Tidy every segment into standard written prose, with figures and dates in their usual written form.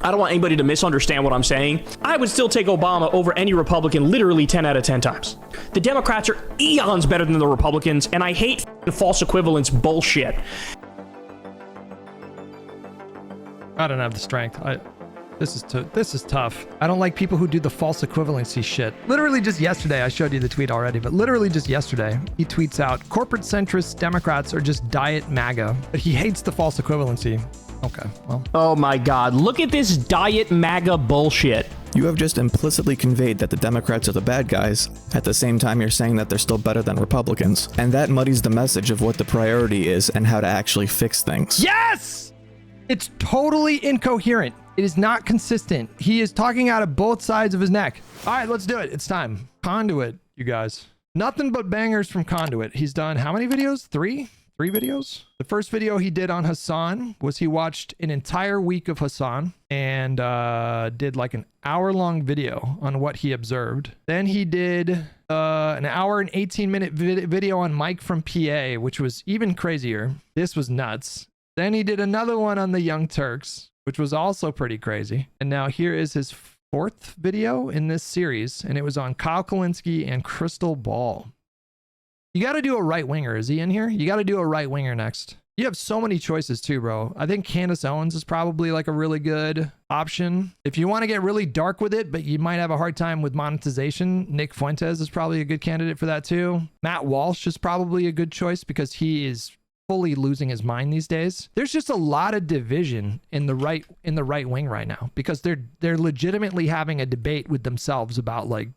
I don't want anybody to misunderstand what I'm saying. I would still take Obama over any Republican literally 10 out of 10 times. The Democrats are eons better than the Republicans, and I hate false equivalence bullshit. I don't have the strength. This is tough. I don't like people who do the false equivalency shit. Literally just yesterday, I showed you the tweet already, but literally just yesterday, he tweets out, corporate centrist Democrats are just diet MAGA, but he hates the false equivalency. Okay, well. Oh my God, look at this diet MAGA bullshit. You have just implicitly conveyed that the Democrats are the bad guys. At the same time, you're saying that they're still better than Republicans. And that muddies the message of what the priority is and how to actually fix things. Yes! It's totally incoherent. It is not consistent. He is talking out of both sides of his neck. All right, let's do it. It's time. Conduit, you guys. Nothing but bangers from Conduit. He's done how many videos? Three videos? The first video he did on Hassan was he watched an entire week of Hassan and did like an hour-long video on what he observed. Then he did an hour and 18-minute video on Mike from PA, which was even crazier. This was nuts. Then he did another one on the Young Turks, which was also pretty crazy. And now here is his fourth video in this series, and it was on Kyle Kulinski and Krystal Ball. You got to do a right winger. Is he in here? You got to do a right winger next. You have so many choices too, bro. I think Candace Owens is probably like a really good option. If you want to get really dark with it, but you might have a hard time with monetization, Nick Fuentes is probably a good candidate for that too. Matt Walsh is probably a good choice because he is fully losing his mind these days. There's just a lot of division in the right wing right now because they're legitimately having a debate with themselves about like,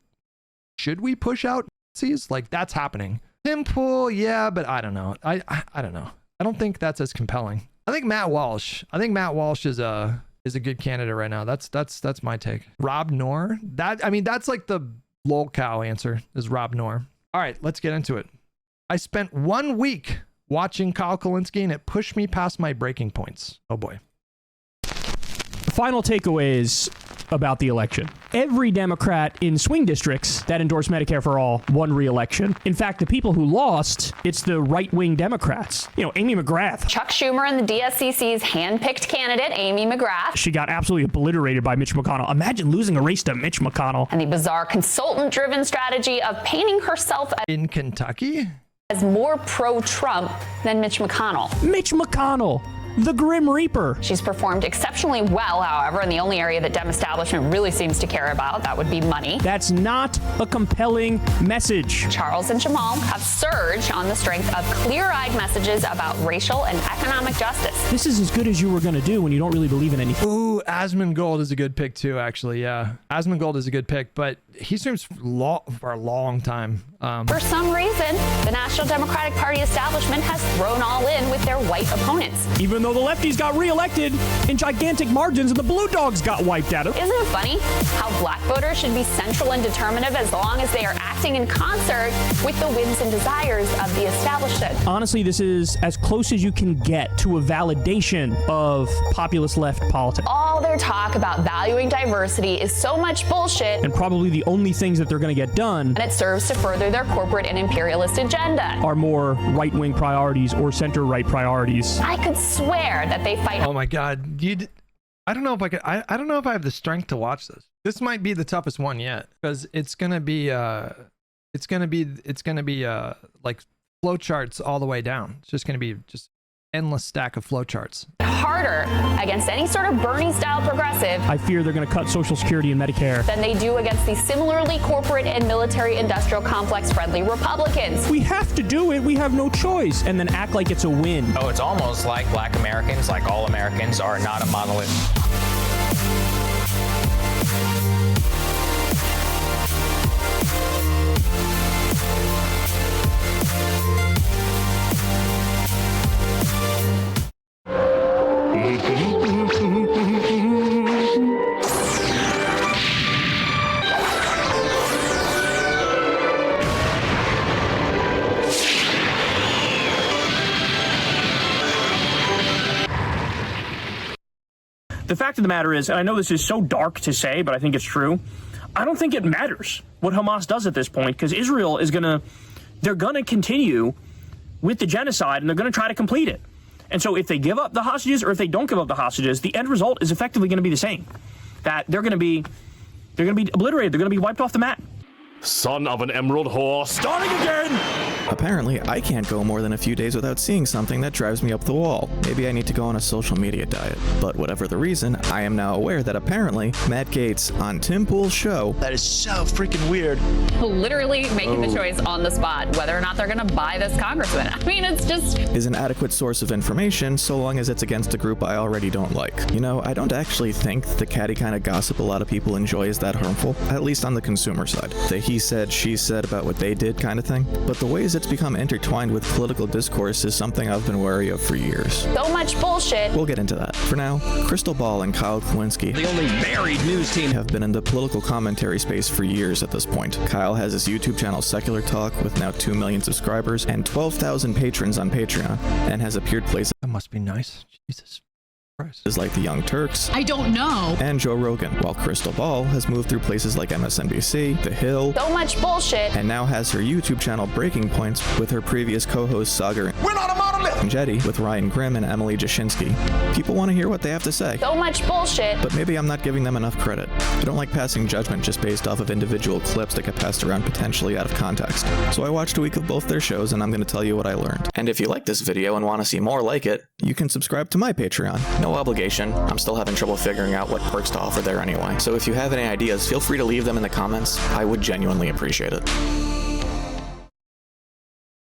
should we push out Nazis? Like that's happening. Simple, yeah, but I don't know. I don't know. I don't think that's as compelling. I think Matt Walsh is a good candidate right now. That's my take. Rob Noor. That's like the lol cow answer is Rob Noor. All right, let's get into it. I spent 1 week watching Kyle Kulinski and it pushed me past my breaking points. Oh boy. The final takeaways about the election. Every Democrat in swing districts that endorsed Medicare for All won re-election. In fact, the people who lost, it's the right-wing Democrats. You know, Amy McGrath. Chuck Schumer and the DSCC's hand-picked candidate, Amy McGrath. She got absolutely obliterated by Mitch McConnell. Imagine losing a race to Mitch McConnell. And the bizarre consultant-driven strategy of painting herself in Kentucky as more pro-Trump than Mitch McConnell. Mitch McConnell, the Grim Reaper. She's performed exceptionally well, however, in the only area that Dem establishment really seems to care about, that would be money. That's not a compelling message. Charles and Jamal have surged on the strength of clear-eyed messages about racial and economic justice. This is as good as you were going to do when you don't really believe in anything. Ooh, Asmongold is a good pick too, actually, yeah. Asmongold is a good pick, but he streams for a long time. For some reason, the National Democratic Party establishment has thrown all in with their white opponents. Even though the lefties got reelected in gigantic margins and the blue dogs got wiped out. Isn't it funny how black voters should be central and determinative as long as they are acting in concert with the whims and desires of the establishment? Honestly, this is as close as you can get to a validation of populist left politics. All their talk about valuing diversity is so much bullshit. And probably the only things that they're going to get done, and it serves to further their corporate and imperialist agenda, are more right-wing priorities or center-right priorities. I could swear that they fight. Oh my God, I don't know if I could. I don't know if I have the strength to watch this. This might be the toughest one yet because it's gonna be like flowcharts all the way down. It's just gonna be just endless stack of flowcharts. Harder against any sort of Bernie-style progressive. I fear they're going to cut Social Security and Medicare than they do against the similarly corporate and military-industrial complex-friendly Republicans. We have to do it. We have no choice. And then act like it's a win. Oh, it's almost like Black Americans, like all Americans, are not a monolith. The fact of the matter is, and I know this is so dark to say, but I think it's true, I don't think it matters what Hamas does at this point, because Israel is they're going to continue with the genocide, and they're going to try to complete it. And so if they give up the hostages or if they don't give up the hostages, the end result is effectively going to be the same. That they're going to be obliterated. They're going to be wiped off the map. Son of an emerald whore, starting again! Apparently, I can't go more than a few days without seeing something that drives me up the wall. Maybe I need to go on a social media diet. But whatever the reason, I am now aware that apparently, Matt Gaetz on Tim Pool's show... That is so freaking weird. Literally making the choice on the spot whether or not they're going to buy this congressman. I mean, it's just... is an adequate source of information so long as it's against a group I already don't like. You know, I don't actually think the catty kind of gossip a lot of people enjoy is that harmful, at least on the consumer side. The he said, she said about what they did kind of thing. But the ways it's become intertwined with political discourse is something I've been wary of for years. So much bullshit. We'll get into that. For now, Krystal Ball and Kyle Kulinski, The only buried news team. have been in the political commentary space for years at this point. Kyle has his YouTube channel Secular Talk with now 2 million subscribers and 12,000 patrons on Patreon, and has appeared places That must be nice. Jesus Christ. like the Young Turks I don't know. and Joe Rogan, while Krystal Ball has moved through places like MSNBC, The Hill, So much bullshit. and now has her YouTube channel Breaking Points with her previous co-hosts Sagar We're not a monument! and Jetty with Ryan Grimm and Emily Jashinsky. People want to hear what they have to say, So much bullshit. but maybe I'm not giving them enough credit. I don't like passing judgment just based off of individual clips that get passed around potentially out of context. So I watched a week of both their shows and I'm going to tell you what I learned. And if you like this video and want to see more like it, you can subscribe to my Patreon. No obligation. I'm still having trouble figuring out what perks to offer there anyway. So if you have any ideas, feel free to leave them in the comments. I would genuinely appreciate it.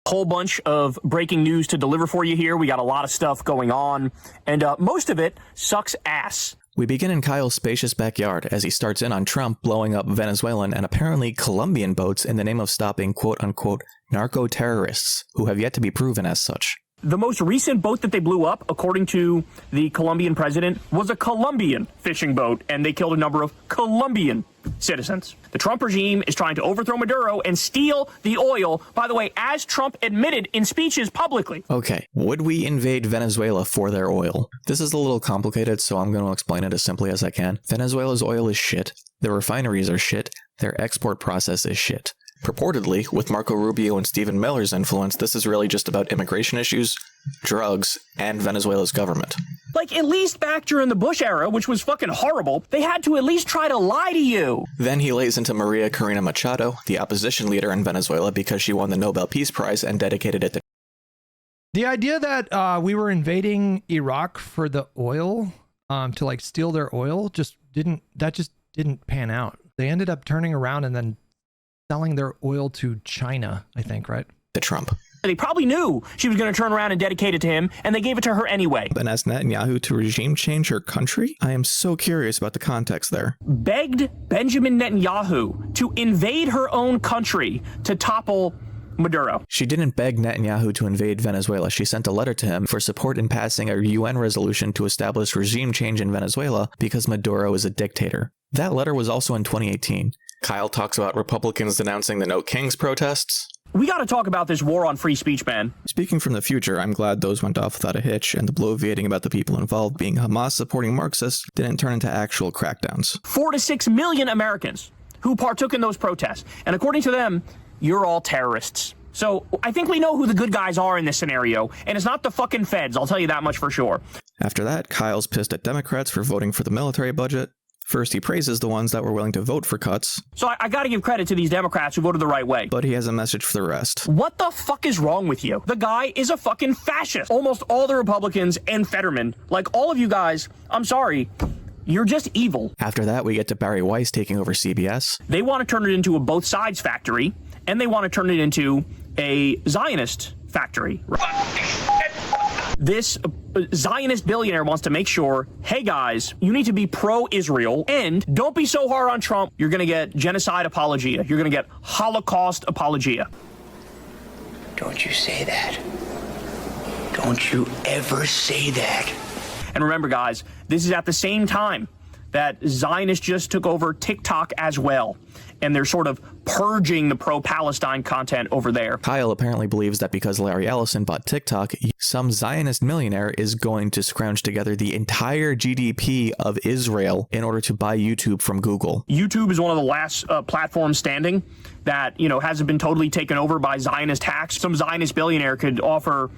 Whole bunch of breaking news to deliver for you here. We got a lot of stuff going on, and most of it sucks ass. We begin in Kyle's spacious backyard as he starts in on Trump blowing up Venezuelan and apparently Colombian boats in the name of stopping quote-unquote narco-terrorists who have yet to be proven as such. The most recent boat that they blew up, according to the Colombian president, was a Colombian fishing boat, and they killed a number of Colombian citizens. The Trump regime is trying to overthrow Maduro and steal the oil, by the way, as Trump admitted in speeches publicly. Okay, would we invade Venezuela for their oil? This is a little complicated, so I'm going to explain it as simply as I can. Venezuela's oil is shit, their refineries are shit, their export process is shit. Purportedly, with Marco Rubio and Stephen Miller's influence, this is really just about immigration issues, drugs, and Venezuela's government. Like, at least back during the Bush era, which was fucking horrible, they had to at least try to lie to you. Then he lays into Maria Corina Machado, the opposition leader in Venezuela, because she won the Nobel Peace Prize and dedicated it to... The idea that we were invading Iraq for the oil, to like steal their oil, just didn't pan out. They ended up turning around and then selling their oil to China, I think, right? to Trump. They probably knew she was going to turn around and dedicate it to him, and they gave it to her anyway. And asked Netanyahu to regime change her country? I am so curious about the context there. Begged Benjamin Netanyahu to invade her own country to topple Maduro. She didn't beg Netanyahu to invade Venezuela. She sent a letter to him for support in passing a UN resolution to establish regime change in Venezuela because Maduro is a dictator. That letter was also in 2018. Kyle talks about Republicans denouncing the No Kings protests. We got to talk about this war on free speech, man. Speaking from the future, I'm glad those went off without a hitch, and the bloviating about the people involved being Hamas-supporting Marxists didn't turn into actual crackdowns. 4 to 6 million Americans who partook in those protests. And according to them, you're all terrorists. So I think we know who the good guys are in this scenario, and it's not the fucking feds, I'll tell you that much for sure. After that, Kyle's pissed at Democrats for voting for the military budget. First, he praises the ones that were willing to vote for cuts. So I got to give credit to these Democrats who voted the right way. But he has a message for the rest. What the fuck is wrong with you? The guy is a fucking fascist. Almost all the Republicans and Fetterman, like all of you guys, I'm sorry, you're just evil. After that, we get to Barry Weiss taking over CBS. They want to turn it into a both sides factory, and they want to turn it into a Zionist factory. This Zionist billionaire wants to make sure, hey guys, you need to be pro-Israel, and don't be so hard on Trump. You're going to get genocide apologia. You're going to get Holocaust apologia. Don't you say that. Don't you ever say that. And remember, guys, this is at the same time that Zionists just took over TikTok as well. And they're sort of purging the pro-Palestine content over there. Kyle apparently believes that because Larry Ellison bought TikTok, some Zionist millionaire is going to scrounge together the entire GDP of Israel in order to buy YouTube from Google. YouTube is one of the last platforms standing that, you know, hasn't been totally taken over by Zionist hacks. Some Zionist billionaire could offer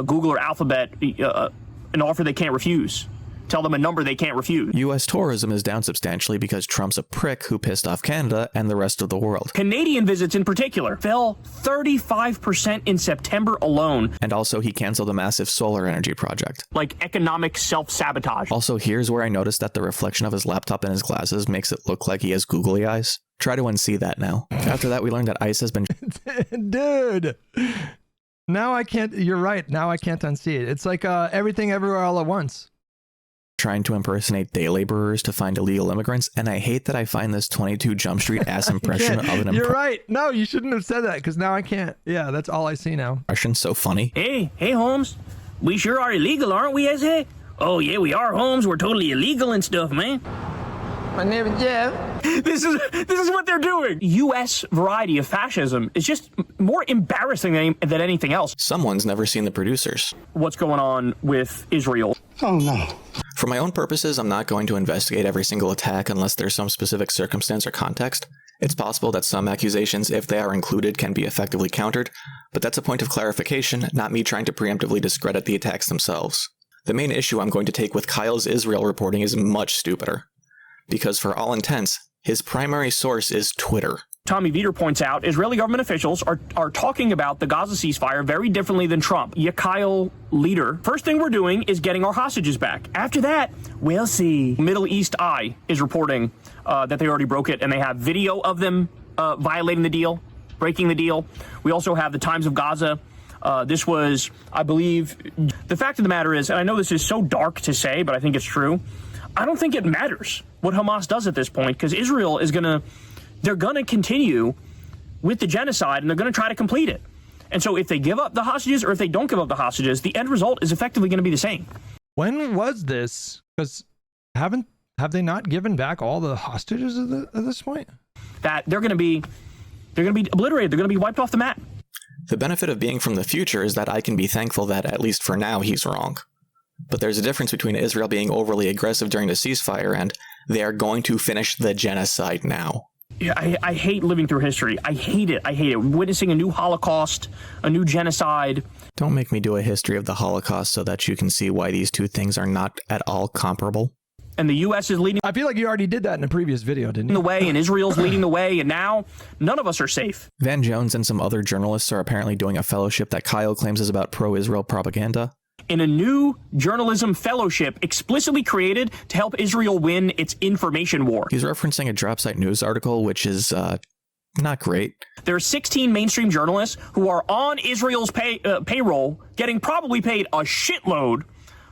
Google or Alphabet an offer they can't refuse. Tell them a number they can't refuse. U.S. tourism is down substantially because Trump's a prick who pissed off Canada and the rest of the world. Canadian visits in particular fell 35% in September alone. And also he canceled a massive solar energy project. Like economic self-sabotage. Also, here's where I noticed that the reflection of his laptop in his glasses makes it look like he has googly eyes. Try to unsee that now. After that, we learned that ICE has been... Dude! Now I can't... You're right. Now I can't unsee it. It's like everything everywhere all at once. Trying to impersonate day laborers to find illegal immigrants, and I hate that I find this 22 Jump Street ass impression of an You're right. No, you shouldn't have said that, because now I can't. Yeah, that's all I see now. impression so funny. Hey, Holmes. We sure are illegal, aren't we, Eze? Oh, yeah, we are, Holmes. We're totally illegal and stuff, man. My name is Jeff. This is what they're doing. U.S. variety of fascism is just more embarrassing than anything else. Someone's never seen the producers. What's going on with Israel? Oh, no. For my own purposes, I'm not going to investigate every single attack unless there's some specific circumstance or context. It's possible that some accusations, if they are included, can be effectively countered, but that's a point of clarification, not me trying to preemptively discredit the attacks themselves. The main issue I'm going to take with Kyle's Israel reporting is much stupider. Because for all intents, his primary source is Twitter. Tommy Vietor points out Israeli government officials are talking about the Gaza ceasefire very differently than Trump. Kyle leader. First thing we're doing is getting our hostages back. After that, we'll see. Middle East Eye is reporting that they already broke it, and they have video of them violating the deal, breaking the deal. We also have the Times of Gaza. This was, I believe, the fact of the matter is, and I know this is so dark to say, but I think it's true, I don't think it matters what Hamas does at this point, because Israel is they're going to continue with the genocide, and they're going to try to complete it. And so if they give up the hostages or if they don't give up the hostages, the end result is effectively going to be the same. When was this? Because have they not given back all the hostages at this point? That they're going to be obliterated. They're going to be wiped off the map. The benefit of being from the future is that I can be thankful that, at least for now, he's wrong. But there's a difference between Israel being overly aggressive during the ceasefire and they are going to finish the genocide now. Yeah, I hate living through history. I hate it. Witnessing a new Holocaust, a new genocide. Don't make me do a history of the Holocaust so that you can see why these two things are not at all comparable. And the U.S. is leading I feel like you already did that in a previous video, didn't you? the way, and Israel's leading the way, and now none of us are safe. Van Jones and some other journalists are apparently doing a fellowship that Kyle claims is about pro-Israel propaganda. In a new journalism fellowship explicitly created to help Israel win its information war. He's referencing a Dropsite News article, which is not great. There are 16 mainstream journalists who are on Israel's payroll, getting probably paid a shitload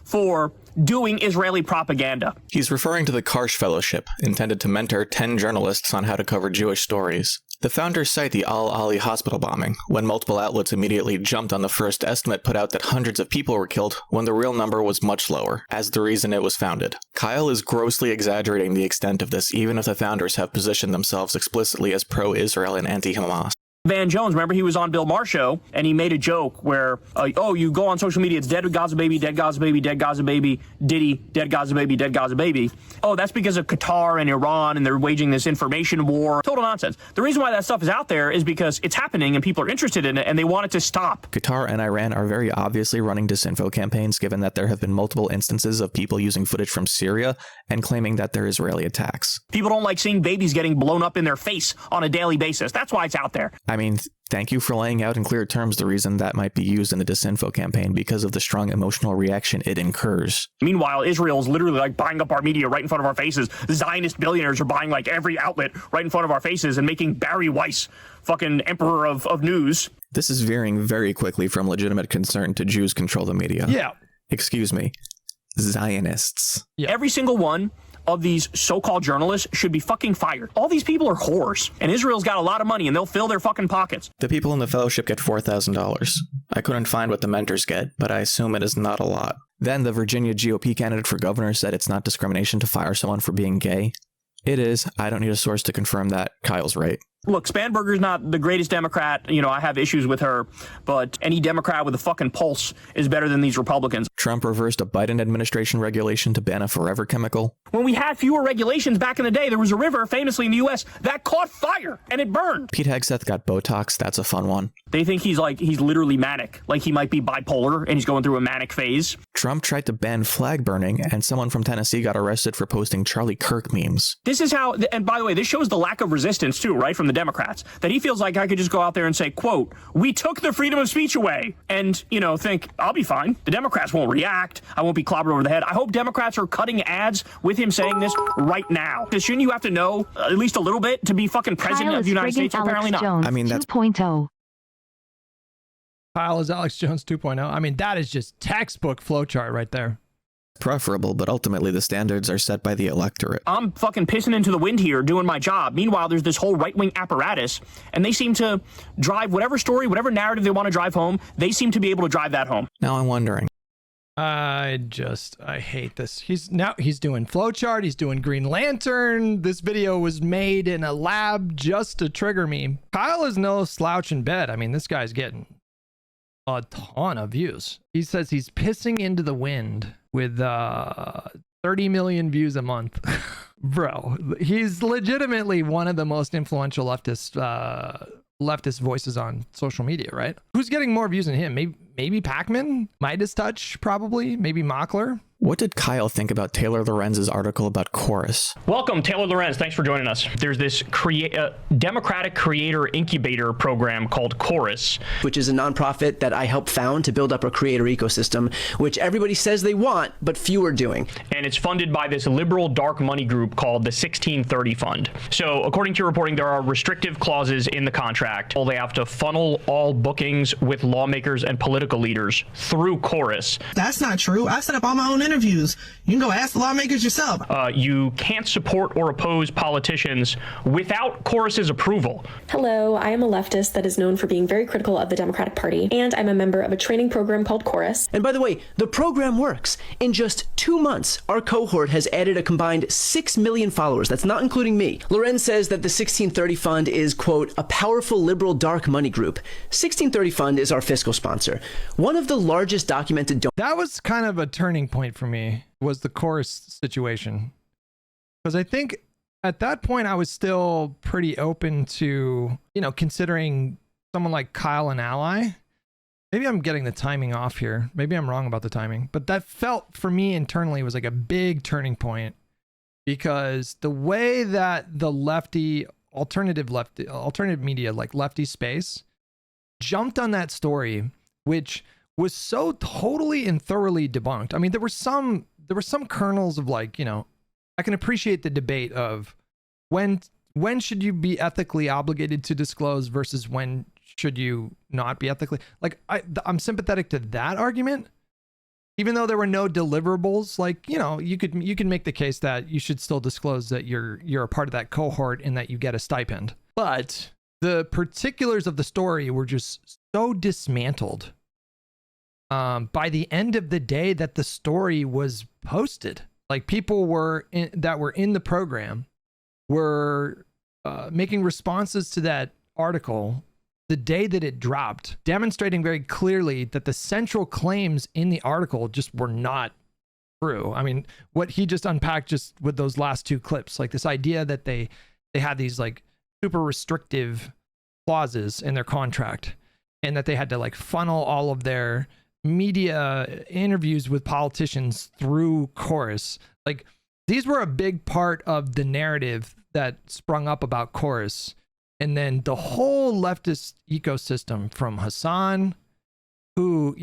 for doing Israeli propaganda. He's referring to the Karsh Fellowship, intended to mentor 10 journalists on how to cover Jewish stories. The founders cite the Al-Ali hospital bombing, when multiple outlets immediately jumped on the first estimate put out that hundreds of people were killed, when the real number was much lower, as the reason it was founded. Kyle is grossly exaggerating the extent of this, even if the founders have positioned themselves explicitly as pro-Israel and anti-Hamas. Van Jones, remember, he was on Bill Maher's show, and he made a joke where, you go on social media, it's dead Gaza baby, dead Gaza baby, dead Gaza baby, Diddy, dead Gaza baby, dead Gaza baby. Oh, that's because of Qatar and Iran, and they're waging this information war. Total nonsense. The reason why that stuff is out there is because it's happening, and people are interested in it, and they want it to stop. Qatar and Iran are very obviously running disinfo campaigns, given that there have been multiple instances of people using footage from Syria and claiming that they're Israeli attacks. People don't like seeing babies getting blown up in their face on a daily basis. That's why it's out there. I mean, thank you for laying out in clear terms the reason that might be used in a disinfo campaign because of the strong emotional reaction it incurs. Meanwhile, Israel's literally like buying up our media right in front of our faces. The Zionist billionaires are buying like every outlet right in front of our faces and making Barry Weiss fucking emperor of news. This is veering very quickly from legitimate concern to Jews control the media. Yeah. Excuse me. Zionists. Yeah. Every single one of these so-called journalists should be fucking fired. All these people are whores, and Israel's got a lot of money, and they'll fill their fucking pockets. The people in the fellowship get $4,000. I couldn't find what the mentors get, but I assume it is not a lot. Then the Virginia GOP candidate for governor said it's not discrimination to fire someone for being gay. It is. I don't need a source to confirm that. Kyle's right. Look, Spanberger's not the greatest Democrat. You know, I have issues with her, but any Democrat with a fucking pulse is better than these Republicans. Trump reversed a Biden administration regulation to ban a forever chemical. When we had fewer regulations back in the day, there was a river famously in the U.S. that caught fire and it burned. Pete Hegseth got Botox. That's a fun one. They think he's literally manic, like he might be bipolar and he's going through a manic phase. Trump tried to ban flag burning, and someone from Tennessee got arrested for posting Charlie Kirk memes. This is how, and by the way, this shows the lack of resistance too, right, from the Democrats, that he feels like I could just go out there and say, quote, we took the freedom of speech away, and, you know, think, I'll be fine. The Democrats won't react. I won't be clobbered over the head. I hope Democrats are cutting ads with him saying this right now. Shouldn't you have to know at least a little bit to be fucking president of the United States? Apparently not. I mean, that's 2.0. Kyle is Alex Jones 2.0. I mean, that is just textbook flowchart right there. preferable, but ultimately the standards are set by the electorate. I'm fucking pissing into the wind here doing my job. Meanwhile, there's this whole right-wing apparatus, and they seem to drive whatever story, whatever narrative they want to drive home, they seem to be able to drive that home. Now I'm wondering. I hate this. He's doing flowchart. He's doing Green Lantern. This video was made in a lab just to trigger me. Kyle is no slouch in bed. I mean, this guy's getting a ton of views. He says he's pissing into the wind with 30 million views a month. Bro, he's legitimately one of the most influential leftist voices on social media, right? Who's getting more views than him? Maybe Pac-Man, Midas Touch, probably, maybe Mockler. What did Kyle think about Taylor Lorenz's article about Chorus? Welcome, Taylor Lorenz. Thanks for joining us. There's this Democratic Creator Incubator program called Chorus, which is a nonprofit that I helped found to build up a creator ecosystem, which everybody says they want, but few are doing. And it's funded by this liberal dark money group called the 1630 Fund. So according to your reporting, there are restrictive clauses in the contract. They have to funnel all bookings with lawmakers and political leaders through Chorus. That's not true. I set up all my own interviews. You can go ask the lawmakers yourself. You can't support or oppose politicians without Chorus's approval. Hello, I am a leftist that is known for being very critical of the Democratic Party, and I'm a member of a training program called Chorus. And by the way, the program works. In just 2 months, our cohort has added a combined 6 million followers. That's not including me. Lorenz says that the 1630 Fund is, quote, a powerful liberal dark money group. 1630 Fund is our fiscal sponsor. One of the largest documented That was kind of a turning point for me, was the Chorus situation. Because I think at that point I was still pretty open to, considering someone like Kyle an ally. Maybe I'm getting the timing off here. Maybe I'm wrong about the timing. But that felt for me internally was like a big turning point, because the way that the alternative media, like lefty space, jumped on that story, which was so totally and thoroughly debunked. I mean, there were some kernels of I can appreciate the debate of when should you be ethically obligated to disclose versus when should you not be ethically, I'm sympathetic to that argument, even though there were no deliverables. You could make the case that you should still disclose that you're a part of that cohort and that you get a stipend. But the particulars of the story were just so dismantled by the end of the day that the story was posted. Like, people that were in the program were making responses to that article the day that it dropped, demonstrating very clearly that the central claims in the article just were not true. I mean, what he just unpacked just with those last two clips, like this idea that they had these super restrictive clauses in their contract, and that they had to funnel all of their media interviews with politicians through Chorus. These were a big part of the narrative that sprung up about Chorus. And then the whole leftist ecosystem, from Hassan, who,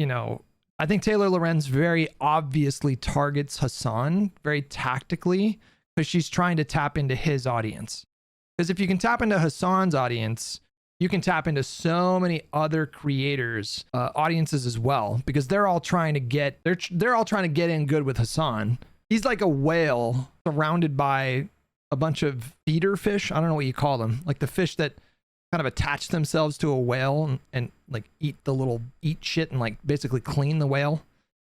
I think Taylor Lorenz very obviously targets Hassan very tactically, because she's trying to tap into his audience. Because if you can tap into Hassan's audience, you can tap into so many other creators' audiences as well, because they're all trying to get in good with Hassan. He's like a whale surrounded by a bunch of feeder fish. I don't know what you call them, like the fish that kind of attach themselves to a whale and eat shit and basically clean the whale.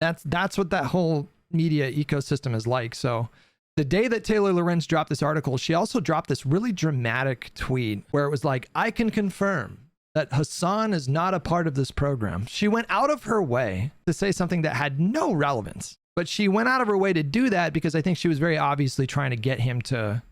That's what that whole media ecosystem is like. So The day that Taylor Lorenz dropped this article, she also dropped this really dramatic tweet where it was like, I can confirm that Hassan is not a part of this program. She went out of her way to say something that had no relevance, but she went out of her way to do that because I think she was very obviously trying to get him to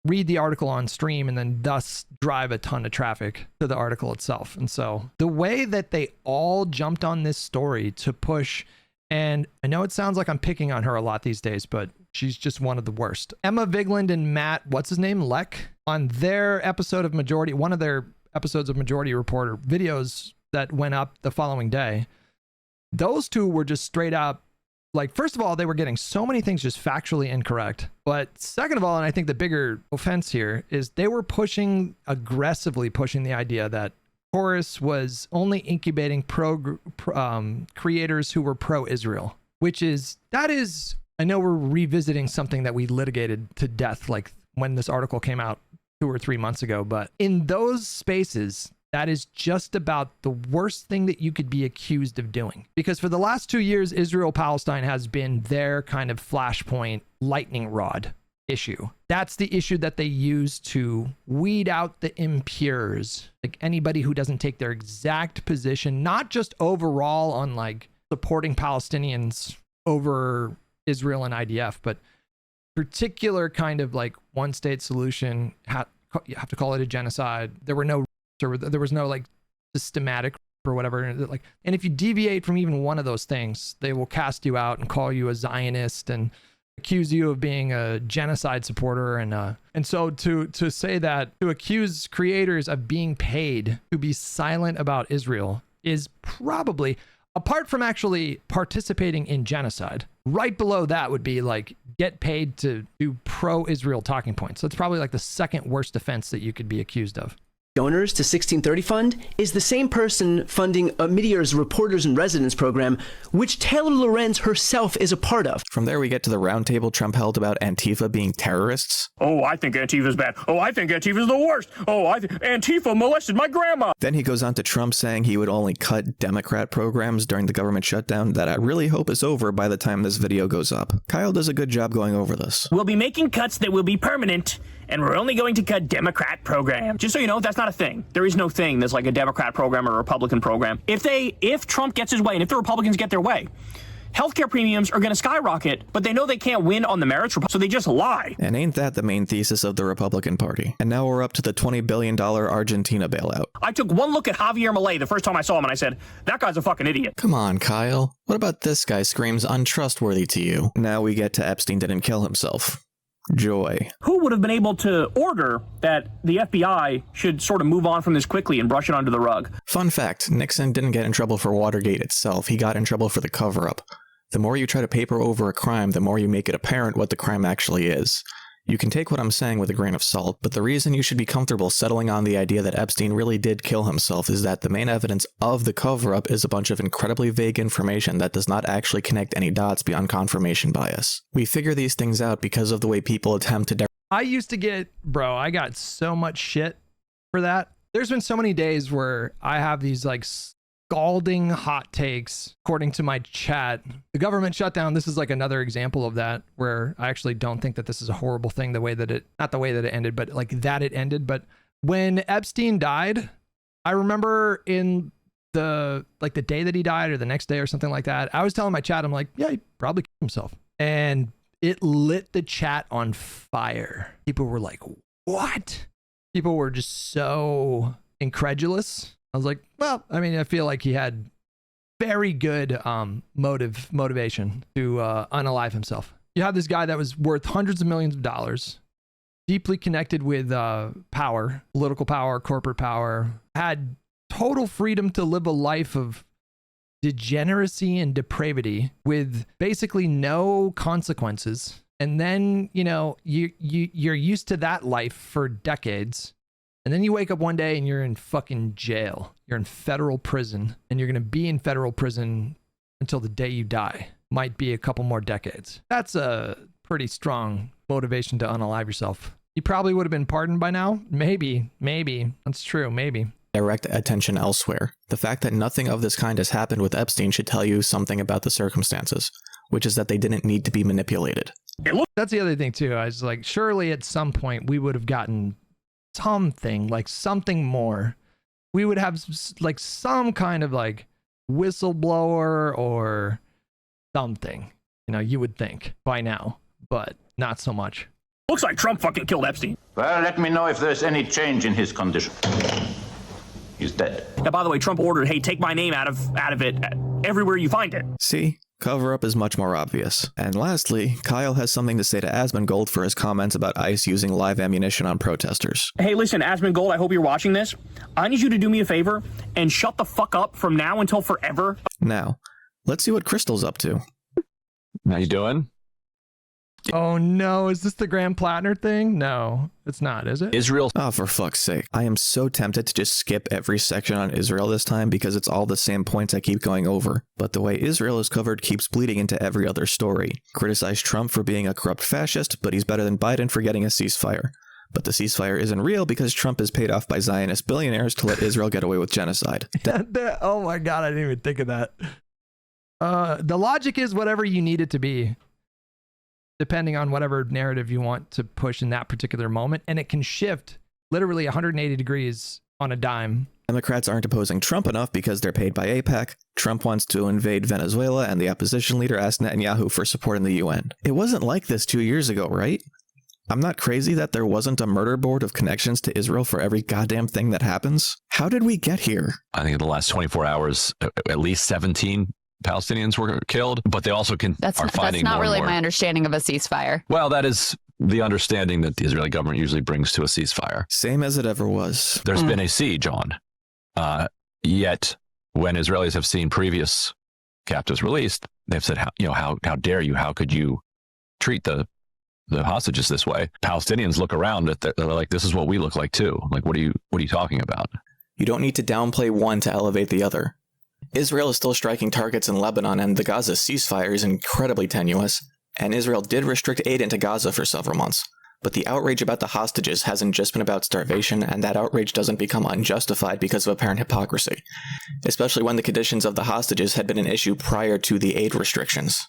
read the article on stream and then thus drive a ton of traffic to the article itself. And so the way that they all jumped on this story to push, and I know it sounds like I'm picking on her a lot these days, but she's just one of the worst. Emma Vigeland and Matt, what's his name? Leck, on their episode of Majority, one of their episodes of Majority Reporter videos that went up the following day, those two were just straight up, like, first of all, they were getting so many things just factually incorrect. But second of all, and I think the bigger offense here, is they were aggressively pushing the idea that Chorus was only incubating creators who were pro-Israel, that is, I know we're revisiting something that we litigated to death, like when this article came out 2 or 3 months ago, but in those spaces, that is just about the worst thing that you could be accused of doing. Because for the last 2 years, Israel-Palestine has been their kind of flashpoint lightning rod issue. That's the issue that they use to weed out the impures, like anybody who doesn't take their exact position, not just overall on like supporting Palestinians over Israel and IDF, but particular kind of like one state solution. You have to call it a genocide. There was no like systematic or whatever. Like, and if you deviate from even one of those things, they will cast you out and call you a Zionist and accuse you of being a genocide supporter. And so to say that, to accuse creators of being paid to be silent about Israel is probably, apart from actually participating in genocide, right below that would be like get paid to do pro-Israel talking points. So it's probably like the second worst offense that you could be accused of. Donors to 1630 Fund is the same person funding Meteor's Reporters in Residence program, which Taylor Lorenz herself is a part of. From there, we get to the roundtable Trump held about Antifa being terrorists. Oh, I think Antifa's bad. Oh, I think Antifa's the worst. Oh, Antifa molested my grandma. Then he goes on to Trump saying he would only cut Democrat programs during the government shutdown that I really hope is over by the time this video goes up. Kyle does a good job going over this. We'll be making cuts that will be permanent, and we're only going to cut Democrat programs. Just so you know, that's not a thing. There is no thing that's like a Democrat program or a Republican program. If Trump gets his way and if the Republicans get their way, healthcare premiums are going to skyrocket, but they know they can't win on the merits, so they just lie. And ain't that the main thesis of the Republican Party? And now we're up to the $20 billion Argentina bailout. I took one look at Javier Milei the first time I saw him and I said, that guy's a fucking idiot. Come on, Kyle. What about this guy screams untrustworthy to you? Now we get to Epstein didn't kill himself. Joy. Who would have been able to order that the FBI should sort of move on from this quickly and brush it under the rug? Fun fact, Nixon didn't get in trouble for Watergate itself. He got in trouble for the cover-up. The more you try to paper over a crime, the more you make it apparent what the crime actually is. You can take what I'm saying with a grain of salt, but the reason you should be comfortable settling on the idea that Epstein really did kill himself is that the main evidence of the cover-up is a bunch of incredibly vague information that does not actually connect any dots beyond confirmation bias. We figure these things out because of the way people attempt to I got so much shit for that. There's been so many days where I have these like scalding hot takes according to my chat. The government shutdown, this is like another example of that, where I actually don't think that this is a horrible thing, not the way that it ended, but like that it ended. But when Epstein died, I remember in the day that he died or the next day or something like that, I was telling my chat, I'm like, yeah, he probably killed himself. And it lit the chat on fire. People were like, what? People were just so incredulous. I was like, well, I mean, I feel like he had very good motivation to unalive himself. You have this guy that was worth hundreds of millions of dollars, deeply connected with power, political power, corporate power, had total freedom to live a life of degeneracy and depravity with basically no consequences. And then, you know, you're used to that life for decades. And then you wake up one day and you're in fucking jail. You're in federal prison, and you're going to be in federal prison until the day you die. Might be a couple more decades. That's a pretty strong motivation to unalive yourself. You probably would have been pardoned by now. Maybe. That's true. Maybe. Direct attention elsewhere. The fact that nothing of this kind has happened with Epstein should tell you something about the circumstances. which is that they didn't need to be manipulated. That's the other thing too. I was like, surely at some point we would have gotten something, like something more. We would have like some kind of like whistleblower or something, you know, you would think by now, but not so much. Looks like Trump fucking killed Epstein. Well, let me know if there's any change in his condition. He's dead. Now, by the way, Trump ordered, hey, take my name out of it everywhere you find it. See? Cover-up is much more obvious. And lastly, Kyle has something to say to Asmongold for his comments about ICE using live ammunition on protesters. Hey, listen, Asmongold, I hope you're watching this. I need you to do me a favor and shut the fuck up from now until forever. Now, let's see what Krystal's up to. How you doing? Oh no, is this the Graham Plattner thing? No, it's not, is it? Israel. Oh, for fuck's sake. I am so tempted to just skip every section on Israel this time because it's all the same points I keep going over. But the way Israel is covered keeps bleeding into every other story. Criticize Trump for being a corrupt fascist, but he's better than Biden for getting a ceasefire. But the ceasefire isn't real because Trump is paid off by Zionist billionaires to let Israel get away with genocide. Oh my God, I didn't even think of that. The logic is whatever you need it to be, depending on whatever narrative you want to push in that particular moment. And it can shift literally 180 degrees on a dime. Democrats aren't opposing Trump enough because they're paid by AIPAC. Trump wants to invade Venezuela, and the opposition leader asked Netanyahu for support in the UN. It wasn't like this 2 years ago, right? I'm not crazy that there wasn't a murder board of connections to Israel for every goddamn thing that happens. How did we get here? I think in the last 24 hours, at least 17 Palestinians were killed, but they also are fighting That's not more really and more. my understanding of a ceasefire. Well, that is the understanding that the Israeli government usually brings to a ceasefire. Same as it ever was. There's been a siege on. Yet, when Israelis have seen previous captives released, they've said, how dare you? How could you treat the hostages this way? Palestinians look around at they're like, this is what we look like too. Like, what are you talking about? You don't need to downplay one to elevate the other. Israel is still striking targets in Lebanon, and the Gaza ceasefire is incredibly tenuous, and Israel did restrict aid into Gaza for several months. But the outrage about the hostages hasn't just been about starvation, and that outrage doesn't become unjustified because of apparent hypocrisy, especially when the conditions of the hostages had been an issue prior to the aid restrictions.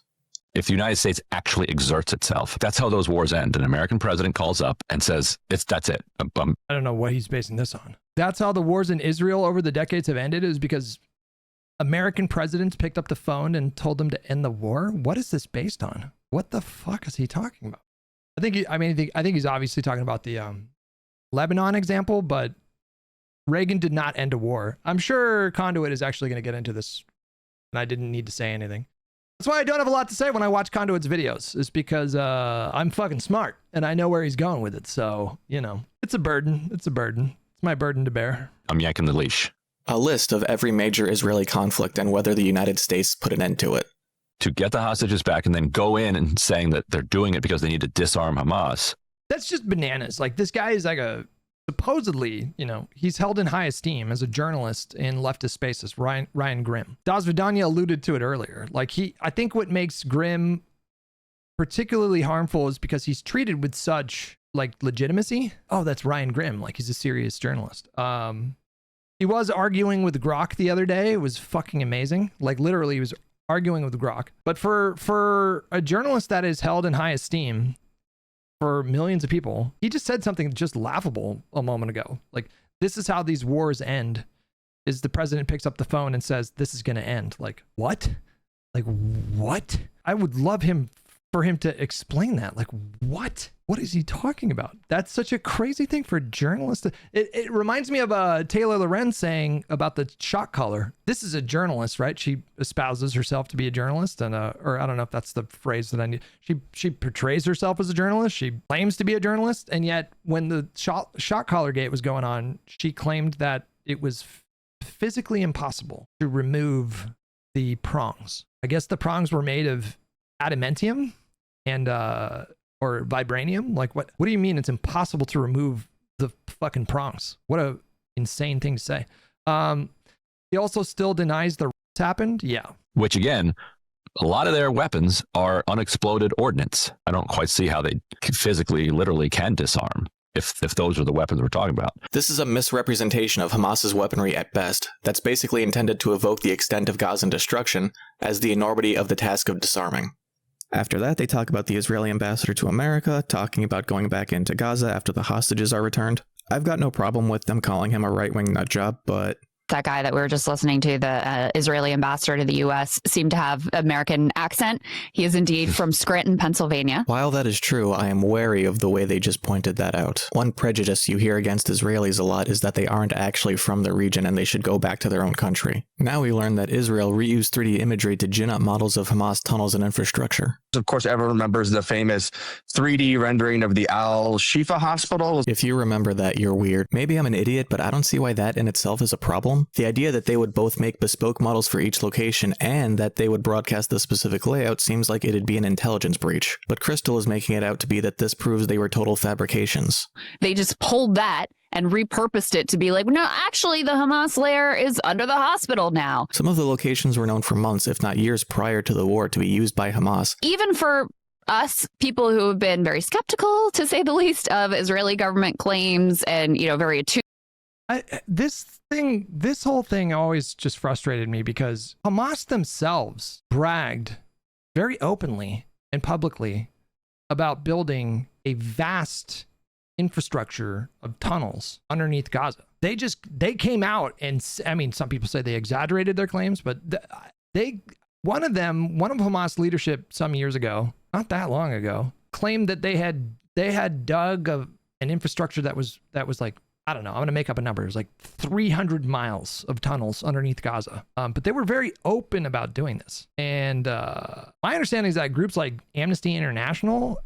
If the United States actually exerts itself, that's how those wars end. An American president calls up and says, that's it. I don't know what he's basing this on. That's how the wars in Israel over the decades have ended, is because American presidents picked up the phone and told them to end the war? What is this based on? What the fuck is he talking about? I think he's obviously talking about the Lebanon example, but Reagan did not end a war. I'm sure Conduit is actually going to get into this, and I didn't need to say anything. That's why I don't have a lot to say when I watch Conduit's videos, is because I'm fucking smart and I know where he's going with it. So, you know, it's a burden. It's my burden to bear. I'm yanking the leash. A list of every major Israeli conflict and whether the United States put an end to it. To get the hostages back and then go in and saying that they're doing it because they need to disarm Hamas. That's just bananas. Like, this guy is like supposedly, you know, he's held in high esteem as a journalist in leftist spaces, Ryan Grimm. Das Vidania alluded to it earlier. Like, I think what makes Grimm particularly harmful is because he's treated with such, like, legitimacy. Oh, that's Ryan Grimm. Like, he's a serious journalist. He was arguing with Grok the other day. It was fucking amazing. Like, literally, he was arguing with Grok. But for a journalist that is held in high esteem for millions of people, he just said something just laughable a moment ago. Like, this is how these wars end, is the president picks up the phone and says, this is going to end. Like, what? Like, what? I would love for him to explain that. Like, what? What is he talking about? That's such a crazy thing for a journalist. It reminds me of Taylor Lorenz saying about the shot caller. This is a journalist, right? She espouses herself to be a journalist, and or I don't know if that's the phrase that I need. She portrays herself as a journalist. She claims to be a journalist, and yet when the shot caller gate was going on, she claimed that it was physically impossible to remove the prongs. I guess the prongs were made of adamantium and or vibranium. Like, what do you mean it's impossible to remove the fucking prongs? What a insane thing to say. He also still denies the happened. Yeah. Which, again, a lot of their weapons are unexploded ordnance. I don't quite see how they physically, literally can disarm if those are the weapons we're talking about. This is a misrepresentation of Hamas's weaponry at best, that's basically intended to evoke the extent of Gazan destruction as the enormity of the task of disarming. After that, they talk about the Israeli ambassador to America, talking about going back into Gaza after the hostages are returned. I've got no problem with them calling him a right-wing nutjob, but that guy that we were just listening to, the Israeli ambassador to the U.S., seemed to have American accent. He is indeed from Scranton, Pennsylvania. While that is true, I am wary of the way they just pointed that out. One prejudice you hear against Israelis a lot is that they aren't actually from the region and they should go back to their own country. Now we learn that Israel reused 3D imagery to gin up models of Hamas tunnels and infrastructure. Of course, everyone remembers the famous 3D rendering of the Al-Shifa hospital. If you remember that, you're weird. Maybe I'm an idiot, but I don't see why that in itself is a problem. The idea that they would both make bespoke models for each location and that they would broadcast the specific layout seems like it'd be an intelligence breach. But Krystal is making it out to be that this proves they were total fabrications. They just pulled that and repurposed it to be like, no, actually the Hamas lair is under the hospital now. Some of the locations were known for months, if not years prior to the war, to be used by Hamas. Even for us, people who have been very skeptical, to say the least, of Israeli government claims and, very attuned. This whole thing always just frustrated me because Hamas themselves bragged very openly and publicly about building a vast infrastructure of tunnels underneath Gaza. They came out and, some people say they exaggerated their claims, but one of Hamas leadership some years ago, not that long ago, claimed that they had dug an infrastructure that was like, I don't know, I'm going to make up a number. It was like 300 miles of tunnels underneath Gaza. But they were very open about doing this. And my understanding is that groups like Amnesty International,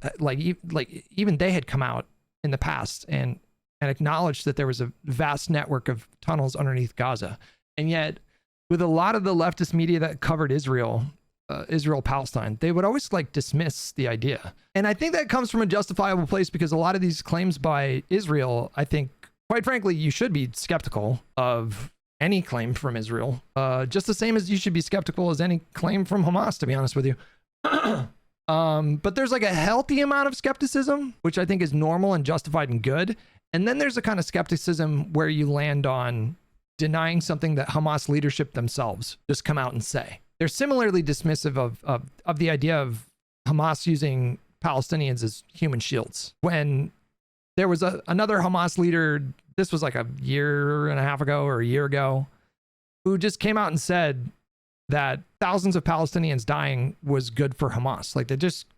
even they had come out in the past and acknowledged that there was a vast network of tunnels underneath Gaza. And yet, with a lot of the leftist media that covered Israel-Palestine, they would always dismiss the idea. And I think that comes from a justifiable place because a lot of these claims by Israel, I think, quite frankly, you should be skeptical of any claim from Israel, just the same as you should be skeptical as any claim from Hamas, to be honest with you. But there's a healthy amount of skepticism, which I think is normal and justified and good. And then there's a kind of skepticism where you land on denying something that Hamas leadership themselves just come out and say. They're similarly dismissive of the idea of Hamas using Palestinians as human shields. When there was another Hamas leader, this was like a year and a half ago or a year ago, who just came out and said that thousands of Palestinians dying was good for Hamas.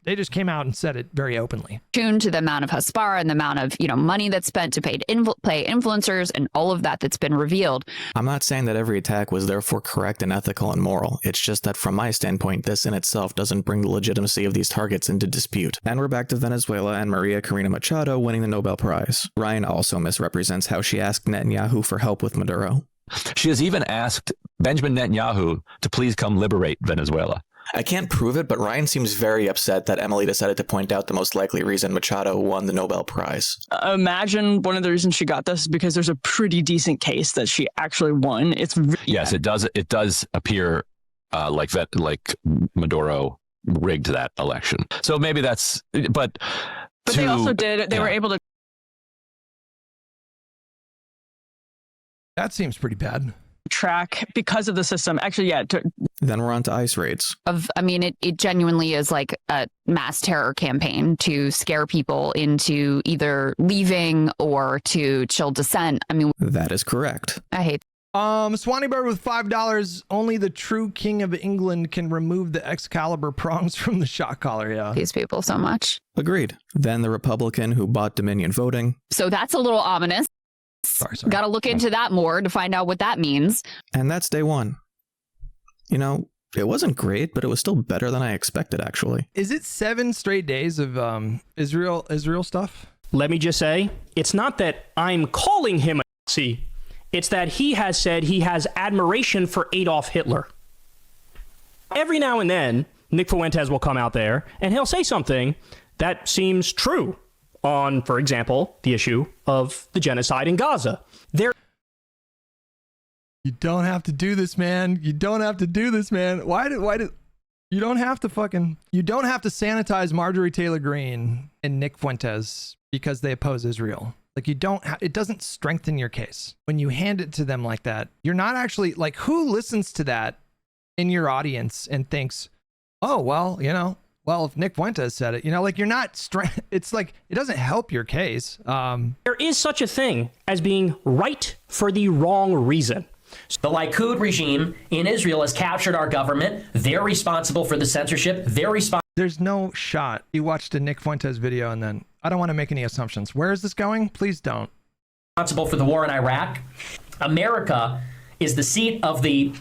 They just came out and said it very openly. Tuned to the amount of Hasbara and the amount of money that's spent to pay influencers and all of that's been revealed. I'm not saying that every attack was therefore correct and ethical and moral. It's just that from my standpoint, this in itself doesn't bring the legitimacy of these targets into dispute. And we're back to Venezuela and Maria Corina Machado winning the Nobel Prize. Ryan also misrepresents how she asked Netanyahu for help with Maduro. She has even asked Benjamin Netanyahu to please come liberate Venezuela. I can't prove it, but Ryan seems very upset that Emily decided to point out the most likely reason Machado won the Nobel Prize. Imagine one of the reasons she got this is because there's a pretty decent case that she actually won. Yes, it does. It does appear like Maduro rigged that election. So maybe that's. But they also did. They were able to. That seems pretty bad. Track because of the system. Actually, yeah. Then we're on to ICE raids. It genuinely is like a mass terror campaign to scare people into either leaving or to chill dissent. That is correct. I hate. Swanee Bird with $5. Only the true king of England can remove the Excalibur prongs from the shot collar. Yeah. These people so much. Agreed. Then the Republican who bought Dominion voting. So that's a little ominous. Sorry. Got to look into that more to find out what that means. And that's day one. It wasn't great, but it was still better than I expected, actually. Is it 7 straight days of Israel stuff? Let me just say, it's not that I'm calling him a Nazi. It's that he has said he has admiration for Adolf Hitler. Every now and then, Nick Fuentes will come out there and he'll say something that seems true on, for example, the issue of the genocide in Gaza. You don't have to do this, man. You don't have to do this, man. Why did you don't have to sanitize Marjorie Taylor Greene and Nick Fuentes because they oppose Israel. It doesn't strengthen your case. When you hand it to them like that, you're not actually, who listens to that in your audience and thinks, oh, well, well, if Nick Fuentes said it, like you're not it's like it doesn't help your case. There is such a thing as being right for the wrong reason. The Likud regime in Israel has captured our government. They're responsible for the censorship. There's no shot. You watched a Nick Fuentes video and then I don't want to make any assumptions. Where is this going? Please don't. Responsible for the war in Iraq. America is the seat of the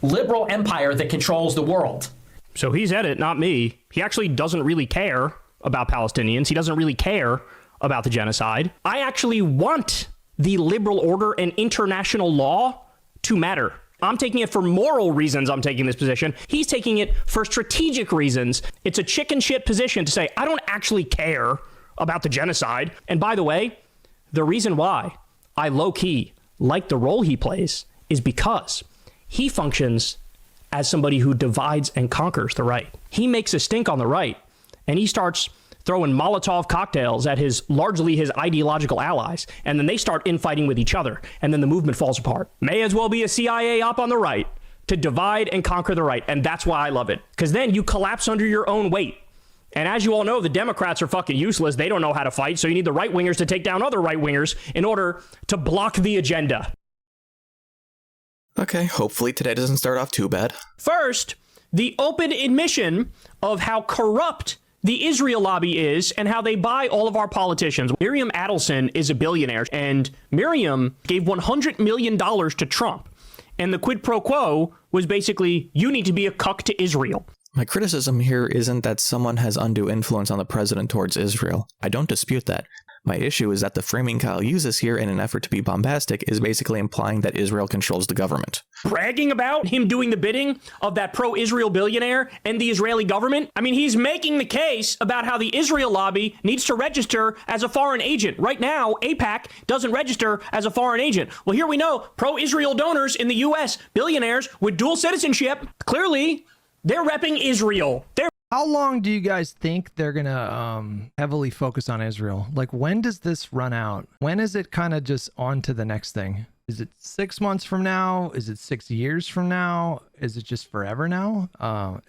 liberal empire that controls the world. So he said it, not me. He actually doesn't really care about Palestinians. He doesn't really care about the genocide. I actually want the liberal order and international law to matter. I'm taking it for moral reasons. I'm taking this position. He's taking it for strategic reasons. It's a chicken shit position to say, I don't actually care about the genocide. And by the way, the reason why I low-key like the role he plays is because he functions as somebody who divides and conquers the right. He makes a stink on the right, and he starts throwing Molotov cocktails at largely his ideological allies, and then they start infighting with each other, and then the movement falls apart. May as well be a CIA op on the right to divide and conquer the right, and that's why I love it, because then you collapse under your own weight. And as you all know, the Democrats are fucking useless. They don't know how to fight, so you need the right-wingers to take down other right-wingers in order to block the agenda. Okay, hopefully today doesn't start off too bad. First, the open admission of how corrupt the Israel lobby is and how they buy all of our politicians. Miriam Adelson is a billionaire, and Miriam gave $100 million to Trump. And the quid pro quo was basically, you need to be a cuck to Israel. My criticism here isn't that someone has undue influence on the president towards Israel. I don't dispute that. My issue is that the framing Kyle uses here in an effort to be bombastic is basically implying that Israel controls the government. Bragging about him doing the bidding of that pro-Israel billionaire and the Israeli government? I mean, he's making the case about how the Israel lobby needs to register as a foreign agent. Right now, AIPAC doesn't register as a foreign agent. Well, here we know pro-Israel donors in the U.S., billionaires with dual citizenship, clearly they're repping Israel. How long do you guys think they're gonna heavily focus on Israel? Like, when does this run out? When is it kind of just on to the next thing? Is it 6 months from now? Is it 6 years from now? Is it just forever now?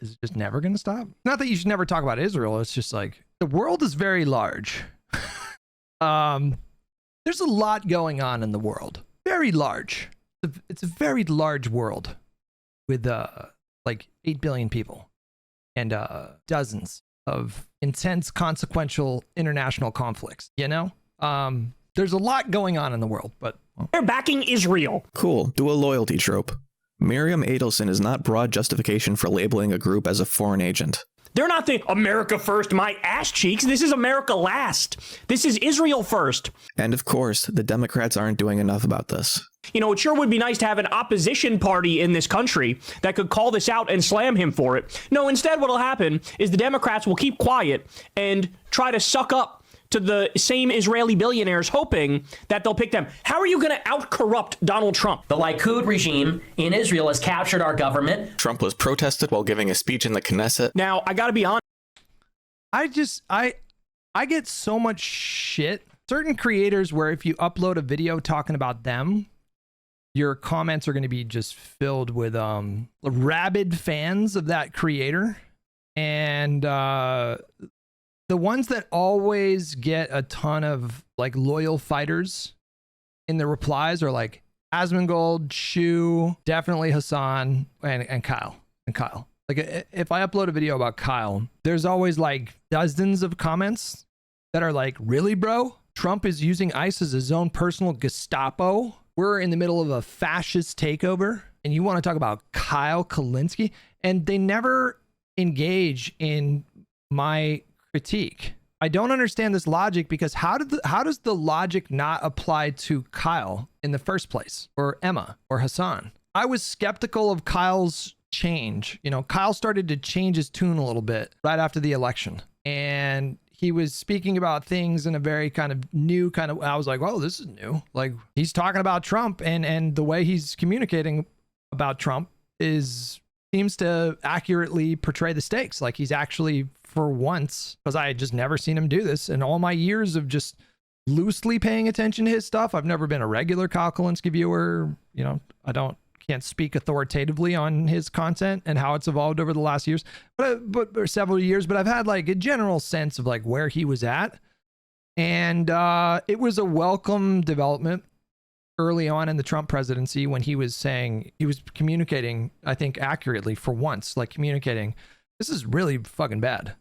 Is it just never gonna stop? Not that you should never talk about Israel. It's just like, the world is very large. There's a lot going on in the world. Very large. It's a very large world with like 8 billion people. And dozens of intense, consequential international conflicts, you know? There's a lot going on in the world, but... They're backing Israel. Cool. Do a loyalty trope. Miriam Adelson is not broad justification for labeling a group as a foreign agent. They're not the America first, my ass cheeks. This is America last. This is Israel first. And of course, the Democrats aren't doing enough about this. You know, it sure would be nice to have an opposition party in this country that could call this out and slam him for it. No, instead what'll happen is the Democrats will keep quiet and try to suck up to the same Israeli billionaires, hoping that they'll pick them. How are you going to out-corrupt Donald Trump? The Likud regime in Israel has captured our government. Trump was protested while giving a speech in the Knesset. Now, I got to be honest. I get so much shit. Certain creators where if you upload a video talking about them, your comments are going to be just filled with rabid fans of that creator. And the ones that always get a ton of like loyal fighters in the replies are like Asmongold, Shu, definitely Hassan, and Kyle. Like if I upload a video about Kyle, there's always like dozens of comments that are like, really, bro? Trump is using ICE as his own personal Gestapo. We're in the middle of a fascist takeover, and you want to talk about Kyle Kulinski? And they never engage in my critique. I don't understand this logic, because how does the logic not apply to Kyle in the first place, or Emma or Hassan? I was skeptical of Kyle's change. You know, Kyle started to change his tune a little bit right after the election, and he was speaking about things in a very kind of new kind of, I was like, well, this is new. Like, he's talking about Trump, and the way he's communicating about Trump seems to accurately portray the stakes. Like, he's actually, for once, because I had just never seen him do this in all my years of just loosely paying attention to his stuff. I've never been a regular Kyle Kulinski viewer. You know, I don't can't speak authoritatively on his content and how it's evolved over the last years, but several years. But I've had like a general sense of like where he was at, and it was a welcome development early on in the Trump presidency when he was communicating, I think accurately for once, like communicating, this is really fucking bad.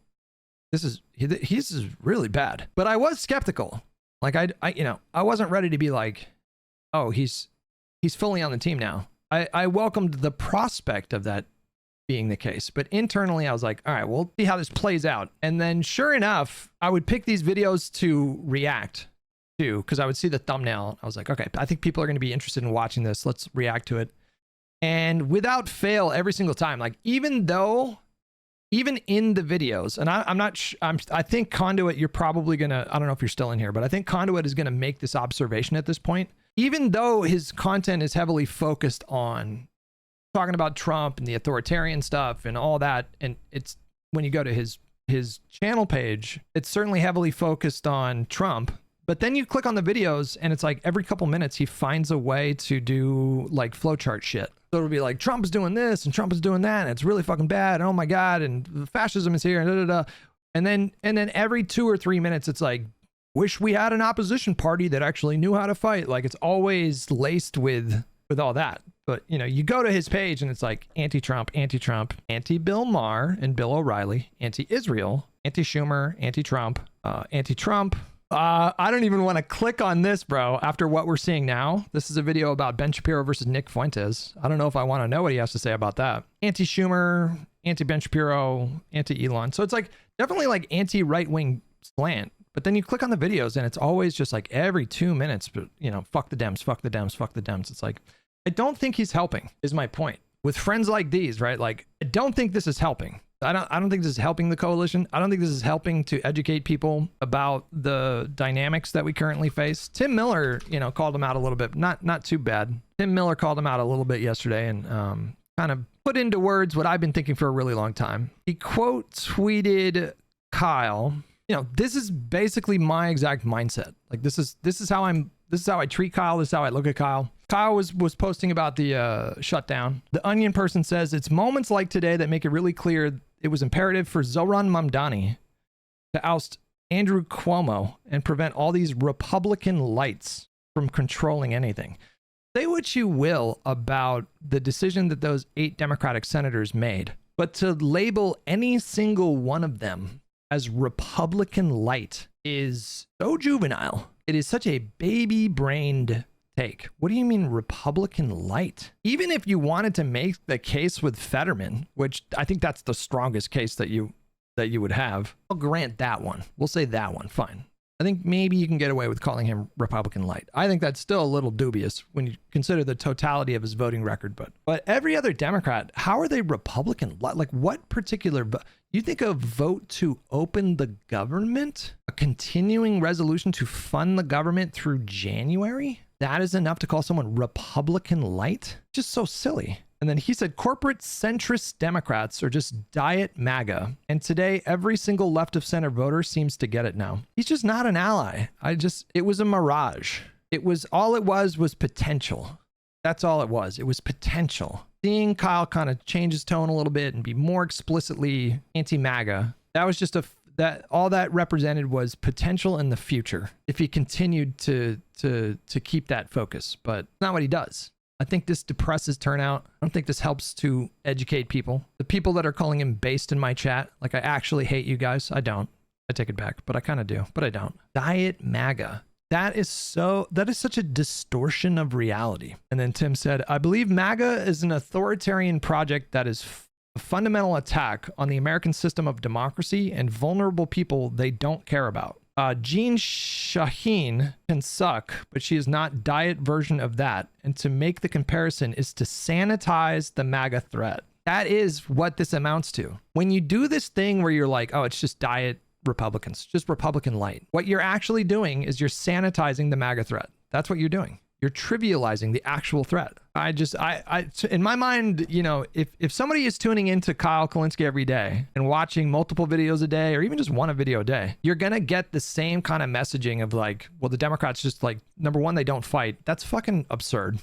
He's really bad. But I was skeptical. Like I wasn't ready to be like, oh, he's fully on the team now. I welcomed the prospect of that being the case. But internally, I was like, all right, we'll see how this plays out. And then sure enough, I would pick these videos to react to because I would see the thumbnail. I was like, okay, I think people are going to be interested in watching this. Let's react to it. And without fail, every single time, like even in the videos, and I think Conduit, you're probably gonna, I don't know if you're still in here, but I think Conduit is gonna make this observation at this point. Even though his content is heavily focused on talking about Trump and the authoritarian stuff and all that, and it's when you go to his channel page, it's certainly heavily focused on Trump. But then you click on the videos and it's like every couple minutes he finds a way to do like flowchart shit. So it'll be like Trump is doing this and Trump is doing that and it's really fucking bad and oh my god and fascism is here and da da da. And then every 2 or 3 minutes it's like, wish we had an opposition party that actually knew how to fight. Like it's always laced with all that. But you know, you go to his page and it's like anti-Trump, anti-Bill Maher and Bill O'Reilly, anti-Israel, anti-Schumer, anti-Trump, anti-Trump. I don't even want to click on this, bro. After what we're seeing now, this is a video about Ben Shapiro versus Nick Fuentes. I don't know if I want to know what he has to say about that. Anti-Schumer, anti-Ben Shapiro, anti-Elon. So it's like definitely like anti-right-wing slant. But then you click on the videos and it's always just like every 2 minutes, but you know, fuck the Dems, fuck the Dems, fuck the Dems. It's like, I don't think he's helping is my point. With friends like these, right? Like, I don't think this is helping. I don't think this is helping the coalition. I don't think this is helping to educate people about the dynamics that we currently face. Tim Miller, you know, called him out a little bit. Not too bad. Tim Miller called him out a little bit yesterday and kind of put into words what I've been thinking for a really long time. He quote tweeted Kyle. You know, this is basically my exact mindset. Like this is how I treat Kyle. This is how I look at Kyle. Kyle was posting about the shutdown. The Onion person says, it's moments like today that make it really clear it was imperative for Zohran Mamdani to oust Andrew Cuomo and prevent all these Republican lights from controlling anything. Say what you will about the decision that those 8 Democratic senators made, but to label any single one of them as Republican light is so juvenile. It is such a baby-brained take. What do you mean Republican light? Even if you wanted to make the case with Fetterman, which I think that's the strongest case that you would have, I'll grant that one. We'll say that one. Fine. I think maybe you can get away with calling him Republican light. I think that's still a little dubious when you consider the totality of his voting record. But every other Democrat, how are they Republican? Like what particular... You think a vote to open the government, a continuing resolution to fund the government through January, that is enough to call someone Republican light? Just so silly. And then he said corporate centrist Democrats are just diet MAGA. And today, every single left of center voter seems to get it now. He's just not an ally. It was a mirage. All it was potential. That's all it was. It was potential. Seeing Kyle kind of change his tone a little bit and be more explicitly anti-MAGA, that was just all that represented was potential in the future if he continued to keep that focus. But not what he does. I think this depresses turnout. I don't think this helps to educate people. The people that are calling him based in my chat, like I actually hate you guys. I don't. I take it back, but I kind of do, but I don't. Diet MAGA. That is such a distortion of reality. And then Tim said, I believe MAGA is an authoritarian project that is a fundamental attack on the American system of democracy and vulnerable people they don't care about. Jean Shaheen can suck, but she is not diet version of that. And to make the comparison is to sanitize the MAGA threat. That is what this amounts to. When you do this thing where you're like, oh, it's just diet Republicans, just Republican light. What you're actually doing is you're sanitizing the MAGA threat. That's what you're doing. You're trivializing the actual threat. In my mind, you know, if somebody is tuning into Kyle Kulinski every day and watching multiple videos a day, or even just one video a day, you're going to get the same kind of messaging of like, well, the Democrats just like, number one, they don't fight. That's fucking absurd.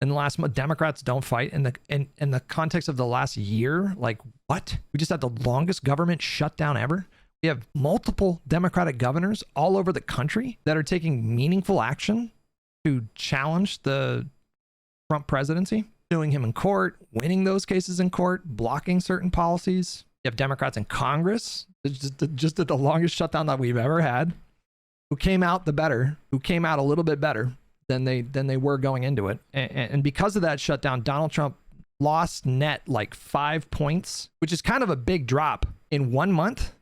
in the last month. Democrats don't fight in the context of the last year. Like, what? We just had the longest government shutdown ever. We have multiple Democratic governors all over the country that are taking meaningful action to challenge the Trump presidency, suing him in court, winning those cases in court, blocking certain policies. You have Democrats in Congress, just at the longest shutdown that we've ever had, who came out a little bit better than they were going into it. And because of that shutdown, Donald Trump lost net like 5 points, which is kind of a big drop in 1 month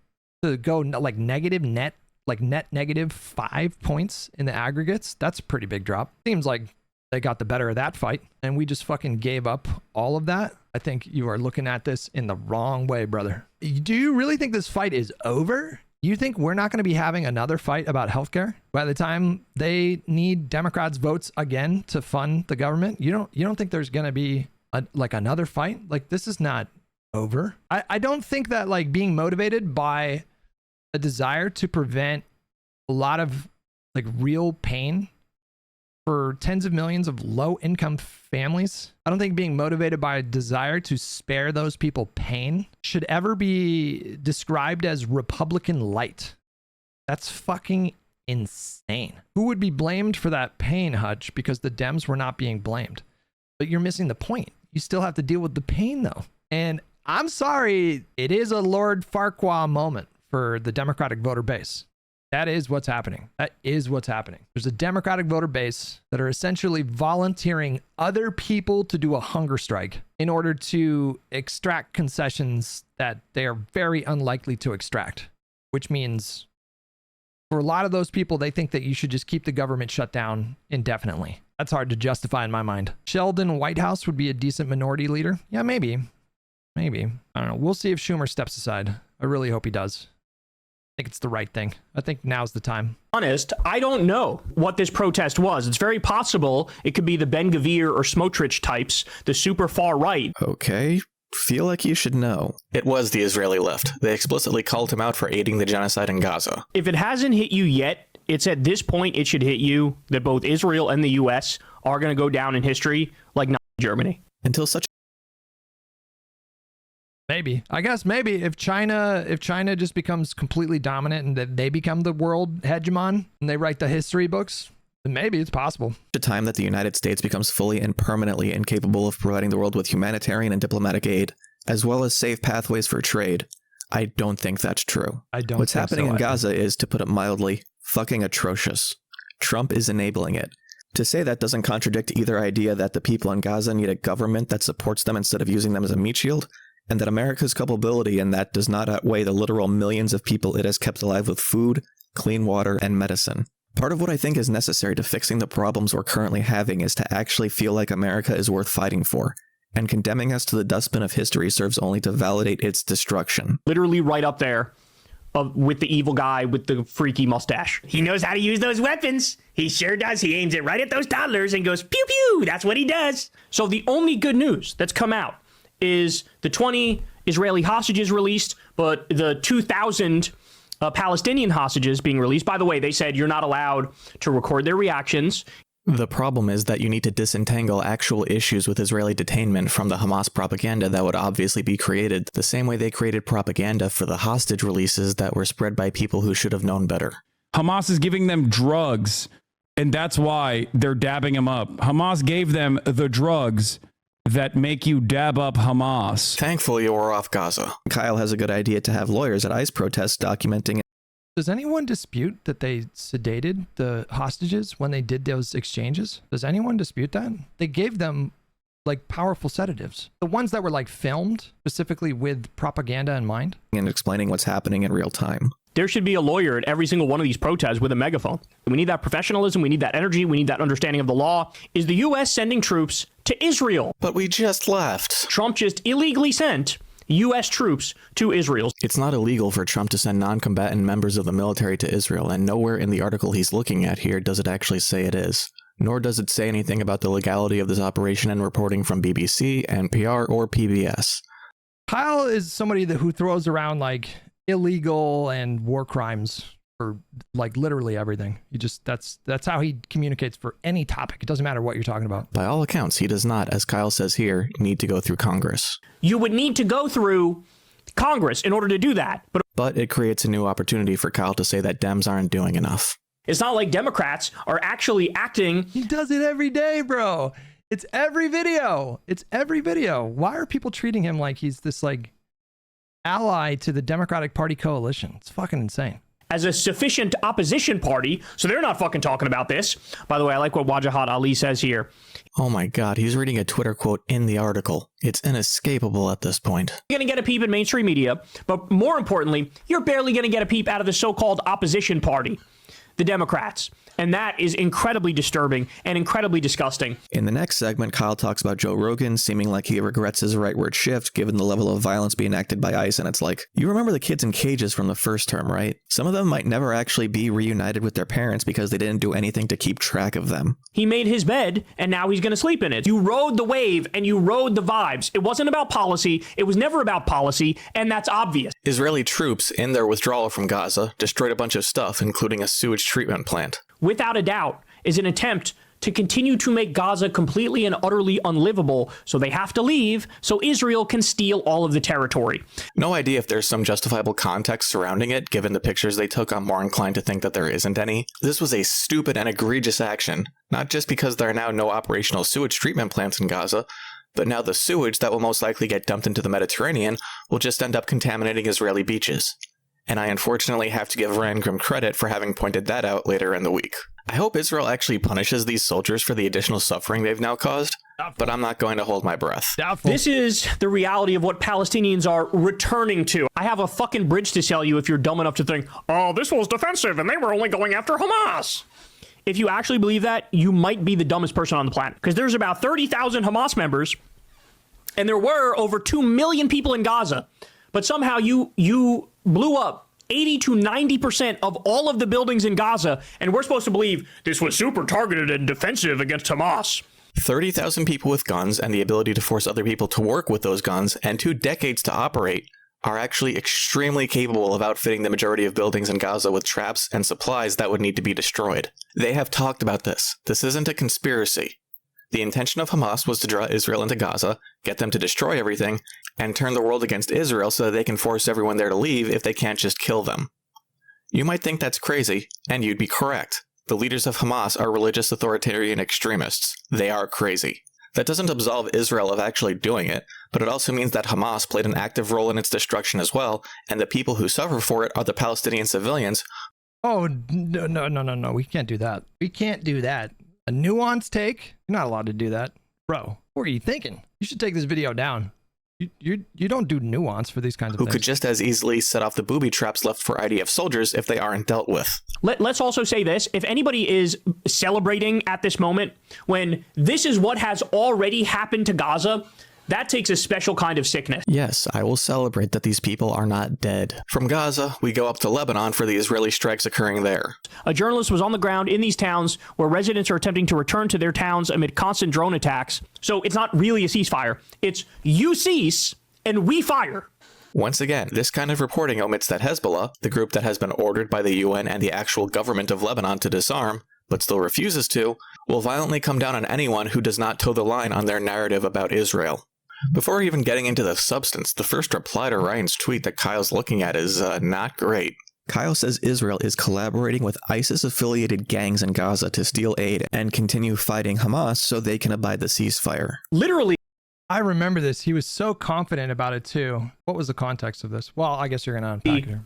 to go like net negative 5 points in the aggregates. That's a pretty big drop. Seems like they got the better of that fight and we just fucking gave up all of that. I think you are looking at this in the wrong way, brother. Do you really think this fight is over? You think we're not going to be having another fight about healthcare by the time they need Democrats' votes again to fund the government? You don't think there's going to be another fight? Like, this is not over. I don't think that like being motivated by a desire to prevent a lot of like real pain for tens of millions of low income families, I don't think being motivated by a desire to spare those people pain should ever be described as Republican light. That's fucking insane. Who would be blamed for that pain, Hutch? Because the Dems were not being blamed. But you're missing the point. You still have to deal with the pain though. And I'm sorry, it is a Lord Farquaad moment for the Democratic voter base. That is what's happening. That is what's happening. There's a Democratic voter base that are essentially volunteering other people to do a hunger strike in order to extract concessions that they are very unlikely to extract, which means for a lot of those people, they think that you should just keep the government shut down indefinitely. That's hard to justify in my mind. Sheldon Whitehouse would be a decent minority leader. Yeah, maybe. Maybe. I don't know. We'll see if Schumer steps aside. I really hope he does. I think it's the right thing. I think now's the time. Honest, I don't know what this protest was. It's very possible it could be the Ben Gvir or Smotrich types, the super far right. Okay, feel like you should know. It was the Israeli left. They explicitly called him out for aiding the genocide in Gaza. If it hasn't hit you yet, it's at this point it should hit you that both Israel and the U.S. are going to go down in history like Nazi Germany. Until such Maybe. I guess maybe if China just becomes completely dominant and that they become the world hegemon and they write the history books, then maybe it's possible. The time that the United States becomes fully and permanently incapable of providing the world with humanitarian and diplomatic aid, as well as safe pathways for trade, I don't think that's true. What's happening in Gaza is, to put it mildly, fucking atrocious. Trump is enabling it. To say that doesn't contradict either idea that the people in Gaza need a government that supports them instead of using them as a meat shield, and that America's culpability in that does not outweigh the literal millions of people it has kept alive with food, clean water, and medicine. Part of what I think is necessary to fixing the problems we're currently having is to actually feel like America is worth fighting for, and condemning us to the dustbin of history serves only to validate its destruction. Literally right up there with the evil guy with the freaky mustache. He knows how to use those weapons. He sure does. He aims it right at those toddlers and goes, pew, pew. That's what he does. So the only good news that's come out is the 20 Israeli hostages released, but the 2,000 Palestinian hostages being released. By the way, they said you're not allowed to record their reactions. The problem is that you need to disentangle actual issues with Israeli detainment from the Hamas propaganda that would obviously be created the same way they created propaganda for the hostage releases that were spread by people who should have known better. Hamas is giving them drugs, and that's why they're dabbing them up. Hamas gave them the drugs that make you dab up Hamas. Thankfully, we're off Gaza. Kyle has a good idea to have lawyers at ICE protests documenting. Does anyone dispute that they sedated the hostages when they did those exchanges? Does anyone dispute that? They gave them like powerful sedatives. The ones that were like filmed specifically with propaganda in mind. And explaining what's happening in real time. There should be a lawyer at every single one of these protests with a megaphone. We need that professionalism. We need that energy. We need that understanding of the law. Is the U.S. sending troops to Israel? But we just left. Trump just illegally sent U.S. troops to Israel. It's not illegal for Trump to send non-combatant members of the military to Israel, and nowhere in the article he's looking at here does it actually say it is. Nor does it say anything about the legality of this operation and reporting from BBC, NPR, or PBS. Kyle is somebody who throws around like illegal and war crimes for like literally everything. That's how he communicates for any topic. It doesn't matter what you're talking about. By all accounts, he does not, as Kyle says here, need to go through Congress. You would need to go through Congress in order to do that. But it creates a new opportunity for Kyle to say that Dems aren't doing enough. It's not like Democrats are actually acting. He does it every day, bro. It's every video. It's every video. Why are people treating him like he's this like ally to the Democratic Party coalition? It's fucking insane. As a sufficient opposition party, so they're not fucking talking about this. By the way, I like what Wajahat Ali says here. Oh my God, he's reading a Twitter quote in the article. It's inescapable at this point. You're going to get a peep in mainstream media, but more importantly, you're barely going to get a peep out of the so-called opposition party, the Democrats. And that is incredibly disturbing and incredibly disgusting. In the next segment, Kyle talks about Joe Rogan seeming like he regrets his rightward shift given the level of violence being enacted by ICE. And it's like, you remember the kids in cages from the first term, right? Some of them might never actually be reunited with their parents because they didn't do anything to keep track of them. He made his bed and now he's going to sleep in it. You rode the wave and you rode the vibes. It wasn't about policy. It was never about policy. And that's obvious. Israeli troops in their withdrawal from Gaza destroyed a bunch of stuff, including a sewage treatment plant. Without a doubt, is an attempt to continue to make Gaza completely and utterly unlivable, so they have to leave so Israel can steal all of the territory. No idea if there's some justifiable context surrounding it, given the pictures they took. I'm more inclined to think that there isn't any. This was a stupid and egregious action, not just because there are now no operational sewage treatment plants in Gaza, but now the sewage that will most likely get dumped into the Mediterranean will just end up contaminating Israeli beaches. And I unfortunately have to give Ryan Grim credit for having pointed that out later in the week. I hope Israel actually punishes these soldiers for the additional suffering they've now caused, but I'm not going to hold my breath. Doubtful. This is the reality of what Palestinians are returning to. I have a fucking bridge to sell you if you're dumb enough to think, oh, this was defensive and they were only going after Hamas. If you actually believe that, you might be the dumbest person on the planet. Because there's about 30,000 Hamas members, and there were over 2 million people in Gaza. But somehow you blew up 80 to 90% of all of the buildings in Gaza, and we're supposed to believe this was super targeted and defensive against Hamas. 30,000 people with guns and the ability to force other people to work with those guns and 2 decades to operate are actually extremely capable of outfitting the majority of buildings in Gaza with traps and supplies that would need to be destroyed. They have talked about this. This isn't a conspiracy. The intention of Hamas was to draw Israel into Gaza, get them to destroy everything, and turn the world against Israel so that they can force everyone there to leave if they can't just kill them. You might think that's crazy, and you'd be correct. The leaders of Hamas are religious authoritarian extremists. They are crazy. That doesn't absolve Israel of actually doing it, but it also means that Hamas played an active role in its destruction as well, and the people who suffer for it are the Palestinian civilians. Oh, no. We can't do that. We can't do that. A nuanced take? You're not allowed to do that. Bro, what are you thinking? You should take this video down. You don't do nuance for these kinds of things. Who could just as easily set off the booby traps left for IDF soldiers if they aren't dealt with. Let's also say this. If anybody is celebrating at this moment when this is what has already happened to Gaza, that takes a special kind of sickness. Yes, I will celebrate that these people are not dead. From Gaza, we go up to Lebanon for the Israeli strikes occurring there. A journalist was on the ground in these towns where residents are attempting to return to their towns amid constant drone attacks. So it's not really a ceasefire. It's you cease and we fire. Once again, this kind of reporting omits that Hezbollah, the group that has been ordered by the UN and the actual government of Lebanon to disarm, but still refuses to, will violently come down on anyone who does not toe the line on their narrative about Israel. Before even getting into the substance, the first reply to Ryan's tweet that Kyle's looking at is not great. Kyle says Israel is collaborating with ISIS-affiliated gangs in Gaza to steal aid and continue fighting Hamas so they can abide the ceasefire. Literally. I remember this. He was so confident about it too. What was the context of this? Well, I guess you're going to unpack it here.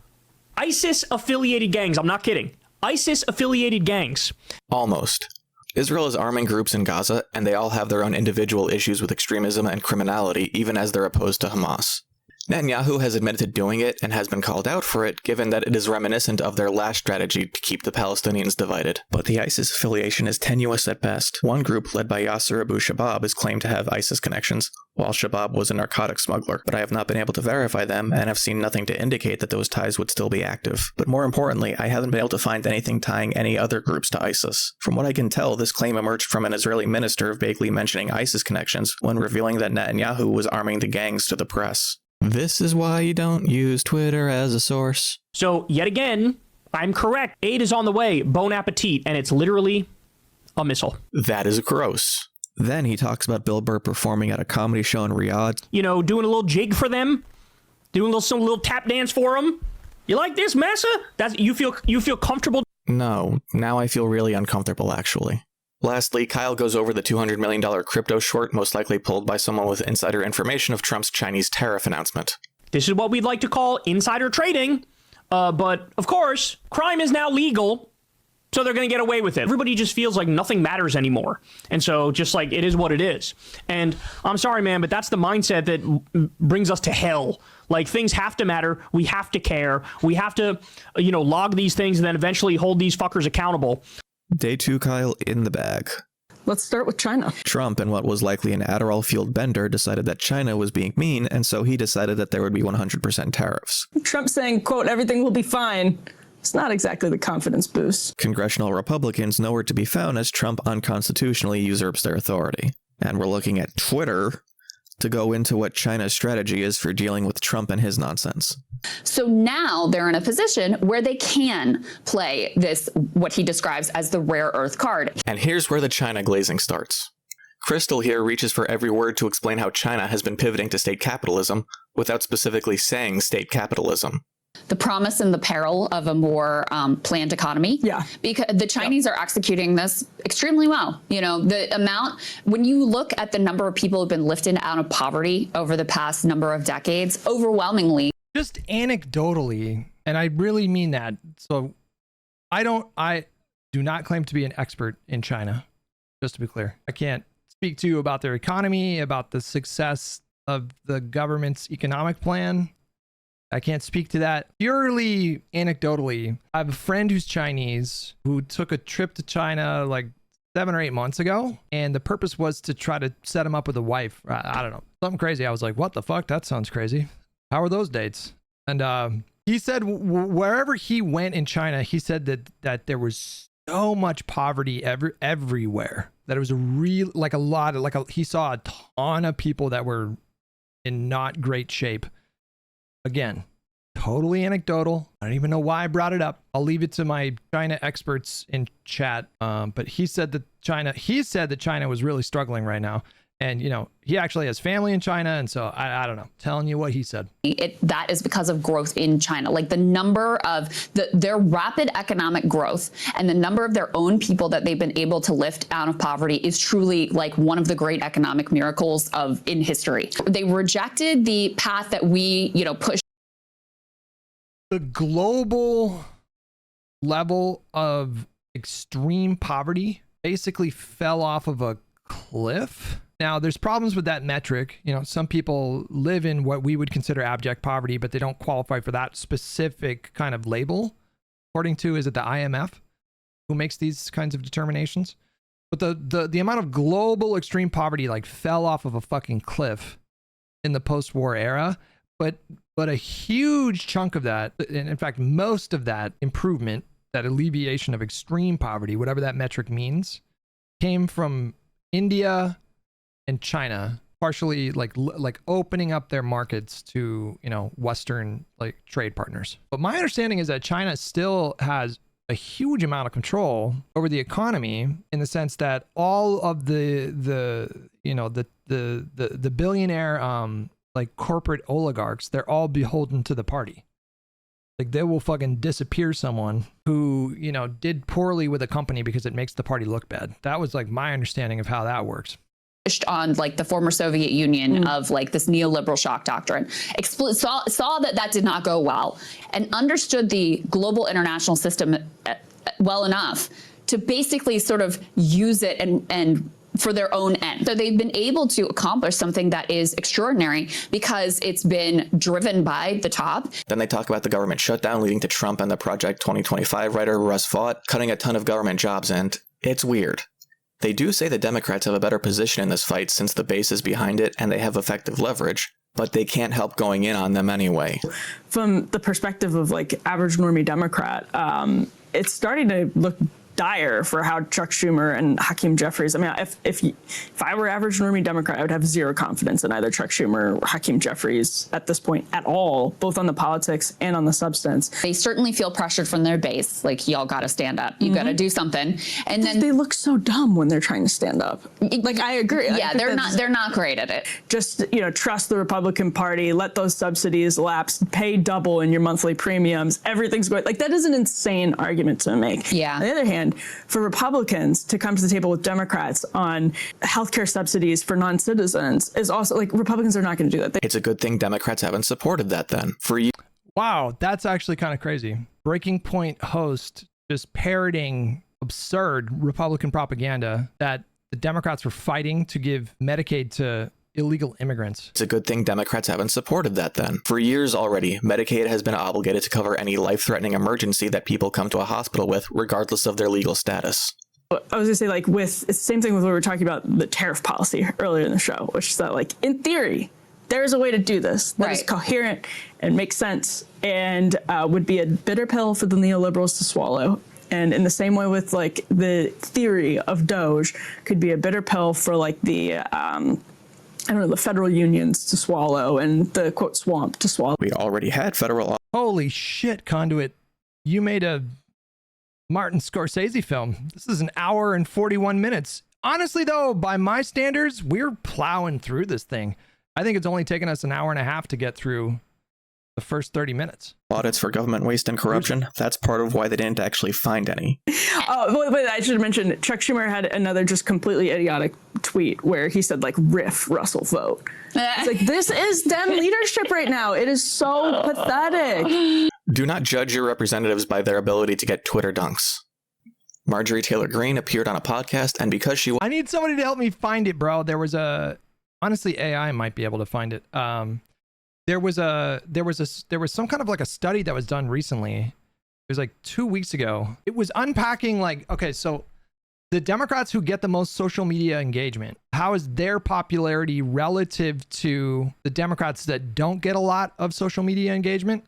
ISIS-affiliated gangs. I'm not kidding. ISIS-affiliated gangs. Almost. Israel is arming groups in Gaza, and they all have their own individual issues with extremism and criminality, even as they're opposed to Hamas. Netanyahu has admitted to doing it and has been called out for it, given that it is reminiscent of their last strategy to keep the Palestinians divided. But the ISIS affiliation is tenuous at best. One group, led by Yasser Abu Shabab, is claimed to have ISIS connections, while Shabab was a narcotics smuggler, but I have not been able to verify them and have seen nothing to indicate that those ties would still be active. But more importantly, I haven't been able to find anything tying any other groups to ISIS. From what I can tell, this claim emerged from an Israeli minister vaguely mentioning ISIS connections when revealing that Netanyahu was arming the gangs to the press. This is why you don't use Twitter as a source. So, yet again, I'm correct. Aid is on the way. Bon appetit. And it's literally a missile. That is gross. Then he talks about Bill Burr performing at a comedy show in Riyadh. You know, doing a little jig for them, doing some little tap dance for them. You like this, Massa? You feel comfortable? No, now I feel really uncomfortable, actually. Lastly, Kyle goes over the $200 million crypto short, most likely pulled by someone with insider information of Trump's Chinese tariff announcement. This is what we'd like to call insider trading. But, of course, crime is now legal, so they're going to get away with it. Everybody just feels like nothing matters anymore. And so just like it is what it is. And I'm sorry, man, but that's the mindset that brings us to hell. Like things have to matter. We have to care. We have to, log these things and then eventually hold these fuckers accountable. Day 2, Kyle, in the bag. Let's start with China. Trump, in what was likely an Adderall-fueled bender, decided that China was being mean, and so he decided that there would be 100% tariffs. Trump saying, quote, everything will be fine. It's not exactly the confidence boost. Congressional Republicans nowhere to be found as Trump unconstitutionally usurps their authority. And we're looking at Twitter to go into what China's strategy is for dealing with Trump and his nonsense. So now they're in a position where they can play this, what he describes as the rare earth card. And here's where the China glazing starts. Krystal here reaches for every word to explain how China has been pivoting to state capitalism without specifically saying state capitalism. The promise and the peril of a more planned economy. Yeah. Because the Chinese are executing this extremely well. You know, the amount, when you look at the number of people who've been lifted out of poverty over the past number of decades, overwhelmingly. Just anecdotally, and I really mean that. So I do not claim to be an expert in China, just to be clear. I can't speak to you about their economy, about the success of the government's economic plan. I can't speak to that. Purely anecdotally, I have a friend who's Chinese who took a trip to China like 7 or 8 months ago, and the purpose was to try to set him up with a wife. I don't know, something crazy. I was like, what the fuck? That sounds crazy. How are those dates? And he said wherever he went in China, he said that there was so much poverty everywhere, that it was he saw a ton of people that were in not great shape. Again, totally anecdotal. I don't even know why I brought it up. I'll leave it to my China experts in chat. But he said that China was really struggling right now. And, he actually has family in China. And so I don't know, telling you what he said. That is because of growth in China. Like the number of their rapid economic growth and the number of their own people that they've been able to lift out of poverty is truly like one of the great economic miracles in history. They rejected the path that we, pushed. The global level of extreme poverty basically fell off of a cliff. Now, there's problems with that metric. Some people live in what we would consider abject poverty, but they don't qualify for that specific kind of label, according to, is it the IMF who makes these kinds of determinations? But the amount of global extreme poverty like fell off of a fucking cliff in the post-war era. But a huge chunk of that, and in fact, most of that improvement, that alleviation of extreme poverty, whatever that metric means, came from India and China, partially like opening up their markets to, Western trade partners. But my understanding is that China still has a huge amount of control over the economy, in the sense that all of the billionaire corporate oligarchs, they're all beholden to the party. Like they will fucking disappear someone who, did poorly with a company because it makes the party look bad. That was my understanding of how that works. On the former Soviet Union of this neoliberal shock doctrine, saw that did not go well, and understood the global international system well enough to basically sort of use it and for their own end. So they've been able to accomplish something that is extraordinary because it's been driven by the top. Then they talk about the government shutdown leading to Trump and the Project 2025 writer Russ Vought cutting a ton of government jobs, and it's weird. They do say the Democrats have a better position in this fight since the base is behind it and they have effective leverage, but they can't help going in on them anyway. From the perspective of average normie Democrat, it's starting to look dire for how Chuck Schumer and Hakeem Jeffries. I mean, if I were average normie Democrat, I would have zero confidence in either Chuck Schumer or Hakeem Jeffries at this point at all, both on the politics and on the substance. They certainly feel pressured from their base. Like, y'all got to stand up. You got to do something. And then they look so dumb when they're trying to stand up. Like, I agree. Yeah, they're not great at it. Just, trust the Republican Party, let those subsidies lapse, pay double in your monthly premiums. Everything's great. Like, that is an insane argument to make. Yeah. On the other hand, for Republicans to come to the table with Democrats on healthcare subsidies for non-citizens is also, like, Republicans are not going to do that. It's a good thing Democrats haven't supported that then. For you. Wow, that's actually kind of crazy. Breaking Point host just parroting absurd Republican propaganda that the Democrats were fighting to give Medicaid to illegal immigrants. It's a good thing Democrats haven't supported that then. For years already, Medicaid has been obligated to cover any life-threatening emergency that people come to a hospital with, regardless of their legal status. I was going to say, like, it's the same thing with what we were talking about the tariff policy earlier in the show, which is that, like, in theory, there's a way to do this that is coherent and makes sense and would be a bitter pill for the neoliberals to swallow. And in the same way with, like, the theory of Doge could be a bitter pill for, like, the the federal unions to swallow and the, quote, swamp to swallow. We already had federal. Holy shit, Conduit. You made a Martin Scorsese film. This is an hour and 41 minutes. Honestly, though, by my standards, we're plowing through this thing. I think it's only taken us an hour and a half to get through the first 30 minutes. Audits for government waste and corruption. That's part of why they didn't actually find any. Oh, but I should have mentioned Chuck Schumer had another just completely idiotic tweet where he said, like, riff Russell vote. It's like, this is Dem leadership right now. It is so pathetic. Do not judge your representatives by their ability to get Twitter dunks. Marjorie Taylor Greene appeared on a podcast, and because she... I need somebody to help me find it, bro. There was honestly, AI might be able to find it. There was some kind of like a study that was done recently. It was like 2 weeks ago. It was unpacking, like, okay, so the Democrats who get the most social media engagement, how is their popularity relative to the Democrats that don't get a lot of social media engagement?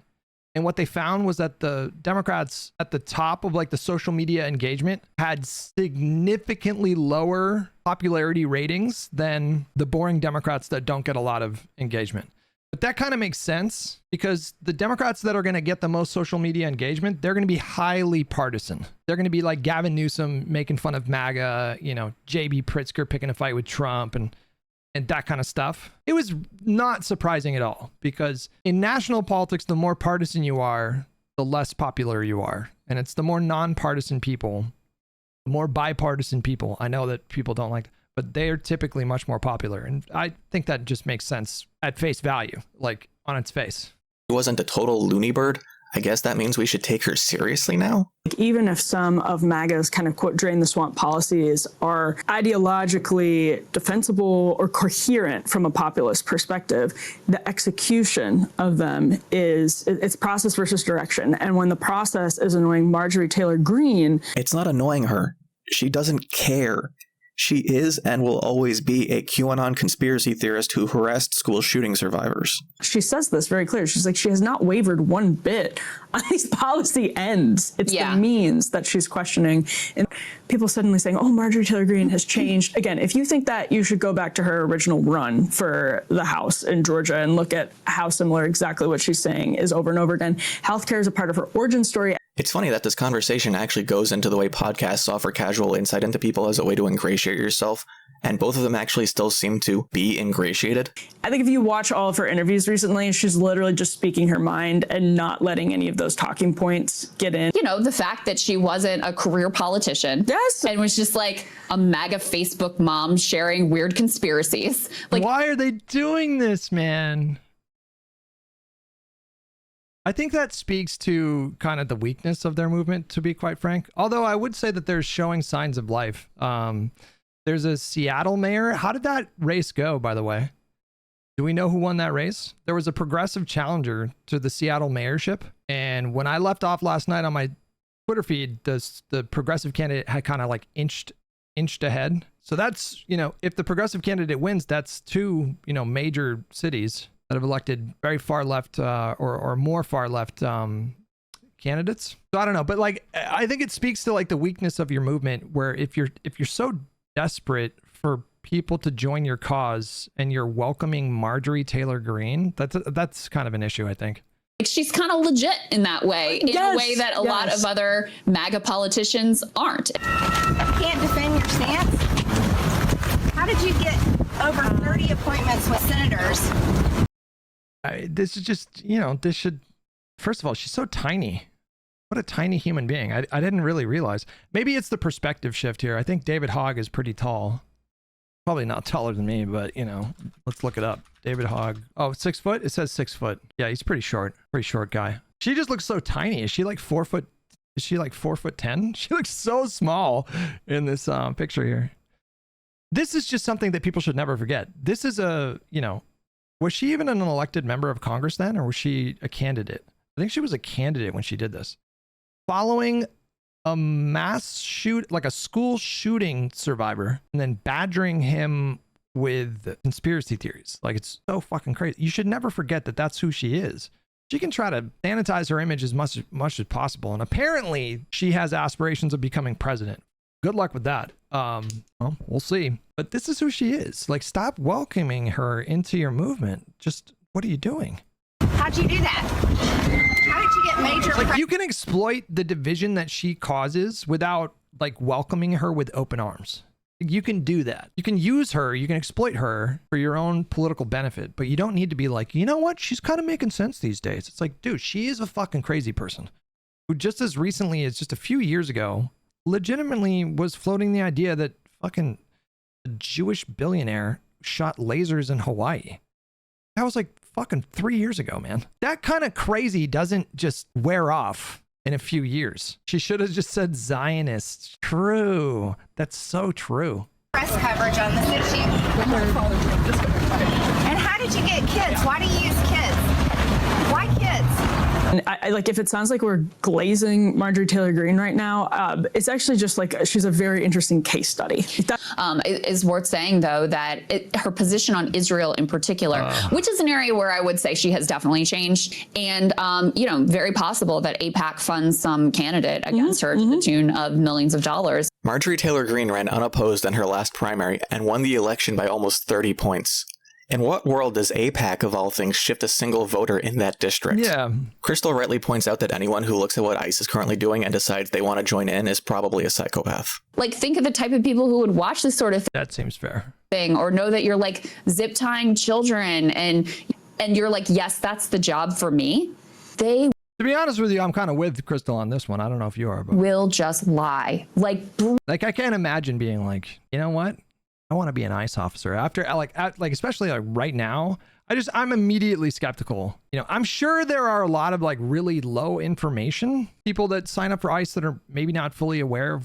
And what they found was that the Democrats at the top of, like, the social media engagement had significantly lower popularity ratings than the boring Democrats that don't get a lot of engagement. But that kind of makes sense because the Democrats that are going to get the most social media engagement, they're going to be highly partisan. They're going to be like Gavin Newsom making fun of MAGA, JB Pritzker picking a fight with Trump and that kind of stuff. It was not surprising at all because in national politics, the more partisan you are, the less popular you are. And it's the more nonpartisan people, the more bipartisan people. I know that people don't like, but they're typically much more popular. And I think that just makes sense at face value, like on its face. She wasn't a total loony bird. I guess that means we should take her seriously now? Even if some of MAGA's kind of, quote, drain the swamp policies are ideologically defensible or coherent from a populist perspective, the execution of them it's process versus direction. And when the process is annoying Marjorie Taylor Greene... It's not annoying her. She doesn't care. She is and will always be a QAnon conspiracy theorist who harassed school shooting survivors. She says this very clear. She's like, she has not wavered one bit on these policy ends. It's the means that she's questioning. And people suddenly saying, oh, Marjorie Taylor Greene has changed. Again, if you think that, you should go back to her original run for the House in Georgia and look at how similar exactly what she's saying is over and over again. Healthcare is a part of her origin story. It's funny that this conversation actually goes into the way podcasts offer casual insight into people as a way to ingratiate yourself, and both of them actually still seem to be ingratiated. I think if you watch all of her interviews recently, she's literally just speaking her mind and not letting any of those talking points get in. The fact that she wasn't a career politician. Yes. And was just like a MAGA Facebook mom sharing weird conspiracies. Like, why are they doing this, man? I think that speaks to kind of the weakness of their movement, to be quite frank. Although I would say that they're showing signs of life. There's a Seattle mayor. How did that race go, by the way? Do we know who won that race? There was a progressive challenger to the Seattle mayorship. And when I left off last night on my Twitter feed, the progressive candidate had kind of like inched ahead. So that's, if the progressive candidate wins, that's two, major cities that have elected very far left or more far left candidates. So I don't know, but like I think it speaks to like the weakness of your movement, where if you're so desperate for people to join your cause and you're welcoming Marjorie Taylor Greene, that's kind of an issue, I think. Like she's kind of legit in that way, in a way that a lot of other MAGA politicians aren't. You can't defend your stance? How did you get over 30 appointments with senators? This is just, this should, first of all, she's so tiny. What a tiny human being. I didn't really realize. Maybe it's the perspective shift here. I think David Hogg is pretty tall. Probably not taller than me, but let's look it up. David Hogg. Oh, 6 foot? It says 6 foot. Yeah, he's pretty short guy. She just looks so tiny. Is she like 4 foot? Is she like 4'10"? She looks so small in this picture here. This is just something that people should never forget. This is was she even an elected member of Congress then, or was she a candidate? I think she was a candidate when she did this. Following a mass shoot, like a school shooting survivor, and then badgering him with conspiracy theories. Like, it's so fucking crazy. You should never forget that that's who she is. She can try to sanitize her image as much as possible. And apparently she has aspirations of becoming president. Good luck with that. Well, we'll see. But this is who she is. Like, stop welcoming her into your movement. Just, what are you doing? How'd you do that? How did you get major? Like, you can exploit the division that she causes without like welcoming her with open arms. You can do that. You can use her, you can exploit her for your own political benefit, but you don't need to be like, you know what? She's kind of making sense these days. It's like, dude, she is a fucking crazy person who just as recently as just a few years ago legitimately was floating the idea that fucking a Jewish billionaire shot lasers in Hawaii. That was like fucking 3 years ago, man. That kind of crazy doesn't just wear off in a few years. She should have just said Zionist. True. That's so true. Press coverage on this issue. And how did you get kids? Why do you use kids? Why kids? And I like, if it sounds like we're glazing Marjorie Taylor Greene right now, it's actually just like she's a very interesting case study. It is worth saying, though, that her position on Israel in particular, which is an area where I would say she has definitely changed, and very possible that AIPAC funds some candidate against her to the tune of millions of dollars. Marjorie Taylor Greene ran unopposed in her last primary and won the election by almost 30 points. In what world does AIPAC, of all things, shift a single voter in that district? Yeah. Krystal rightly points out that anyone who looks at what ICE is currently doing and decides they want to join in is probably a psychopath. Like, think of the type of people who would watch this sort of That seems fair. thing, or know that you're like zip tying children and you're like, yes, that's the job for me. They, to be honest with you, I'm kind of with Krystal on this one. I don't know if you are, but will just lie. Like I can't imagine being like, you know what? I want to be an ICE officer after especially like right now. I'm immediately skeptical. I'm sure there are a lot of like really low information people that sign up for ICE that are maybe not fully aware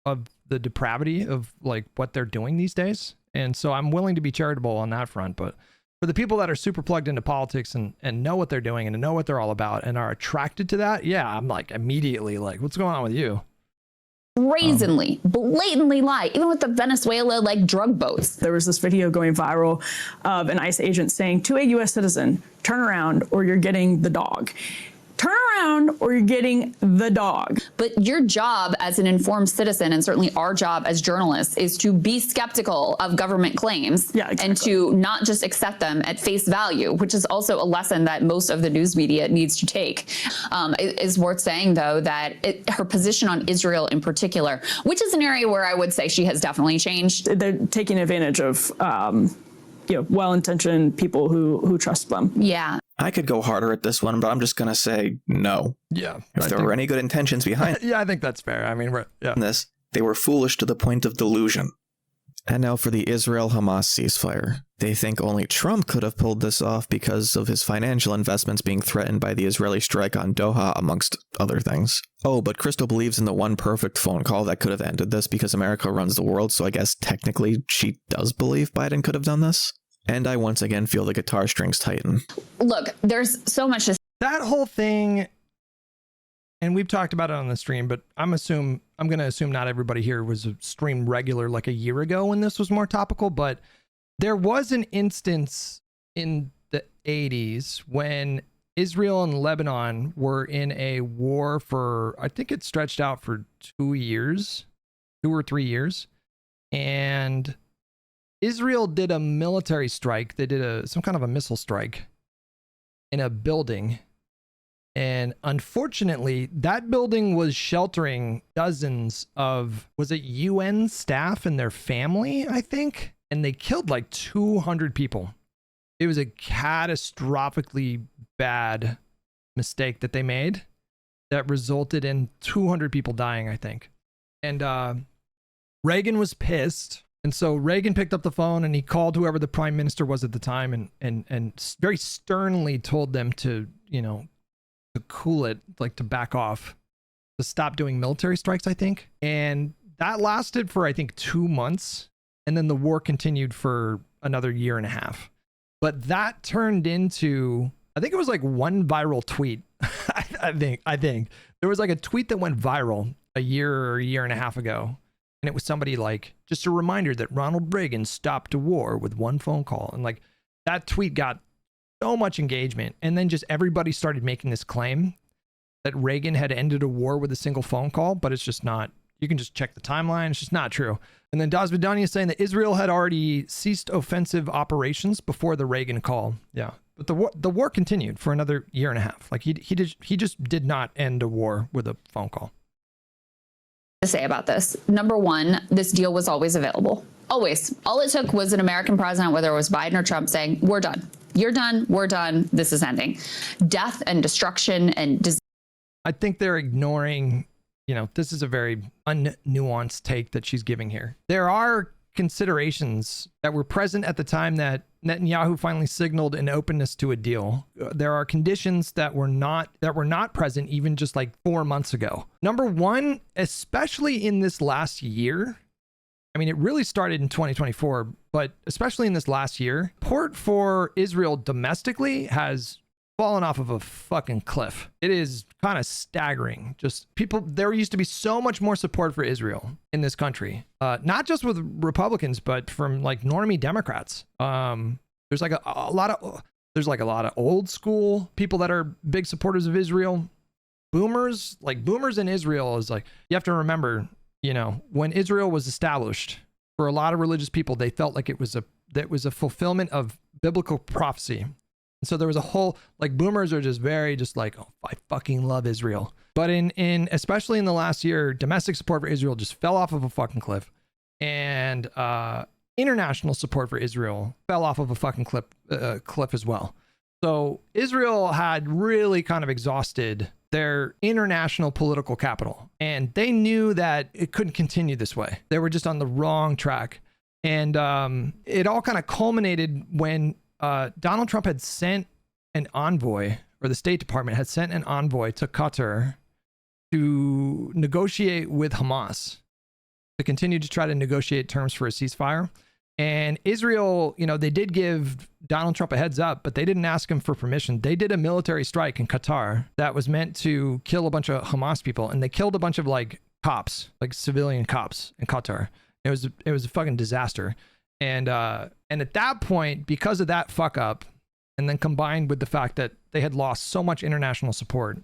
of the depravity of like what they're doing these days. And so I'm willing to be charitable on that front. But for the people that are super plugged into politics and know what they're doing and know what they're all about and are attracted to that, yeah, I'm like immediately like, what's going on with you? brazenly, blatantly lie, even with the Venezuela like drug boats. There was this video going viral of an ICE agent saying to a U.S. citizen, turn around or you're getting the dog. Turn around or you're getting the dog. But your job as an informed citizen, and certainly our job as journalists, is to be skeptical of government claims and to not just accept them at face value, which is also a lesson that most of the news media needs to take. It is worth saying, though, that her position on Israel in particular, which is an area where I would say she has definitely changed. They're taking advantage of well-intentioned people who trust them. Yeah. I could go harder at this one, but I'm just going to say no. Yeah. If there were any good intentions behind yeah, I think that's fair. I mean, this, they were foolish to the point of delusion. And now for the Israel-Hamas ceasefire. They think only Trump could have pulled this off because of his financial investments being threatened by the Israeli strike on Doha, amongst other things. Oh, but Krystal believes in the one perfect phone call that could have ended this because America runs the world, so I guess technically she does believe Biden could have done this. And I once again feel the guitar strings tighten. Look, there's so much to that whole thing, and we've talked about it on the stream, but I'm going to assume not everybody here was a stream regular like a year ago when this was more topical, but there was an instance in the 80s when Israel and Lebanon were in a war for, I think it stretched out for 2 years, 2 or 3 years. And Israel did a military strike. They did some kind of a missile strike in a building. And unfortunately, that building was sheltering dozens of, was it UN staff and their family, I think? And they killed like 200 people. It was a catastrophically bad mistake that they made that resulted in 200 people dying, I think. And Reagan was pissed. And so Reagan picked up the phone and he called whoever the prime minister was at the time and very sternly told them to, you know, to cool it, like to back off, to stop doing military strikes, I think. And that lasted for, I think, 2 months. And then the war continued for another 1.5 years. But that turned into, I think it was like one viral tweet. I think there was like a tweet that went viral a year or 1.5 years ago. And it was somebody like, just a reminder that Ronald Reagan stopped a war with one phone call. And like that tweet got so much engagement. And then just everybody started making this claim that Reagan had ended a war with a single phone call, but it's just not. You can just check the timeline. It's just not true. And then Das Vidani is saying that Israel had already ceased offensive operations before the Reagan call. Yeah. But the war continued for another 1.5 years. Like he just did not end a war with a phone call. To say about this. Number one, this deal was always available. Always. All it took was an American president, whether it was Biden or Trump, saying, we're done. You're done. We're done. This is ending. Death and destruction and disease. I think they're ignoring, you know, this is a very unnuanced take that she's giving here. There are considerations that were present at the time that Netanyahu finally signaled an openness to a deal. There are conditions that were not present even just like 4 months ago. Number one, especially in this last year, I mean, it really started in 2024, but especially in this last year, support for Israel domestically has fallen off of a fucking cliff. It is kind of staggering. Just people, there used to be so much more support for Israel in this country, not just with Republicans, but from like normie Democrats. There's like a lot of old school people that are big supporters of Israel. Boomers in Israel is like, you have to remember, you know, when Israel was established, for a lot of religious people, they felt like it was a fulfillment of biblical prophecy. And so there was a whole, like, boomers are just very just like, oh, I fucking love Israel. But in especially in the last year, domestic support for Israel just fell off of a fucking cliff. And international support for Israel fell off of a fucking cliff as well. So Israel had really kind of exhausted their international political capital. And they knew that it couldn't continue this way. They were just on the wrong track. And it all kind of culminated when Donald Trump had sent an envoy, or the State Department had sent an envoy to Qatar to negotiate with Hamas, to continue to try to negotiate terms for a ceasefire. And Israel, you know, they did give Donald Trump a heads up, but they didn't ask him for permission. They did a military strike in Qatar that was meant to kill a bunch of Hamas people, and they killed a bunch of like cops, like civilian cops in Qatar. It was a fucking disaster. And at that point, because of that fuck up, and then combined with the fact that they had lost so much international support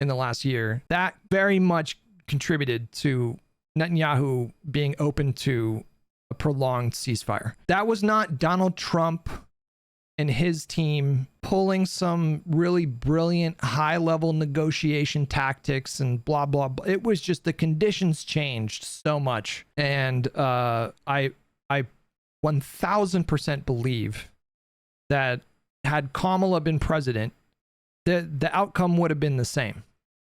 in the last year, that very much contributed to Netanyahu being open to a prolonged ceasefire. That was not Donald Trump and his team pulling some really brilliant high-level negotiation tactics and blah, blah, blah. It was just the conditions changed so much. And I 1000% believe that had Kamala been president, the outcome would have been the same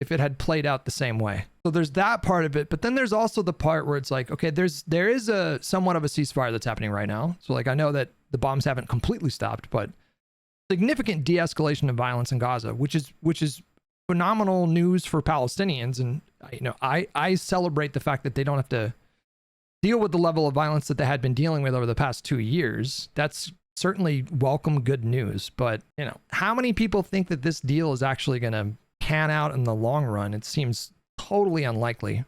if it had played out the same way. So there's that part of it, but then there's also the part where it's like, okay, there is a somewhat of a ceasefire that's happening right now. So like, I know that the bombs haven't completely stopped, but significant de-escalation of violence in Gaza, which is phenomenal news for Palestinians. And you know, I celebrate the fact that they don't have to deal with the level of violence that they had been dealing with over the past 2 years. That's certainly welcome good news. But you know, how many people think that this deal is actually going to pan out in the long run? It seems totally unlikely.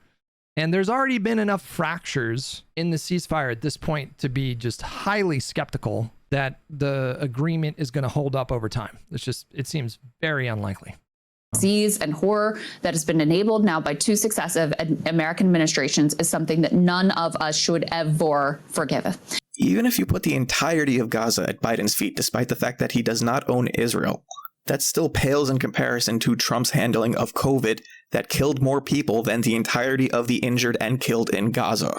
And there's already been enough fractures in the ceasefire at this point to be just highly skeptical that the agreement is going to hold up over time. It seems very unlikely. Disease and horror that has been enabled now by 2 successive American administrations is something that none of us should ever forgive. Even if you put the entirety of Gaza at Biden's feet, despite the fact that he does not own Israel, that still pales in comparison to Trump's handling of COVID that killed more people than the entirety of the injured and killed in Gaza.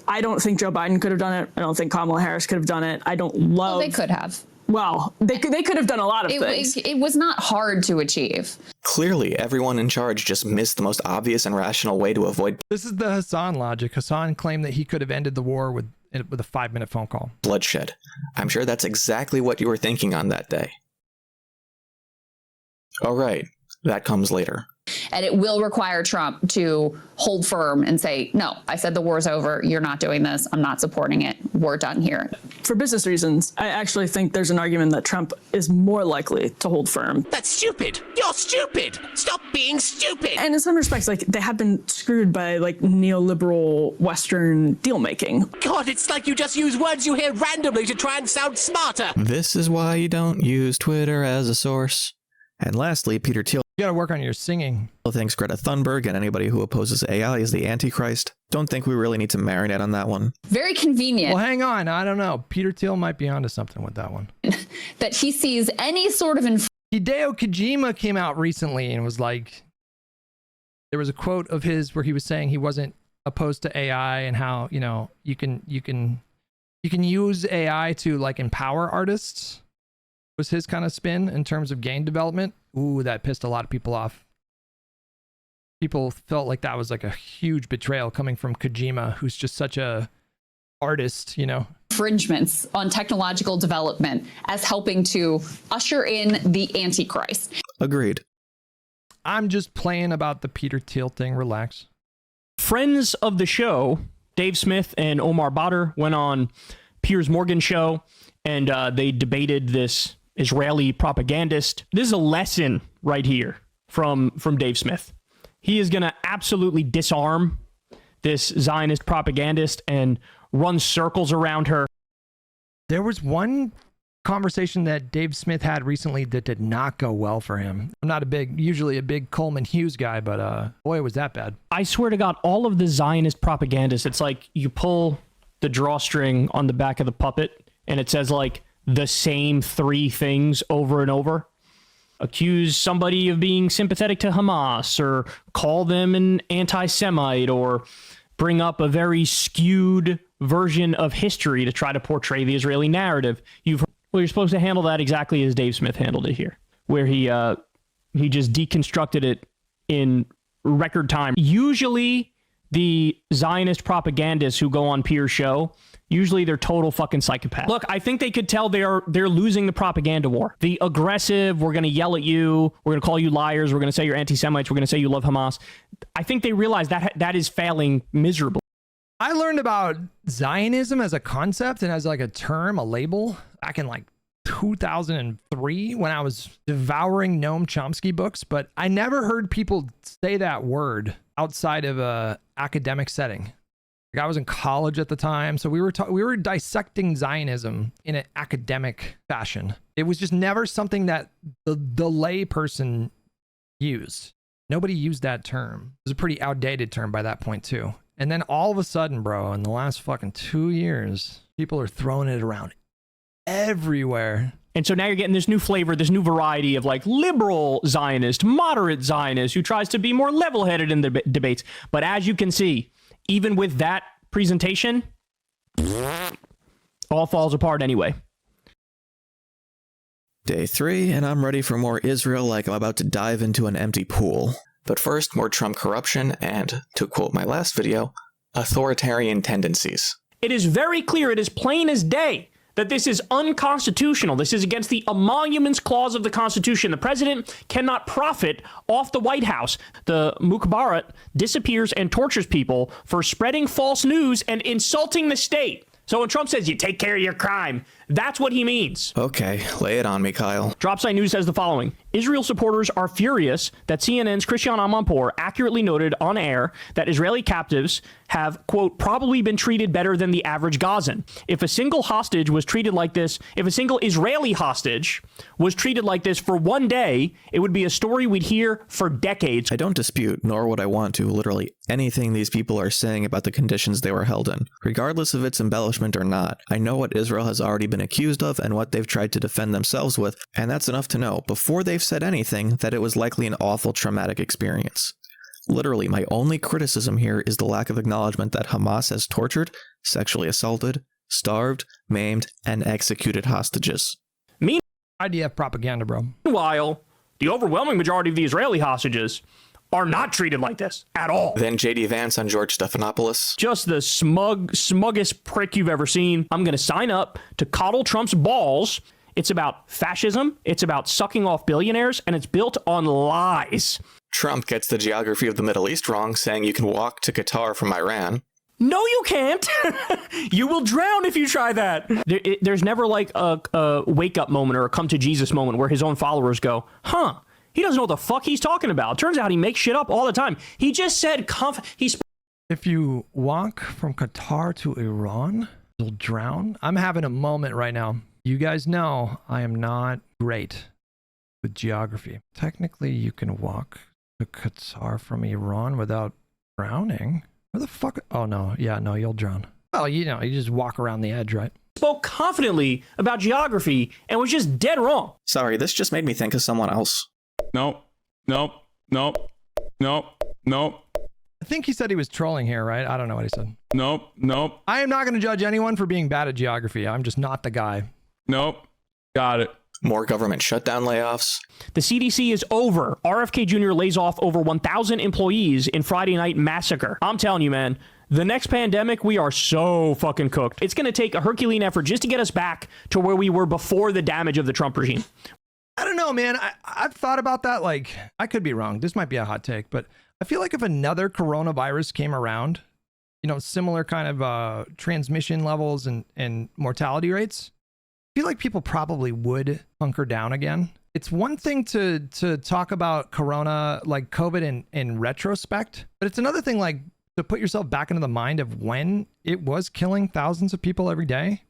I don't think Joe Biden could have done it. I don't think Kamala Harris could have done it. I don't love. Well, they could have. Well, they could have done a lot of things. It was not hard to achieve. Clearly, everyone in charge just missed the most obvious and rational way to avoid. This is the Hassan logic. Hassan claimed that he could have ended the war with a 5-minute phone call. Bloodshed. I'm sure that's exactly what you were thinking on that day. All right, that comes later. And it will require Trump to hold firm and say, no, I said the war's over. You're not doing this. I'm not supporting it. We're done here. For business reasons, I actually think there's an argument that Trump is more likely to hold firm. That's stupid. You're stupid. Stop being stupid. And in some respects, like, they have been screwed by like neoliberal Western deal making. God, it's like you just use words you hear randomly to try and sound smarter. This is why you don't use Twitter as a source. And lastly, Peter Thiel. You gotta work on your singing. Thinks Greta Thunberg and anybody who opposes AI is the Antichrist. Don't think we really need to marinate on that one. Very convenient. Well, hang on. I don't know. Peter Thiel might be onto something with that one. That he sees any sort of Hideo Kojima came out recently and was like, there was a quote of his where he was saying he wasn't opposed to AI and how, you know, you can use AI to like empower artists. Was his kind of spin in terms of game development. Ooh, that pissed a lot of people off. People felt like that was like a huge betrayal coming from Kojima, who's just such a artist, you know. Infringements on technological development as helping to usher in the Antichrist. Agreed. I'm just playing about the Peter Thiel thing. Relax. Friends of the show, Dave Smith and Omar Badr, went on Piers Morgan's show, and they debated this Israeli propagandist. This is a lesson right here from Dave Smith. He is going to absolutely disarm this Zionist propagandist and run circles around her. There was one conversation that Dave Smith had recently that did not go well for him. I'm not usually a big Coleman Hughes guy, but boy, was that bad. I swear to God, all of the Zionist propagandists, it's like you pull the drawstring on the back of the puppet and it says like the same 3 things over and over. Accuse somebody of being sympathetic to Hamas, or call them an anti-Semite, or bring up a very skewed version of history to try to portray the Israeli narrative. You're supposed to handle that exactly as Dave Smith handled it here, where he just deconstructed it in record time. Usually the Zionist propagandists who go on Pierre's show, usually they're total fucking psychopaths. Look, I think they could tell they're losing the propaganda war. The aggressive, we're going to yell at you, we're going to call you liars, we're going to say you're anti-Semites, we're going to say you love Hamas. I think they realize that is failing miserably. I learned about Zionism as a concept and as like a term, a label, back in like 2003 when I was devouring Noam Chomsky books, but I never heard people say that word outside of a academic setting. Like I was in college at the time, so we were dissecting Zionism in an academic fashion. It was just never something that the lay person used. Nobody used that term. It was a pretty outdated term by that point too. And then all of a sudden, bro, in the last fucking 2 years, people are throwing it around everywhere. And so now you're getting this new flavor, this new variety of like liberal Zionist, moderate Zionist, who tries to be more level-headed in the debates. But as you can see, even with that presentation, all falls apart anyway. Day 3, and I'm ready for more Israel like I'm about to dive into an empty pool. But first, more Trump corruption and, to quote my last video, authoritarian tendencies. It is very clear, it is plain as day, that this is unconstitutional. This is against the Emoluments Clause of the Constitution. The president cannot profit off the White House. The Mukhabarat disappears and tortures people for spreading false news and insulting the state. So when Trump says you take care of your crime, that's what he means. Okay, lay it on me, Kyle. Dropsite News says the following. Israel supporters are furious that CNN's Christian Amanpour accurately noted on air that Israeli captives have, quote, probably been treated better than the average Gazan. If a single hostage was treated like this, if a single Israeli hostage was treated like this for one day, it would be a story we'd hear for decades. I don't dispute, nor would I want to, literally anything these people are saying about the conditions they were held in. Regardless of its embellishment or not, I know what Israel has already been accused of and what they've tried to defend themselves with, and that's enough to know, before they've said anything, that it was likely an awful traumatic experience. Literally, my only criticism here is the lack of acknowledgement that Hamas has tortured, sexually assaulted, starved, maimed, and executed hostages. IDF propaganda, bro. Meanwhile, the overwhelming majority of the Israeli hostages are not treated like this at all. Then J.D. Vance on George Stephanopoulos. Just the smuggest prick you've ever seen. I'm going to sign up to coddle Trump's balls. It's about fascism, it's about sucking off billionaires, and it's built on lies. Trump gets the geography of the Middle East wrong, saying you can walk to Qatar from Iran. No, you can't. You will drown if you try that. There's never like a wake-up moment or a come-to-Jesus moment where his own followers go, huh, he doesn't know what the fuck he's talking about. Turns out he makes shit up all the time. He just said if you walk from Qatar to Iran, you'll drown. I'm having a moment right now. You guys know I am not great with geography. Technically, you can walk to Qatar from Iran without drowning. Where the fuck? Oh, no. Yeah, no, you'll drown. Oh, you know, you just walk around the edge, right? Spoke confidently about geography and was just dead wrong. Sorry, this just made me think of someone else. Nope. I think he said he was trolling here, right? I don't know what he said. Nope. I am not going to judge anyone for being bad at geography. I'm just not the guy. Nope. Got it. More government shutdown layoffs. The CDC is over. RFK Jr. lays off over 1,000 employees in Friday night massacre. I'm telling you, man, the next pandemic, we are so fucking cooked. It's going to take a Herculean effort just to get us back to where we were before the damage of the Trump regime. I don't know, man. I've thought about that. Like, I could be wrong. This might be a hot take, but I feel like if another coronavirus came around, you know, similar kind of transmission levels and mortality rates, I feel like people probably would hunker down again. It's one thing to talk about corona, like COVID in retrospect, but it's another thing like to put yourself back into the mind of when it was killing thousands of people every day.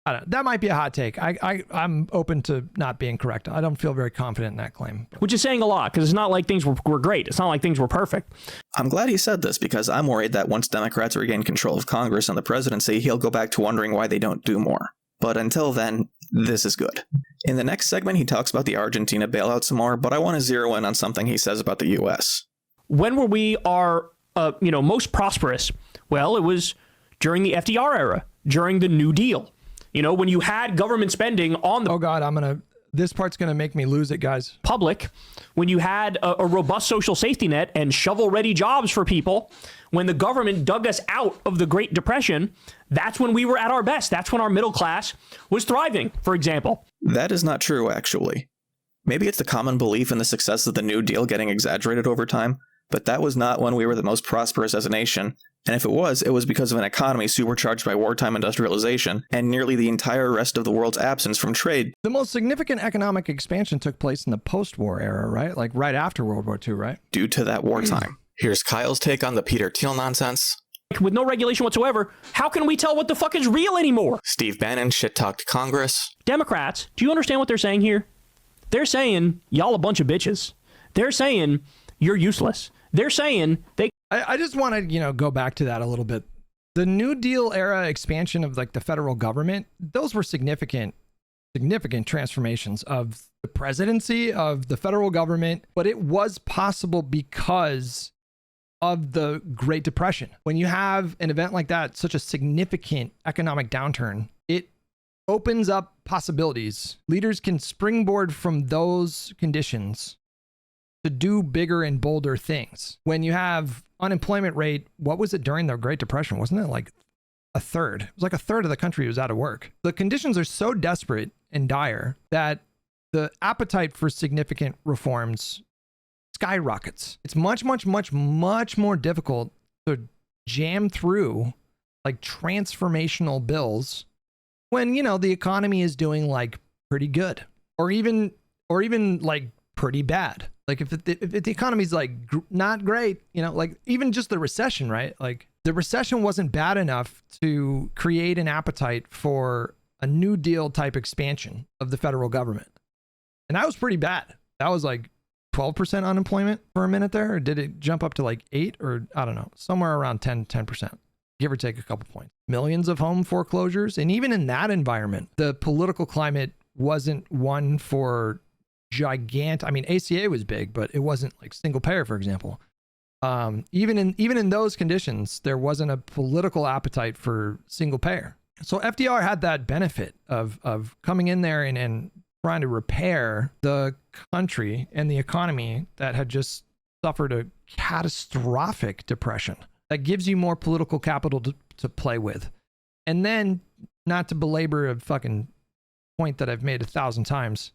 I don't know. That might be a hot take. I'm open to not being correct. I don't feel very confident in that claim. Which is saying a lot, because it's not like things were great. It's not like things were perfect. I'm glad he said this, because I'm worried that once Democrats regain control of Congress and the presidency, he'll go back to wondering why they don't do more. But until then, this is good. In the next segment, he talks about the Argentina bailout some more, but I want to zero in on something he says about the U.S. When were we most prosperous? Well, it was during the FDR era, during the New Deal. You know, when you had government spending on the... Oh, God, this part's going to make me lose it, guys. ...public, when you had a robust social safety net and shovel-ready jobs for people, when the government dug us out of the Great Depression, that's when we were at our best. That's when our middle class was thriving, for example. That is not true, actually. Maybe it's the common belief in the success of the New Deal getting exaggerated over time, but that was not when we were the most prosperous as a nation. And if it was because of an economy supercharged by wartime industrialization and nearly the entire rest of the world's absence from trade. The most significant economic expansion took place in the post-war era, right? Like right after World War II, right? Due to that wartime. Here's Kyle's take on the Peter Thiel nonsense. With no regulation whatsoever, how can we tell what the fuck is real anymore? Steve Bannon shit-talked Congress. Democrats, do you understand what they're saying here? They're saying, y'all a bunch of bitches. They're saying, you're useless. They're saying they... I just want to, go back to that a little bit. The New Deal era expansion of like the federal government, those were significant transformations of the presidency, of the federal government, but it was possible because of the Great Depression. When you have an event like that, such a significant economic downturn, it opens up possibilities. Leaders can springboard from those conditions to do bigger and bolder things. When you have unemployment rate, what was it during the Great Depression? Wasn't it like a third? It was like a third of the country was out of work. The conditions are so desperate and dire that the appetite for significant reforms skyrockets. It's much more difficult to jam through like transformational bills when, the economy is doing like pretty good, or even or even like pretty bad. Like if the economy's like not great, you know, like even just the recession, right? Like the recession wasn't bad enough to create an appetite for a New Deal type expansion of the federal government. And that was pretty bad. That was like 12% unemployment for a minute there. Or did it jump up to like 8 or I don't know, somewhere around 10%, give or take a couple points. Millions of home foreclosures. And even in that environment, the political climate wasn't one for gigantic. I mean, ACA was big, but it wasn't like single payer, for example. Even in those conditions, there wasn't a political appetite for single payer. So FDR had that benefit of coming in there and trying to repair the country and the economy that had just suffered a catastrophic depression. That gives you more political capital to play with. And then, not to belabor a fucking point that I've made 1,000 times,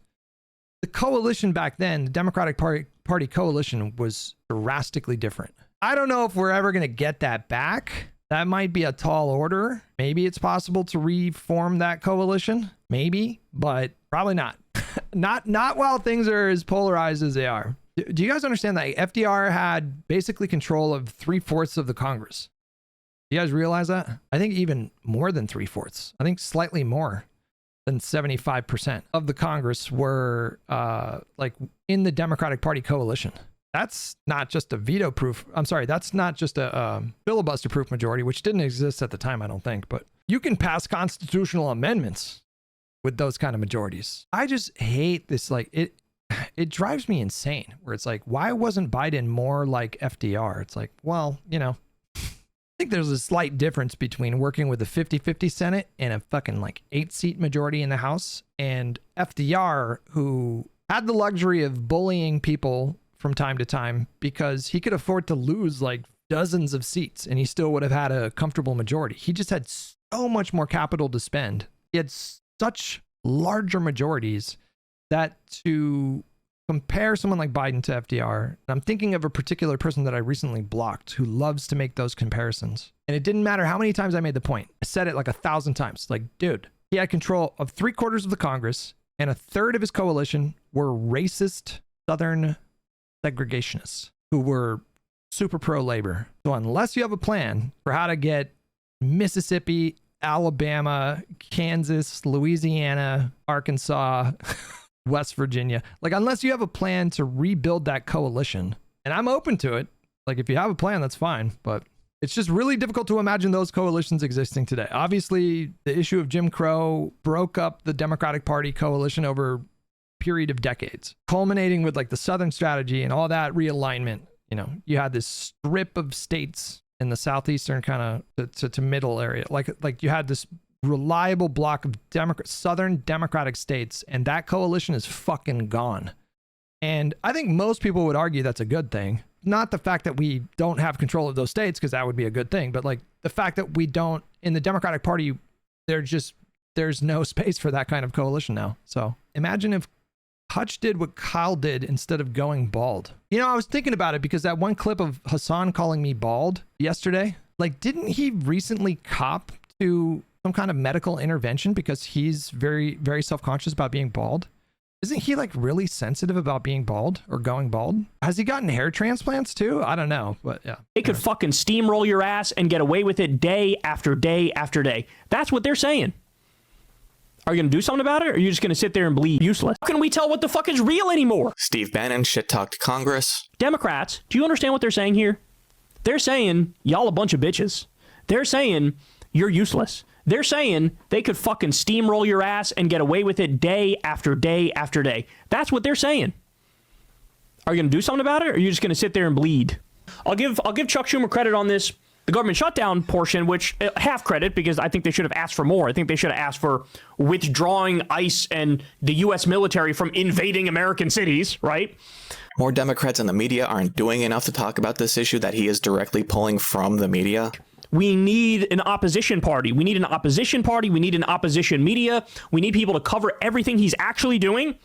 the coalition back then, the Democratic Party coalition, was drastically different. I don't know if we're ever going to get that back. That might be a tall order. Maybe it's possible to reform that coalition. Maybe, but probably not. not while things are as polarized as they are. Do you guys understand that FDR had basically control of 3/4 of the Congress? Do you guys realize that? I think even more than 3/4. I think slightly more than 75% of the Congress were like in the Democratic Party coalition. That's not just a veto proof. I'm sorry, that's not just a filibuster proof majority, which didn't exist at the time, I don't think. But you can pass constitutional amendments with those kind of majorities. I just hate this. Like it drives me insane where it's like, why wasn't Biden more like FDR? It's like, well, you know, I think there's a slight difference between working with a 50-50 Senate and a fucking like 8-seat majority in the House, and FDR, who had the luxury of bullying people from time to time because he could afford to lose like dozens of seats and he still would have had a comfortable majority. He just had so much more capital to spend. He had such larger majorities that to compare someone like Biden to FDR, I'm thinking of a particular person that I recently blocked who loves to make those comparisons. And it didn't matter how many times I made the point. I said it like 1,000 times. Like, dude, he had control of 3/4 of the Congress and 1/3 of his coalition were racist Southern segregationists who were super pro-labor. So unless you have a plan for how to get Mississippi, Alabama, Kansas, Louisiana, Arkansas, West Virginia, like unless you have a plan to rebuild that coalition, and I'm open to it, like if you have a plan, that's fine, but it's just really difficult to imagine those coalitions existing today. Obviously, the issue of Jim Crow broke up the Democratic Party coalition over period of decades, culminating with like the Southern strategy and all that realignment. You know, you had this strip of states in the southeastern kind of to middle area, like you had this reliable block of Southern Democratic states, and that coalition is fucking gone. And I think most people would argue that's a good thing. Not the fact that we don't have control of those states, because that would be a good thing, but like the fact that we don't, in the Democratic Party, there's no space for that kind of coalition now. So imagine if Hutch did what Kyle did instead of going bald. You know, I was thinking about it because that one clip of Hassan calling me bald yesterday, like, didn't he recently cop to some kind of medical intervention because he's very, very self-conscious about being bald? Isn't he like really sensitive about being bald or going bald? Has he gotten hair transplants too? I don't know, but yeah. They could fucking steamroll your ass and get away with it day after day after day. That's what they're saying. Are you going to do something about it, or are you just going to sit there and bleed useless? How can we tell what the fuck is real anymore? Steve Bannon shit-talked Congress. Democrats, do you understand what they're saying here? They're saying, y'all a bunch of bitches. They're saying, you're useless. They're saying they could fucking steamroll your ass and get away with it day after day after day. That's what they're saying. Are you going to do something about it, or are you just going to sit there and bleed? I'll give Chuck Schumer credit on this. The government shutdown portion, which half credit, because I think they should have asked for more. I think they should have asked for withdrawing ICE and the U.S. military from invading American cities, right? More Democrats in the media aren't doing enough to talk about this issue that he is directly pulling from the media. We need an opposition party. We need an opposition party. We need an opposition media. We need people to cover everything he's actually doing.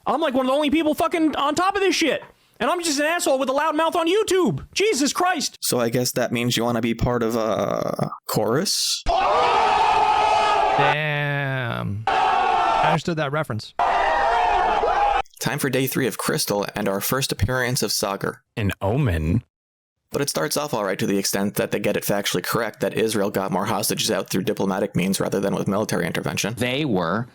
I'm like one of the only people fucking on top of this shit. And I'm just an asshole with a loud mouth on YouTube. Jesus Christ. So I guess that means you want to be part of a chorus? Damn. I understood that reference. Time for day 3 of Krystal and our first appearance of Sagar. An omen? But it starts off alright to the extent that they get it factually correct that Israel got more hostages out through diplomatic means rather than with military intervention. They were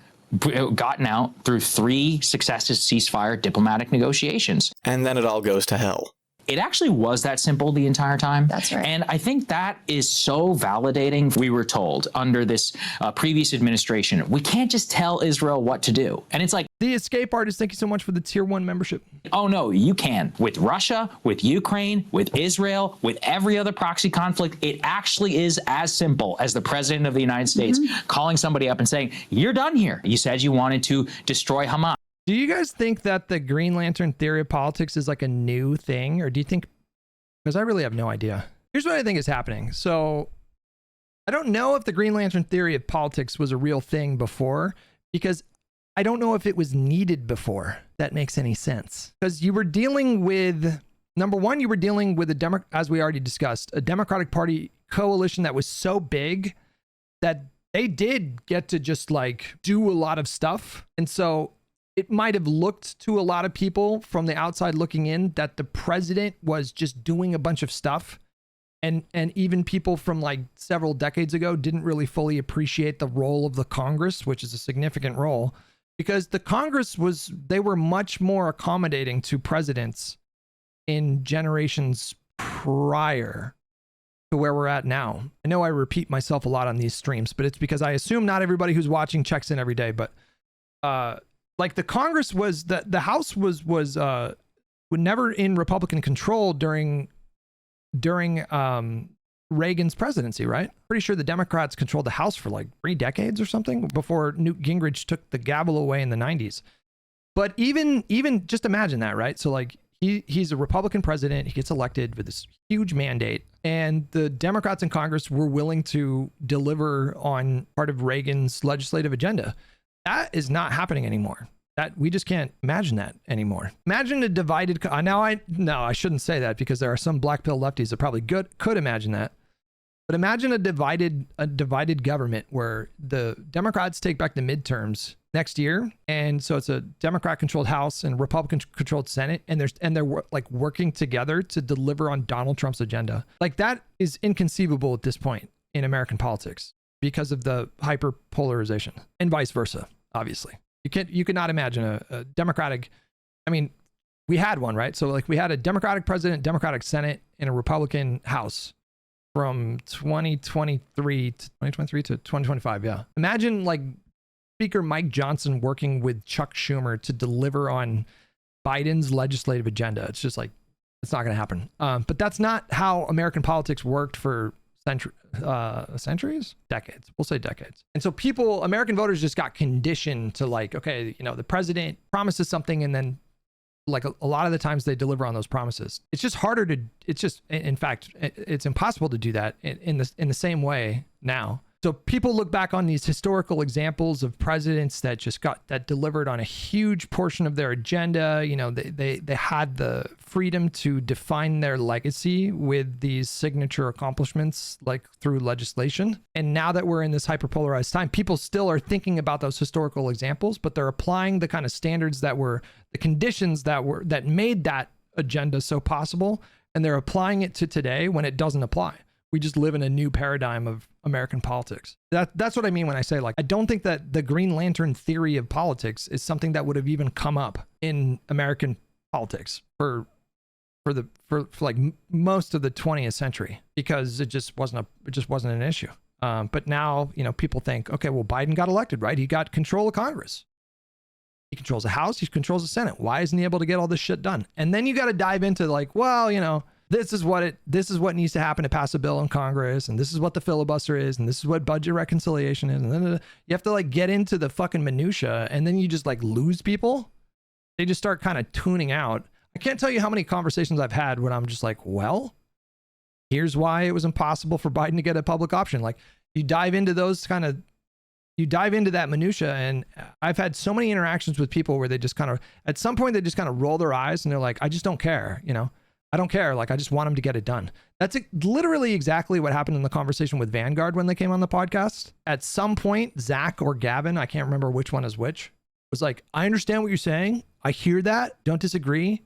gotten out through 3 successive ceasefire diplomatic negotiations. And then it all goes to hell. It actually was that simple the entire time. That's right. And I think that is so validating. We were told under this previous administration, we can't just tell Israel what to do. And it's like, The Escape Artist, thank you so much for the tier 1 membership. oh no, you can. With Russia, with Ukraine, with Israel, with every other proxy conflict, it actually is as simple as the president of the United States calling somebody up and saying, you're done here. You said you wanted to destroy Hamas. Do you guys think that the Green Lantern theory of politics is like a new thing? Or do you think, because I really have no idea. Here's what I think is happening. So I don't know if the Green Lantern theory of politics was a real thing before, because I don't know if it was needed before. That makes any sense. Because you were dealing with, number one, you were dealing with as we already discussed, a Democratic Party coalition that was so big that they did get to just like do a lot of stuff. And so it might have looked to a lot of people from the outside looking in that the president was just doing a bunch of stuff. And even people from like several decades ago didn't really fully appreciate the role of the Congress, which is a significant role, because the Congress they were much more accommodating to presidents in generations prior to where we're at now. I know I repeat myself a lot on these streams, but it's because I assume not everybody who's watching checks in every day, but like the Congress was, the House was never in Republican control during Reagan's presidency, right? Pretty sure the Democrats controlled the House for like 3 decades or something before Newt Gingrich took the gavel away in the 90s. But even just imagine that, right? So like he's a Republican president, he gets elected with this huge mandate, and the Democrats in Congress were willing to deliver on part of Reagan's legislative agenda. That is not happening anymore. That we just can't imagine that anymore. Imagine a divided. I shouldn't say that because there are some black pill lefties that probably could imagine that. But imagine a divided government where the Democrats take back the midterms next year, and so it's a Democrat-controlled House and Republican-controlled Senate, and they're like working together to deliver on Donald Trump's agenda. Like that is inconceivable at this point in American politics because of the hyperpolarization, and vice versa. Obviously, you cannot imagine a Democratic. I mean, we had one, right? So like we had a Democratic president, Democratic Senate, and a Republican House from 2023 to 2025. Yeah. Imagine like Speaker Mike Johnson working with Chuck Schumer to deliver on Biden's legislative agenda. It's just like, it's not going to happen. But that's not how American politics worked for centuries? Decades. We'll say decades. And so American voters just got conditioned to like, okay, the president promises something and then like a lot of the times they deliver on those promises. It's just harder to, in fact, it's impossible to do that in the same way now. So people look back on these historical examples of presidents that delivered on a huge portion of their agenda. They had the freedom to define their legacy with these signature accomplishments, like through legislation. And now that we're in this hyperpolarized time, people still are thinking about those historical examples, but they're applying the kind of standards that were the conditions that made that agenda so possible. And they're applying it to today when it doesn't apply. We just live in a new paradigm of American politics. That's what I mean when I say, like, I don't think that the Green Lantern theory of politics is something that would have even come up in American politics for like most of the 20th century, because it just wasn't an issue. But now, people think, okay, well, Biden got elected, right? He got control of Congress. He controls the House. He controls the Senate. Why isn't he able to get all this shit done? And then you got to dive into like, well, this is what needs to happen to pass a bill in Congress, and this is what the filibuster is, and this is what budget reconciliation is, and then you have to like get into the fucking minutia, and then you just like lose people. They just start kind of tuning out. I can't tell you how many conversations I've had when I'm just like, well, here's why it was impossible for Biden to get a public option. Like you dive into that minutia, and I've had so many interactions with people where they just kind of, at some point they just kind of roll their eyes and they're like, I just don't care, I don't care. Like, I just want them to get it done. That's literally exactly what happened in the conversation with Vanguard when they came on the podcast. At some point, Zach or Gavin, I can't remember which one is which, was like, I understand what you're saying. I hear that. Don't disagree,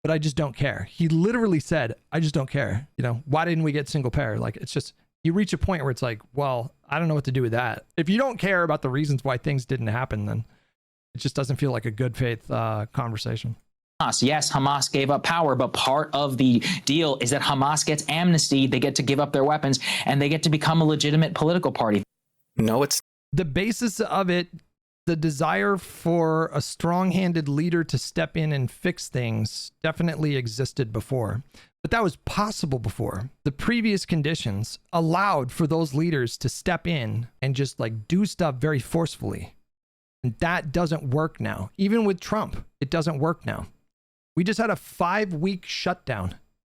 but I just don't care. He literally said, I just don't care. You know, why didn't we get single payer? Like, it's just, you reach a point where it's like, well, I don't know what to do with that. If you don't care about the reasons why things didn't happen, then it just doesn't feel like a good faith conversation. Yes, Hamas gave up power, but part of the deal is that Hamas gets amnesty. They get to give up their weapons and they get to become a legitimate political party. No, it's the basis of it. The desire for a strong-handed leader to step in and fix things definitely existed before, but that was possible before. The previous conditions allowed for those leaders to step in and just like do stuff very forcefully. And that doesn't work now. Even with Trump, it doesn't work now. We just had a 5-week shutdown.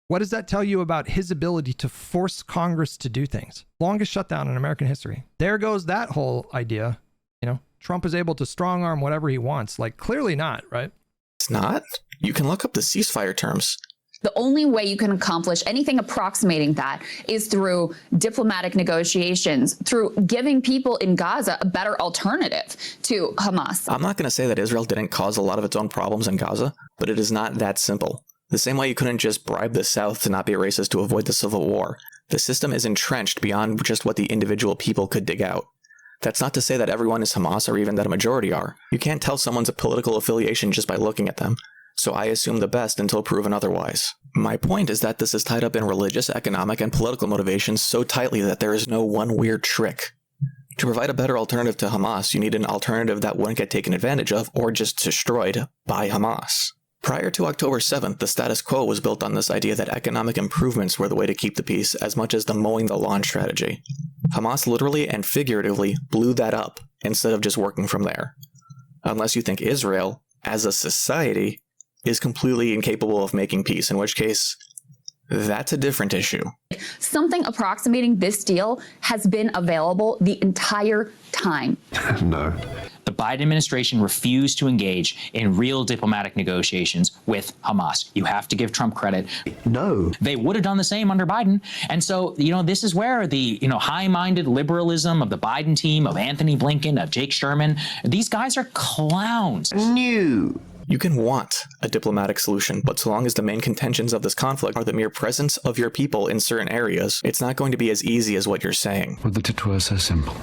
What does that tell you about his ability to force Congress to do things? Longest shutdown in American history. There goes that whole idea. You know, Trump is able to strong arm whatever he wants. Like, clearly not, right? It's not. You can look up the ceasefire terms. The only way you can accomplish anything approximating that is through diplomatic negotiations, through giving people in Gaza a better alternative to Hamas. I'm not going to say that Israel didn't cause a lot of its own problems in Gaza, but it is not that simple. The same way you couldn't just bribe the South to not be racist to avoid the Civil War. The system is entrenched beyond just what the individual people could dig out. That's not to say that everyone is Hamas or even that a majority are. You can't tell someone's political affiliation just by looking at them. So I assume the best until proven otherwise. My point is that this is tied up in religious, economic, and political motivations so tightly that there is no one weird trick. To provide a better alternative to Hamas, you need an alternative that wouldn't get taken advantage of or just destroyed by Hamas. Prior to October 7th, the status quo was built on this idea that economic improvements were the way to keep the peace as much as the mowing the lawn strategy. Hamas literally and figuratively blew that up instead of just working from there. Unless you think Israel, as a society, is completely incapable of making peace, in which case, that's a different issue. Something approximating this deal has been available the entire time. No. The Biden administration refused to engage in real diplomatic negotiations with Hamas. You have to give Trump credit. No. They would have done the same under Biden. And so, this is where the, high-minded liberalism of the Biden team, of Anthony Blinken, of Jake Sherman, these guys are clowns. New. You can want a diplomatic solution, but so long as the main contentions of this conflict are the mere presence of your people in certain areas, it's not going to be as easy as what you're saying. Would that it were so simple.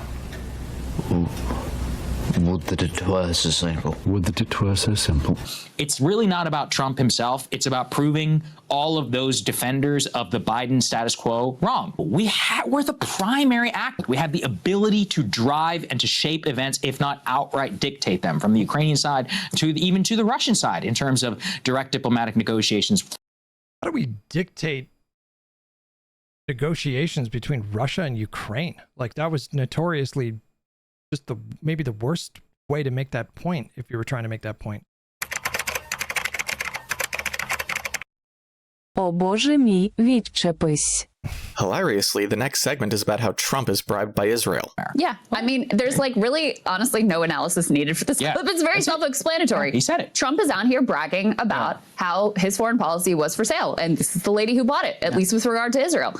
Would that it were so simple. Would that it were so simple. It's really not about Trump himself. It's about proving all of those defenders of the Biden status quo wrong. We're the primary actor. We have the ability to drive and to shape events, if not outright dictate them, from the Ukrainian side to even to the Russian side in terms of direct diplomatic negotiations. How do we dictate negotiations between Russia and Ukraine? Like, that was notoriously just maybe the worst way to make that point, if you were trying to make that point. О Боже мій, відчепись. Hilariously, the next segment is about how Trump is bribed by Israel. Yeah, I mean, there's really, honestly, no analysis needed for this clip. It's very self-explanatory. He said it. Trump is out here bragging about how his foreign policy was for sale, and this is the lady who bought it, at least with regard to Israel.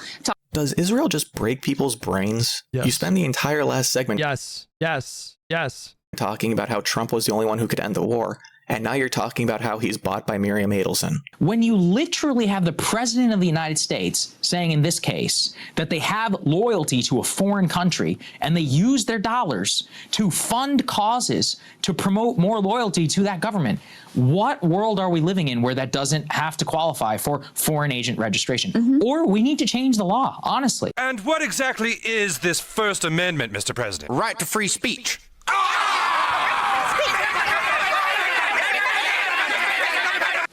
Does Israel just break people's brains? Yes. You spend the entire last segment talking about how Trump was the only one who could end the war, and now you're talking about how he's bought by Miriam Adelson. When you literally have the president of the United States saying in this case that they have loyalty to a foreign country and they use their dollars to fund causes to promote more loyalty to that government, what world are we living in where that doesn't have to qualify for foreign agent registration? Or we need to change the law, honestly. And what exactly is this First Amendment, Mr. President? Right to free speech.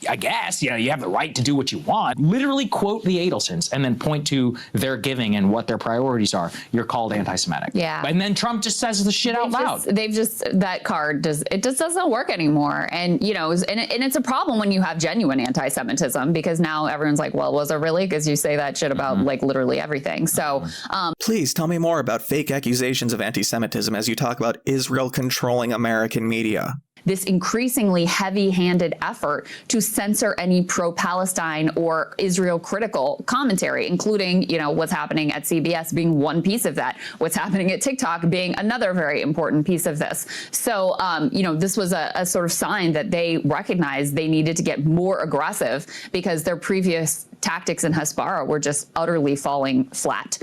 I guess, you have the right to do what you want. Literally quote the Adelsons and then point to their giving and what their priorities are. You're called anti-Semitic. Yeah. And then Trump just says the shit out loud. That card just doesn't work anymore. And, and it's a problem when you have genuine anti-Semitism, because now everyone's like, well, was it really? Because you say that shit about literally everything. So please tell me more about fake accusations of anti-Semitism as you talk about Israel controlling American media. this increasingly heavy-handed effort to censor any pro-Palestine or Israel critical commentary, including, you know, what's happening at CBS being one piece of that, what's happening at TikTok being another very important piece of this. So, you know, this was a sort of sign that they recognized they needed to get more aggressive because their previous tactics in Hasbara were just utterly falling flat.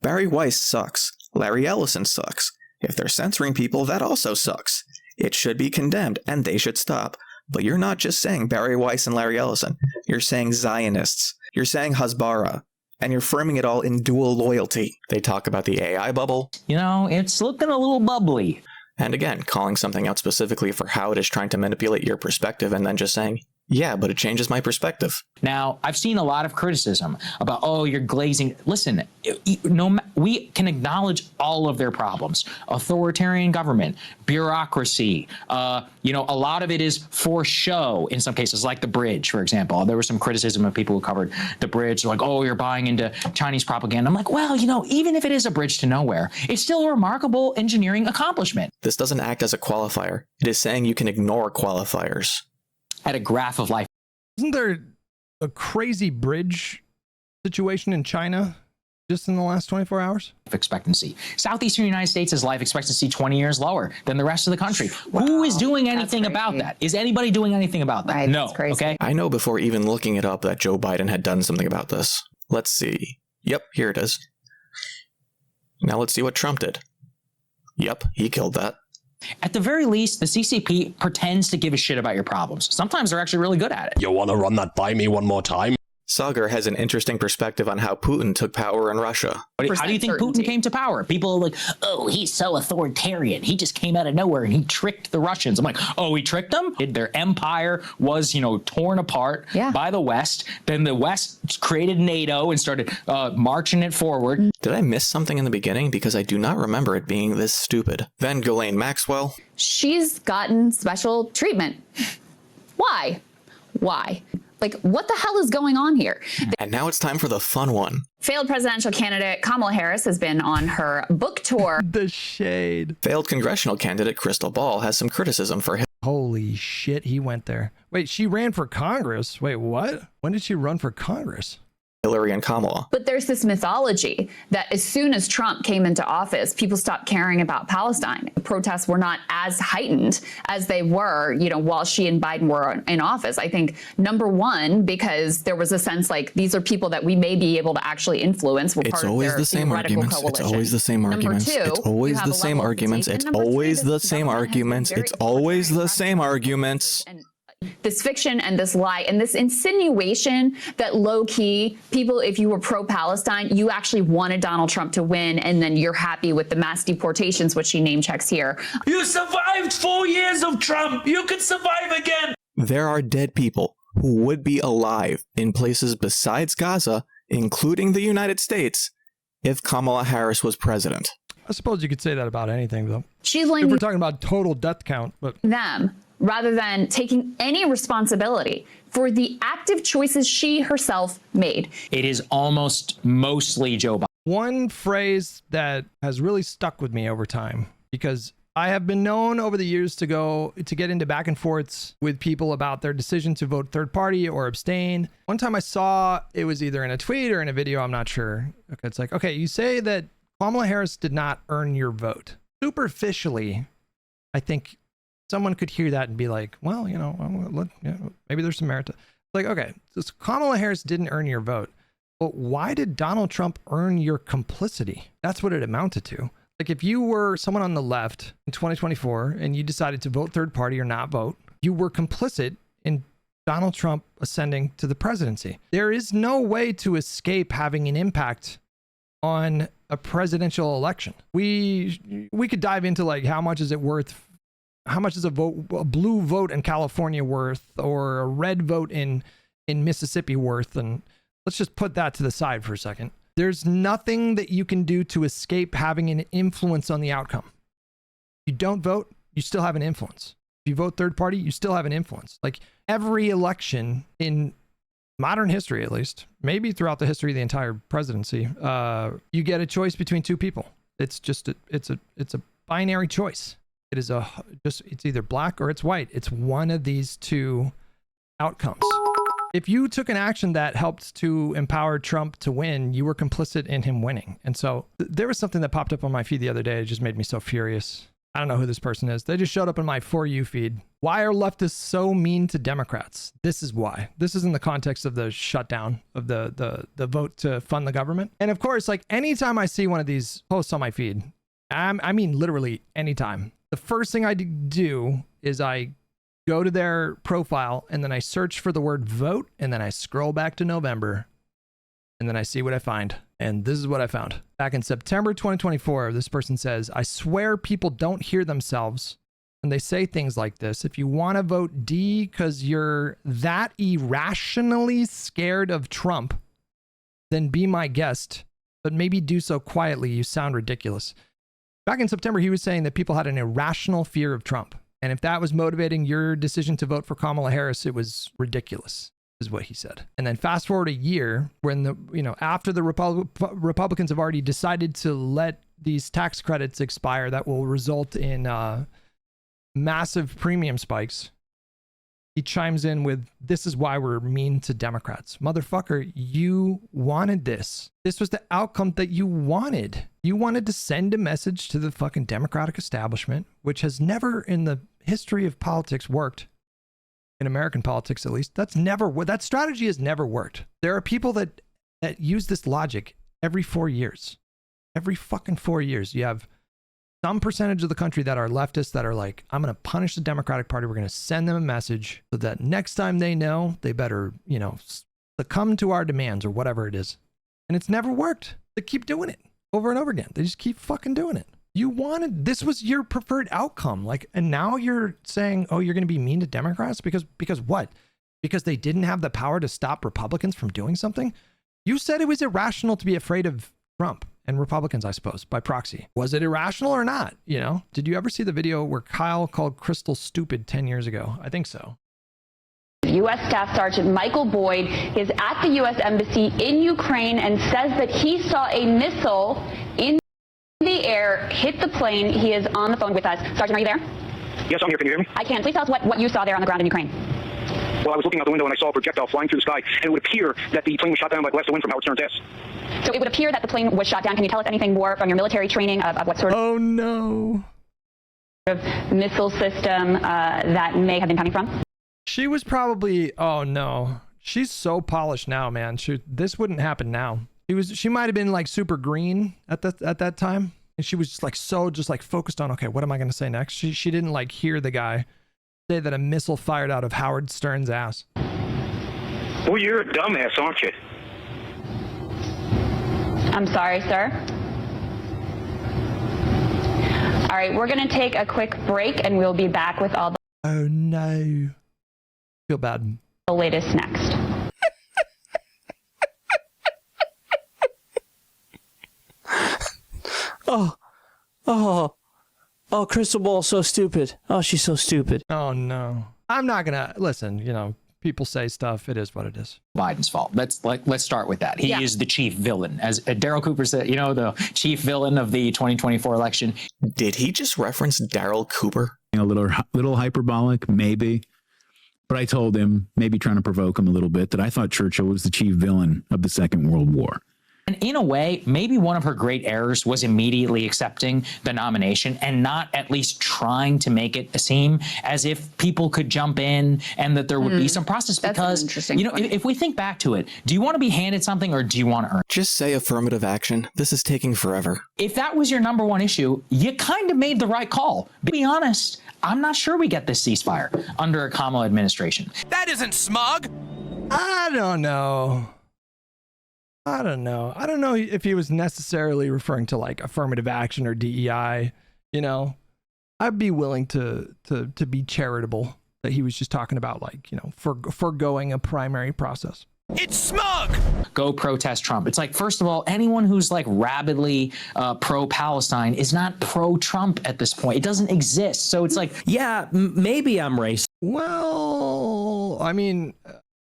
Barry Weiss sucks. Larry Ellison sucks. If they're censoring people, that also sucks. It should be condemned, and they should stop. But you're not just saying Barry Weiss and Larry Ellison. You're saying Zionists. You're saying Hasbara. And you're framing it all in dual loyalty. They talk about the AI bubble. You know, it's looking a little bubbly. And again, calling something out specifically for how it is trying to manipulate your perspective and then just saying, yeah, but it changes my perspective. Now, I've seen a lot of criticism about, oh, you're glazing. Listen, we can acknowledge all of their problems. Authoritarian government, bureaucracy, you know, a lot of it is for show in some cases, like the bridge, for example. There was some criticism of people who covered the bridge, like, oh, you're buying into Chinese propaganda. I'm like, well, you know, even if it is a bridge to nowhere, it's still a remarkable engineering accomplishment. This doesn't act as a qualifier. It is saying you can ignore qualifiers. At a graph of life. Isn't there a crazy bridge situation in China just in the last 24 hours? Expectancy. Southeastern United States is life expectancy 20 years lower than the rest of the country. Wow, who is doing anything about that? Is anybody doing anything about that? Right, no. Okay. I know before even looking it up that Joe Biden had done something about this. Let's see. Yep, here it is. Now let's see what Trump did. Yep, he killed that. At the very least, the CCP pretends to give a shit about your problems. Sometimes they're actually really good at it. You want to run that by me one more time? Sagar has an interesting perspective on how Putin took power in Russia. How do you think Putin came to power? People are like, oh, he's so authoritarian. He just came out of nowhere and he tricked the Russians. I'm like, oh, he tricked them? Their empire was, you know, torn apart by the West. Then the West created NATO and started marching it forward. Did I miss something in the beginning? Because I do not remember it being this stupid. Then Ghislaine Maxwell. She's gotten special treatment. Why? Why? Like, what the hell is going on here? And now it's time for the fun one. Failed presidential candidate Kamala Harris has been on her book tour. The shade. Failed congressional candidate Krystal Ball has some criticism for him. Holy shit, he went there. Wait, she ran for Congress? Wait, what? When did she run for Congress? Hillary and Kamala. But there's this mythology that as soon as Trump came into office, people stopped caring about Palestine. The protests were not as heightened as they were, you know, while she and Biden were in office. I think, number one, because there was a sense like these are people that we may be able to actually influence. It's always the same arguments. It's always the same arguments. It's always the same arguments. It's always the same arguments. It's always the same arguments. This fiction and this lie and this insinuation that low-key people, if you were pro-Palestine, you actually wanted Donald Trump to win, and then you're happy with the mass deportations, which she name checks here. You survived 4 years of Trump. You could survive again. There are dead people who would be alive in places besides Gaza, including the United States, if Kamala Harris was president. I suppose you could say that about anything, though. She's like, if we're talking about total death count, but them, rather than taking any responsibility for the active choices she herself made. It is almost mostly Joe Biden. One phrase that has really stuck with me over time, because I have been known over the years to get into back and forths with people about their decision to vote third party or abstain. One time I saw, it was either in a tweet or in a video, I'm not sure. Okay, it's like, okay, you say that Kamala Harris did not earn your vote. Superficially, I think someone could hear that and be like, well, you know, maybe there's some merit to, like, okay, so Kamala Harris didn't earn your vote, but why did Donald Trump earn your complicity? That's what it amounted to. Like, if you were someone on the left in 2024 and you decided to vote third party or not vote, you were complicit in Donald Trump ascending to the presidency. There is no way to escape having an impact on a presidential election. We could dive into like, how much is it worth? How much is a blue vote in California worth, or a red vote in Mississippi worth? And let's just put that to the side for a second. There's nothing that you can do to escape having an influence on the outcome. You don't vote, you still have an influence. If you vote third party, you still have an influence. Like, every election in modern history, at least, maybe throughout the history of the entire presidency, you get a choice between two people. It's just it's a binary choice. It is it's either black or it's white. It's one of these two outcomes. If you took an action that helped to empower Trump to win, you were complicit in him winning. And so there was something that popped up on my feed the other day. It just made me so furious. I don't know who this person is. They just showed up in my For You feed. Why are leftists so mean to Democrats? This is why. This is in the context of the shutdown of the vote to fund the government. And of course, like anytime I see one of these posts on my feed, I mean literally anytime, the first thing I do is I go to their profile and then I search for the word vote and then I scroll back to November and then I see what I find. And this is what I found. Back in September 2024, this person says, I swear people don't hear themselves when they say things like this. If you want to vote D because you're that irrationally scared of Trump, then be my guest, but maybe do so quietly. You sound ridiculous. Back in September, he was saying that people had an irrational fear of Trump. And if that was motivating your decision to vote for Kamala Harris, it was ridiculous, is what he said. And then fast forward a year when after the Republicans have already decided to let these tax credits expire that will result in massive premium spikes, he chimes in with, this is why we're mean to Democrats. Motherfucker, you wanted this. This was the outcome that you wanted. You wanted to send a message to the fucking Democratic establishment, which has never in the history of politics worked. In American politics, at least. That strategy has never worked. There are people that use this logic every 4 years. Every fucking 4 years. You have some percentage of the country that are leftists that are like, I'm going to punish the Democratic Party. We're going to send them a message so that next time they know, they better, succumb to our demands or whatever it is. And it's never worked. They keep doing it over and over again. They just keep fucking doing it. This was your preferred outcome. And now you're saying, oh, you're going to be mean to Democrats because what? Because they didn't have the power to stop Republicans from doing something? You said it was irrational to be afraid of Trump and Republicans, I suppose, by proxy. Was it irrational or not? Did you ever see the video where Kyle called Krystal stupid 10 years ago? I think so. U.S. Staff Sergeant Michael Boyd is at the U.S. Embassy in Ukraine and says that he saw a missile in the air hit the plane. He is on the phone with us. Sergeant, are you there? Yes, I'm here. Can you hear me? I can. Please tell us what you saw there on the ground in Ukraine. Well, I was looking out the window and I saw a projectile flying through the sky, and it would appear that the plane was shot down by blasts of wind from Howard Stern's ass. So it would appear that the plane was shot down. Can you tell us anything more from your military training of what sort of missile system that may have been coming from? She was probably, she's so polished now, man. This wouldn't happen now. She might have been like super green at that time. And she was just focused on, okay, what am I going to say next? She didn't hear the guy say that a missile fired out of Howard Stern's ass. Well, you're a dumbass, aren't you? I'm sorry, sir. All right, we're going to take a quick break and we'll be back with all the... Oh, no. Feel bad. The latest next. Oh, Crystal Ball's so stupid. Oh, she's so stupid. Oh, no. I'm not going to... Listen, people say stuff. It is what it is. Biden's fault. Let's start with that. He is the chief villain. As Daryl Cooper said, the chief villain of the 2024 election. Did he just reference Daryl Cooper? A little hyperbolic, maybe. But I told him, maybe trying to provoke him a little bit, that I thought Churchill was the chief villain of the Second World War. And in a way, maybe one of her great errors was immediately accepting the nomination and not at least trying to make it seem as if people could jump in and that there would be some process. Because, if we think back to it, do you want to be handed something or do you want to earn it? Just say affirmative action. This is taking forever. If that was your number one issue, you kind of made the right call. But to be honest, I'm not sure we get this ceasefire under a Kamala administration. That isn't smug. I don't know. I don't know if he was necessarily referring to affirmative action or DEI. I'd be willing to be charitable that he was just talking about foregoing a primary process. It's smug. Go protest Trump. It's first of all, anyone who's rabidly pro-Palestine is not pro-Trump at this point. It doesn't exist. So it's yeah, maybe I'm racist. Well, I mean,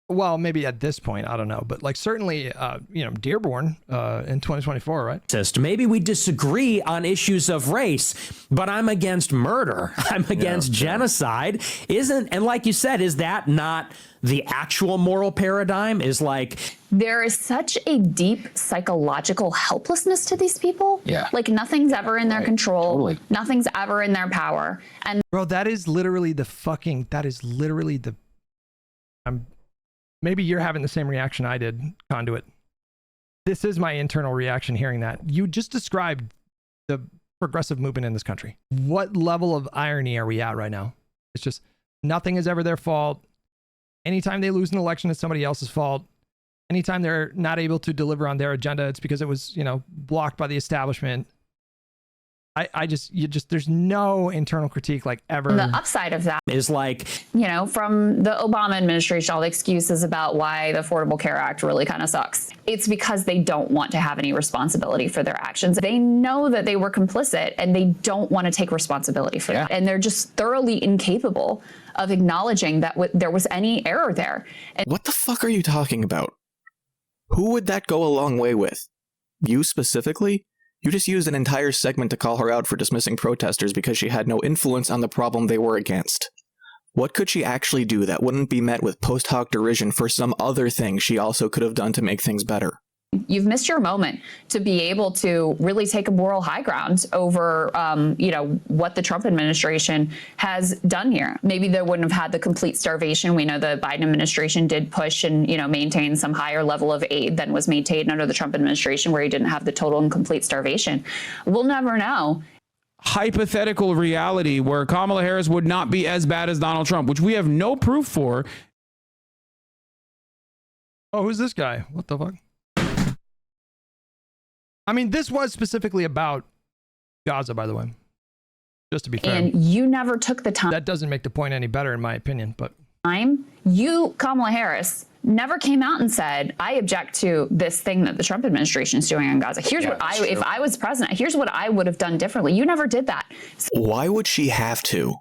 Well, maybe at this point, I don't know, but like certainly, Dearborn in 2024, right? Maybe we disagree on issues of race, but I'm against murder. I'm against genocide. And like you said, is that not the actual moral paradigm? Is like, there is such a deep psychological helplessness to these people. Yeah. Like nothing's ever in their control. Totally. Nothing's ever in their power. And bro, that is literally the maybe you're having the same reaction I did, Conduit. This is my internal reaction hearing that. You just described the progressive movement in this country. What level of irony are we at right now? It's just nothing is ever their fault. Anytime they lose an election, it's somebody else's fault. Anytime they're not able to deliver on their agenda, it's because it was, blocked by the establishment. There's no internal critique like ever. the upside of that is like, from the Obama administration, all the excuses about why the Affordable Care Act really kind of sucks. It's because they don't want to have any responsibility for their actions. They know that they were complicit and they don't want to take responsibility for that. And they're just thoroughly incapable of acknowledging that there was any error there. And what the fuck are you talking about? Who would that go a long way with? You specifically? You just used an entire segment to call her out for dismissing protesters because she had no influence on the problem they were against. What could she actually do that wouldn't be met with post hoc derision for some other thing she also could have done to make things better? you've missed your moment to be able to really take a moral high ground over, what the Trump administration has done here. Maybe they wouldn't have had the complete starvation. We know the Biden administration did push and, maintain some higher level of aid than was maintained under the Trump administration, where he didn't have the total and complete starvation. We'll never know. Hypothetical reality where Kamala Harris would not be as bad as Donald Trump, which we have no proof for. Oh, who's this guy? What the fuck? I mean, this was specifically about Gaza, by the way. Just to be fair. And you never took the time. That doesn't make the point any better, in my opinion, but... You, Kamala Harris, never came out and said, I object to this thing that the Trump administration is doing on Gaza. Here's if I was president, here's what I would have done differently. You never did that. Why would she have to?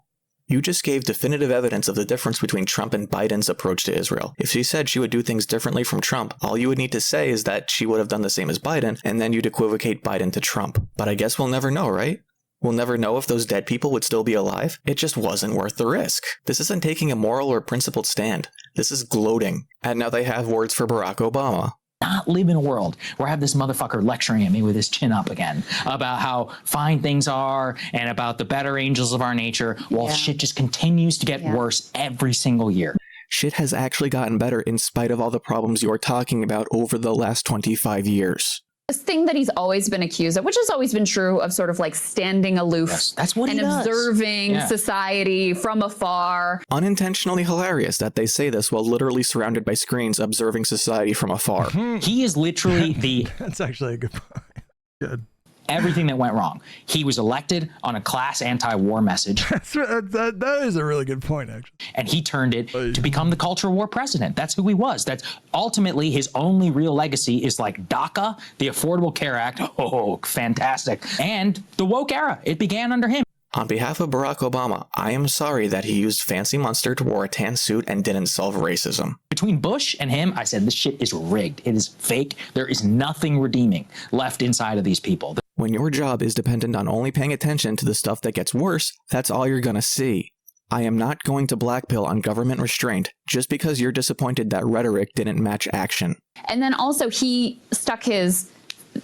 You just gave definitive evidence of the difference between Trump and Biden's approach to Israel. If she said she would do things differently from Trump, all you would need to say is that she would have done the same as Biden, and then you'd equivocate Biden to Trump. But I guess we'll never know, right? We'll never know if those dead people would still be alive. It just wasn't worth the risk. This isn't taking a moral or principled stand. This is gloating. And now they have words for Barack Obama. Not live in a world where I have this motherfucker lecturing at me with his chin up again about how fine things are and about the better angels of our nature, while shit just continues to get worse every single year. Shit has actually gotten better in spite of all the problems you're talking about over the last 25 years. This thing that he's always been accused of, which has always been true, of sort of like standing aloof that's what and observing society from afar. Unintentionally hilarious that they say this while literally surrounded by screens observing society from afar. He is literally the... That's actually a good point. Good. Everything that went wrong. He was elected on a class anti-war message. That is a really good point, actually. And he turned it to become the culture war president. That's who he was. That's ultimately his only real legacy is like DACA, the Affordable Care Act. Oh, fantastic. And the woke era. It began under him. On behalf of Barack Obama, I am sorry that he used fancy mustard, wore a tan suit, and didn't solve racism. Between Bush and him, I said, this shit is rigged. It is fake. There is nothing redeeming left inside of these people. When your job is dependent on only paying attention to the stuff that gets worse, that's all you're gonna see. I am not going to blackpill on government restraint just because you're disappointed that rhetoric didn't match action. And then also he stuck his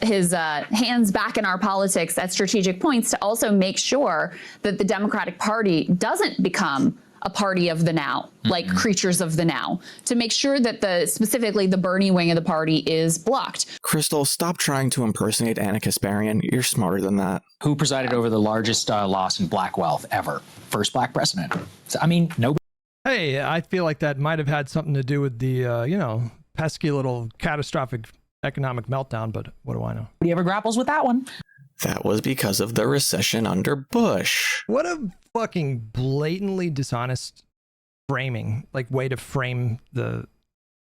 hands back in our politics at strategic points to also make sure that the Democratic Party doesn't become a party of the now, like creatures of the now, to make sure that specifically the Bernie wing of the party is blocked. Crystal, stop trying to impersonate Anna Kasparian. You're smarter than that. Who presided over the largest loss in black wealth ever? First black president. So, I mean, nobody. Hey, I feel like that might have had something to do with the, pesky little catastrophic economic meltdown, but what do I know? Nobody ever grapples with that one. That was because of the recession under Bush. What a fucking blatantly dishonest framing, way to frame the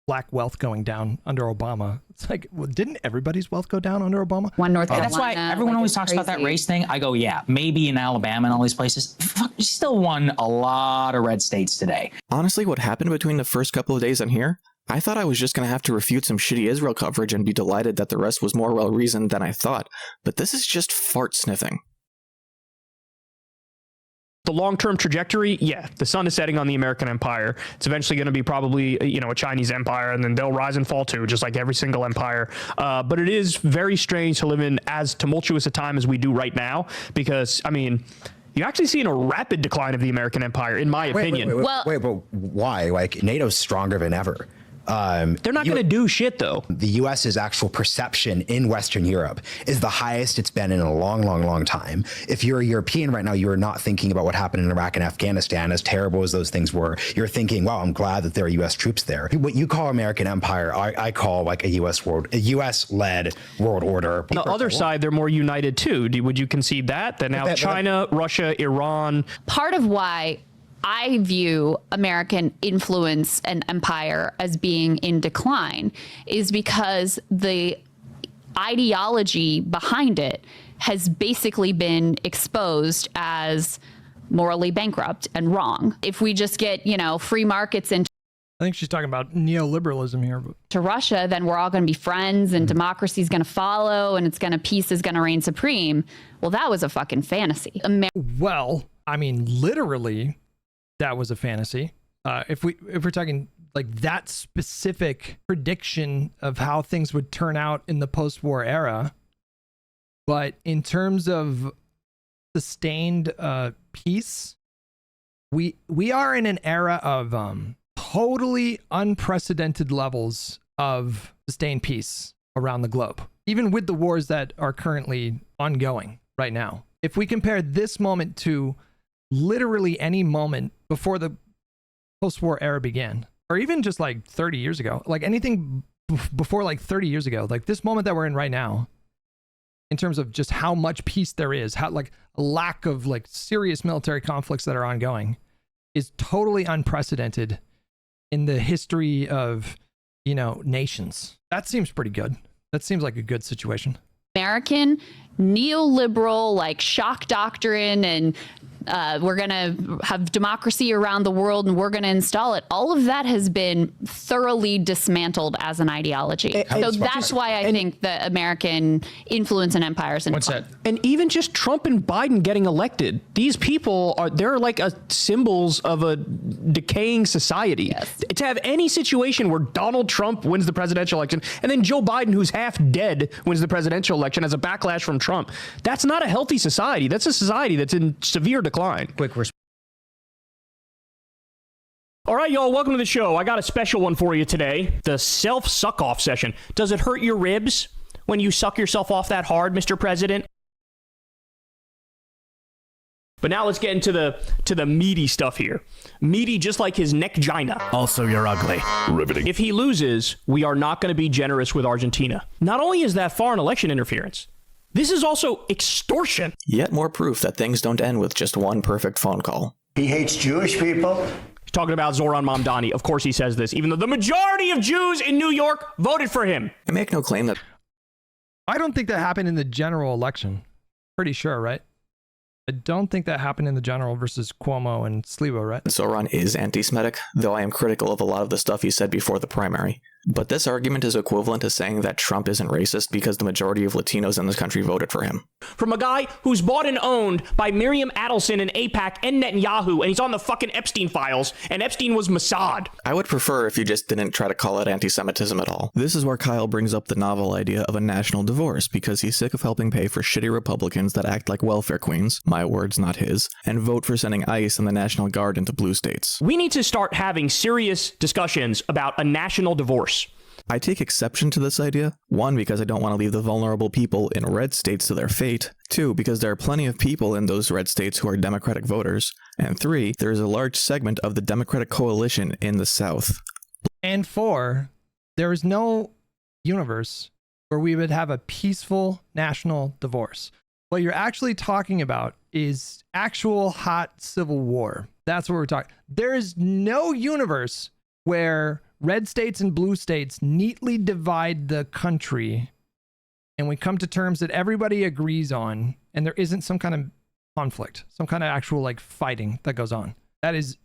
black wealth going down under Obama. It's like, well, didn't everybody's wealth go down under Obama? One North Carolina. That's why everyone always talks about that race thing. I go, yeah, maybe in Alabama and all these places. Fuck, you still won a lot of red states today. Honestly, what happened between the first couple of days on here, I thought I was just going to have to refute some shitty Israel coverage and be delighted that the rest was more well-reasoned than I thought, but this is just fart sniffing. The long-term trajectory, yeah, the sun is setting on the American empire. It's eventually going to be probably, a Chinese empire, and then they'll rise and fall too, just like every single empire. But it is very strange to live in as tumultuous a time as we do right now, because, you're actually seeing a rapid decline of the American empire, in my opinion. Wait, but why? Like, NATO's stronger than ever. They're not going to do shit, though. The U.S.'s actual perception in Western Europe is the highest it's been in a long, long, long time. If you're a European right now, you are not thinking about what happened in Iraq and Afghanistan, as terrible as those things were. You're thinking, wow, I'm glad that there are U.S. troops there. What you call American empire, I call like a U.S.-led world order. On the other side, they're more united, too. Would you concede that? That now China, Russia, Iran... Part of why I view American influence and empire as being in decline is because the ideology behind it has basically been exposed as morally bankrupt and wrong. If we just get, free markets into I think she's talking about neoliberalism here. to Russia, then we're all going to be friends and democracy is going to follow and peace is going to reign supreme. Well, that was a fucking fantasy. Literally, that was a fantasy. If we're talking like that specific prediction of how things would turn out in the post-war era, but in terms of sustained peace, we are in an era of totally unprecedented levels of sustained peace around the globe, even with the wars that are currently ongoing right now. If we compare this moment to literally any moment before the post-war era began, or even just like 30 years ago, like anything before like 30 years ago, like this moment that we're in right now, in terms of just how much peace there is, how like a lack of like serious military conflicts that are ongoing, is totally unprecedented in the history of, nations. That seems pretty good. That seems like a good situation. American neoliberal, like shock doctrine and we're going to have democracy around the world and we're going to install it. All of that has been thoroughly dismantled as an ideology. So that's why I think the American influence and empires. What's that? And even just Trump and Biden getting elected, these people they're like symbols of a decaying society. Yes. To have any situation where Donald Trump wins the presidential election and then Joe Biden, who's half dead, wins the presidential election as a backlash from Trump, that's not a healthy society. That's a society that's in severe decline. Quick response. All right, y'all, welcome to the show. I got a special one for you today. The self-suck-off session. Does it hurt your ribs when you suck yourself off that hard, Mr. President? But now let's get into the meaty stuff here. Meaty just like his neck-gina. Also, you're ugly. Riveting. If he loses, we are not going to be generous with Argentina. Not only is that foreign election interference, this is also extortion. Yet more proof that things don't end with just one perfect phone call. He hates Jewish people. He's talking about Zoran Mamdani. Of course he says this, even though the majority of Jews in New York voted for him. I make no claim that... I don't think that happened in the general election. Pretty sure, right? I don't think that happened in the general versus Cuomo and Sliwa, right? Zoran is anti-Semitic, though I am critical of a lot of the stuff he said before the primary. But this argument is equivalent to saying that Trump isn't racist because the majority of Latinos in this country voted for him. From a guy who's bought and owned by Miriam Adelson and AIPAC and Netanyahu, and he's on the fucking Epstein files, and Epstein was Mossad. I would prefer if you just didn't try to call it anti-Semitism at all. This is where Kyle brings up the novel idea of a national divorce, because he's sick of helping pay for shitty Republicans that act like welfare queens, my words, not his, and vote for sending ICE and the National Guard into blue states. We need to start having serious discussions about a national divorce. I take exception to this idea. 1, because I don't want to leave the vulnerable people in red states to their fate. 2, because there are plenty of people in those red states who are Democratic voters. And 3, there is a large segment of the Democratic coalition in the South. And 4, there is no universe where we would have a peaceful national divorce. What you're actually talking about is actual hot civil war. That's what we're talking. There is no universe where red states and blue states neatly divide the country and we come to terms that everybody agrees on and there isn't some kind of conflict, some kind of actual like fighting that goes on. That is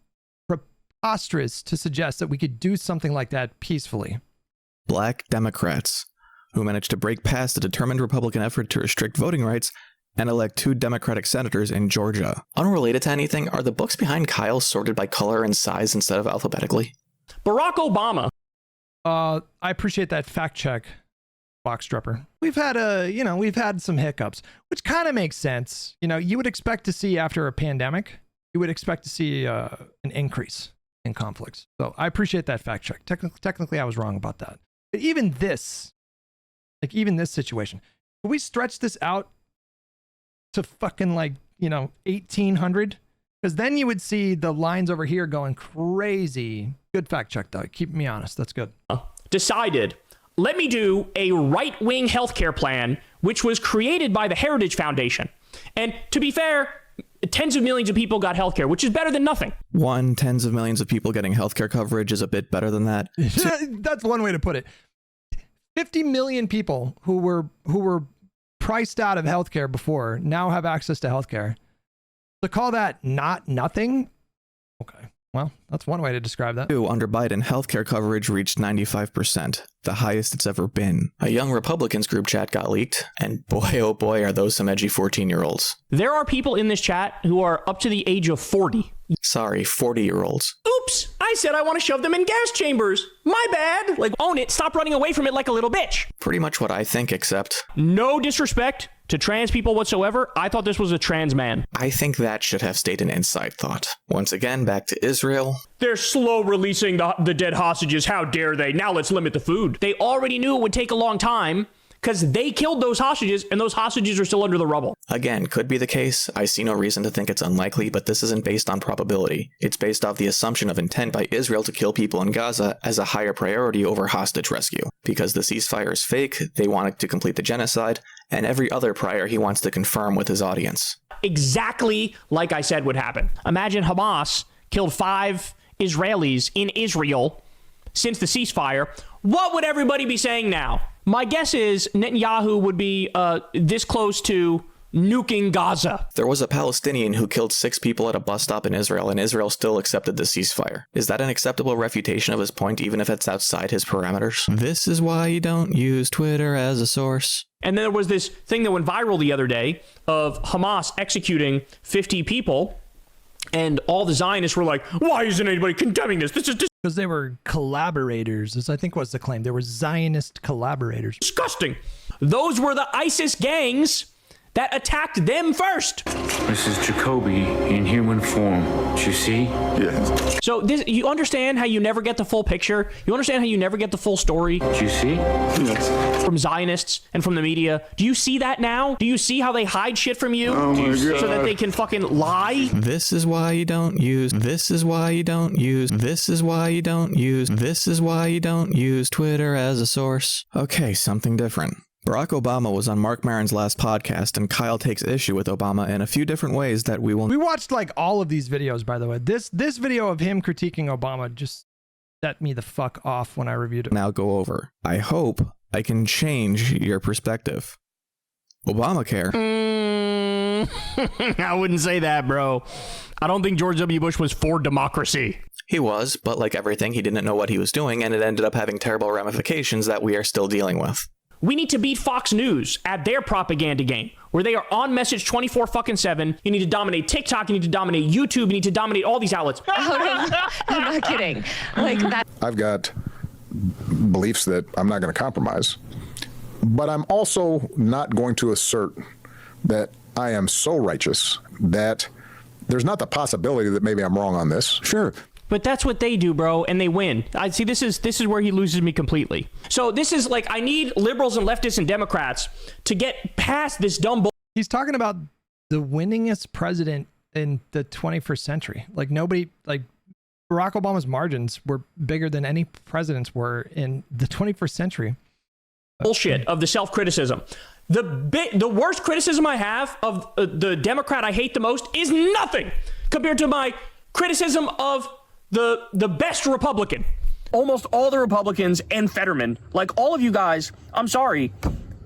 preposterous to suggest that we could do something like that peacefully. Black Democrats, who managed to break past a determined Republican effort to restrict voting rights and elect 2 Democratic senators in Georgia. Unrelated to anything, are the books behind Kyle sorted by color and size instead of alphabetically? Barack Obama. I appreciate that fact check, Boxtrupper. We've had some hiccups, which kind of makes sense. You know, you would expect to see after a pandemic, you would expect to see an increase in conflicts. So I appreciate that fact check. Technically, I was wrong about that. But even this situation, can we stretch this out to fucking 1800? Because then you would see the lines over here going crazy. Good fact check, though. Keep me honest. That's good. Decided, let me do a right-wing healthcare plan, which was created by the Heritage Foundation. And to be fair, tens of millions of people got healthcare, which is better than nothing. Tens of millions of people getting healthcare coverage is a bit better than that. That's one way to put it. 50 million people who were priced out of healthcare before now have access to healthcare. To call that not nothing? Okay. Well, that's one way to describe that. Under Biden, healthcare coverage reached 95%, the highest it's ever been. A young Republicans group chat got leaked, and boy, oh boy, are those some edgy 14-year-olds. There are people in this chat who are up to the age of 40. Sorry, 40-year-olds. Oops, I said I want to shove them in gas chambers. My bad. Own it. Stop running away from it like a little bitch. Pretty much what I think, except... No disrespect to trans people whatsoever. I thought this was a trans man. I think that should have stayed an inside thought. Once again, back to Israel. They're slow releasing the dead hostages. How dare they? Now let's limit the food. They already knew it would take a long time because they killed those hostages, and those hostages are still under the rubble. Again, could be the case. I see no reason to think it's unlikely, but this isn't based on probability. It's based off the assumption of intent by Israel to kill people in Gaza as a higher priority over hostage rescue. Because the ceasefire is fake, they wanted to complete the genocide, and every other prior he wants to confirm with his audience. Exactly like I said would happen. Imagine Hamas killed 5 Israelis in Israel since the ceasefire. What would everybody be saying now? My guess is Netanyahu would be this close to nuking Gaza. There was a Palestinian who killed 6 people at a bus stop in Israel, and Israel still accepted the ceasefire. Is that an acceptable refutation of his point, even if it's outside his parameters? This is why you don't use Twitter as a source. And then there was this thing that went viral the other day of Hamas executing 50 people, and all the Zionists were like, why isn't anybody condemning this? This is because they were collaborators, as I think was the claim. They were Zionist collaborators. Disgusting. Those were the ISIS gangs that attacked them first. This is Jacoby in human form. Do you see? Yes. So you understand how you never get the full picture? You understand how you never get the full story? Do you see? Yes. From Zionists and from the media. Do you see that now? Do you see how they hide shit from you? Oh my God. So that they can fucking lie? This is why you don't use. This is why you don't use. This is why you don't use. This is why you don't use Twitter as a source. Okay, something different. Barack Obama was on Mark Maron's last podcast, and Kyle takes issue with Obama in a few different ways that we will... We watched all of these videos, by the way. This video of him critiquing Obama just set me the fuck off when I reviewed it. Now go over. I hope I can change your perspective. Obamacare. I wouldn't say that, bro. I don't think George W. Bush was for democracy. He was, but like everything, he didn't know what he was doing, and it ended up having terrible ramifications that we are still dealing with. We need to beat Fox News at their propaganda game, where they are on message 24/7. You need to dominate TikTok. You need to dominate YouTube. You need to dominate all these outlets. I'm not kidding. Like that. I've got beliefs that I'm not going to compromise, but I'm also not going to assert that I am so righteous that there's not the possibility that maybe I'm wrong on this. Sure. But that's what they do, bro, and they win. I see. This is where he loses me completely. So this is like, I need liberals and leftists and Democrats to get past this dumb bull. He's talking about the winningest president in the 21st century. Like nobody, like Barack Obama's margins were bigger than any presidents were in the 21st century. Bullshit of the self-criticism. The worst criticism I have of the Democrat I hate the most is nothing compared to my criticism of the best Republican. Almost all the Republicans and Fetterman, like all of you guys, I'm sorry,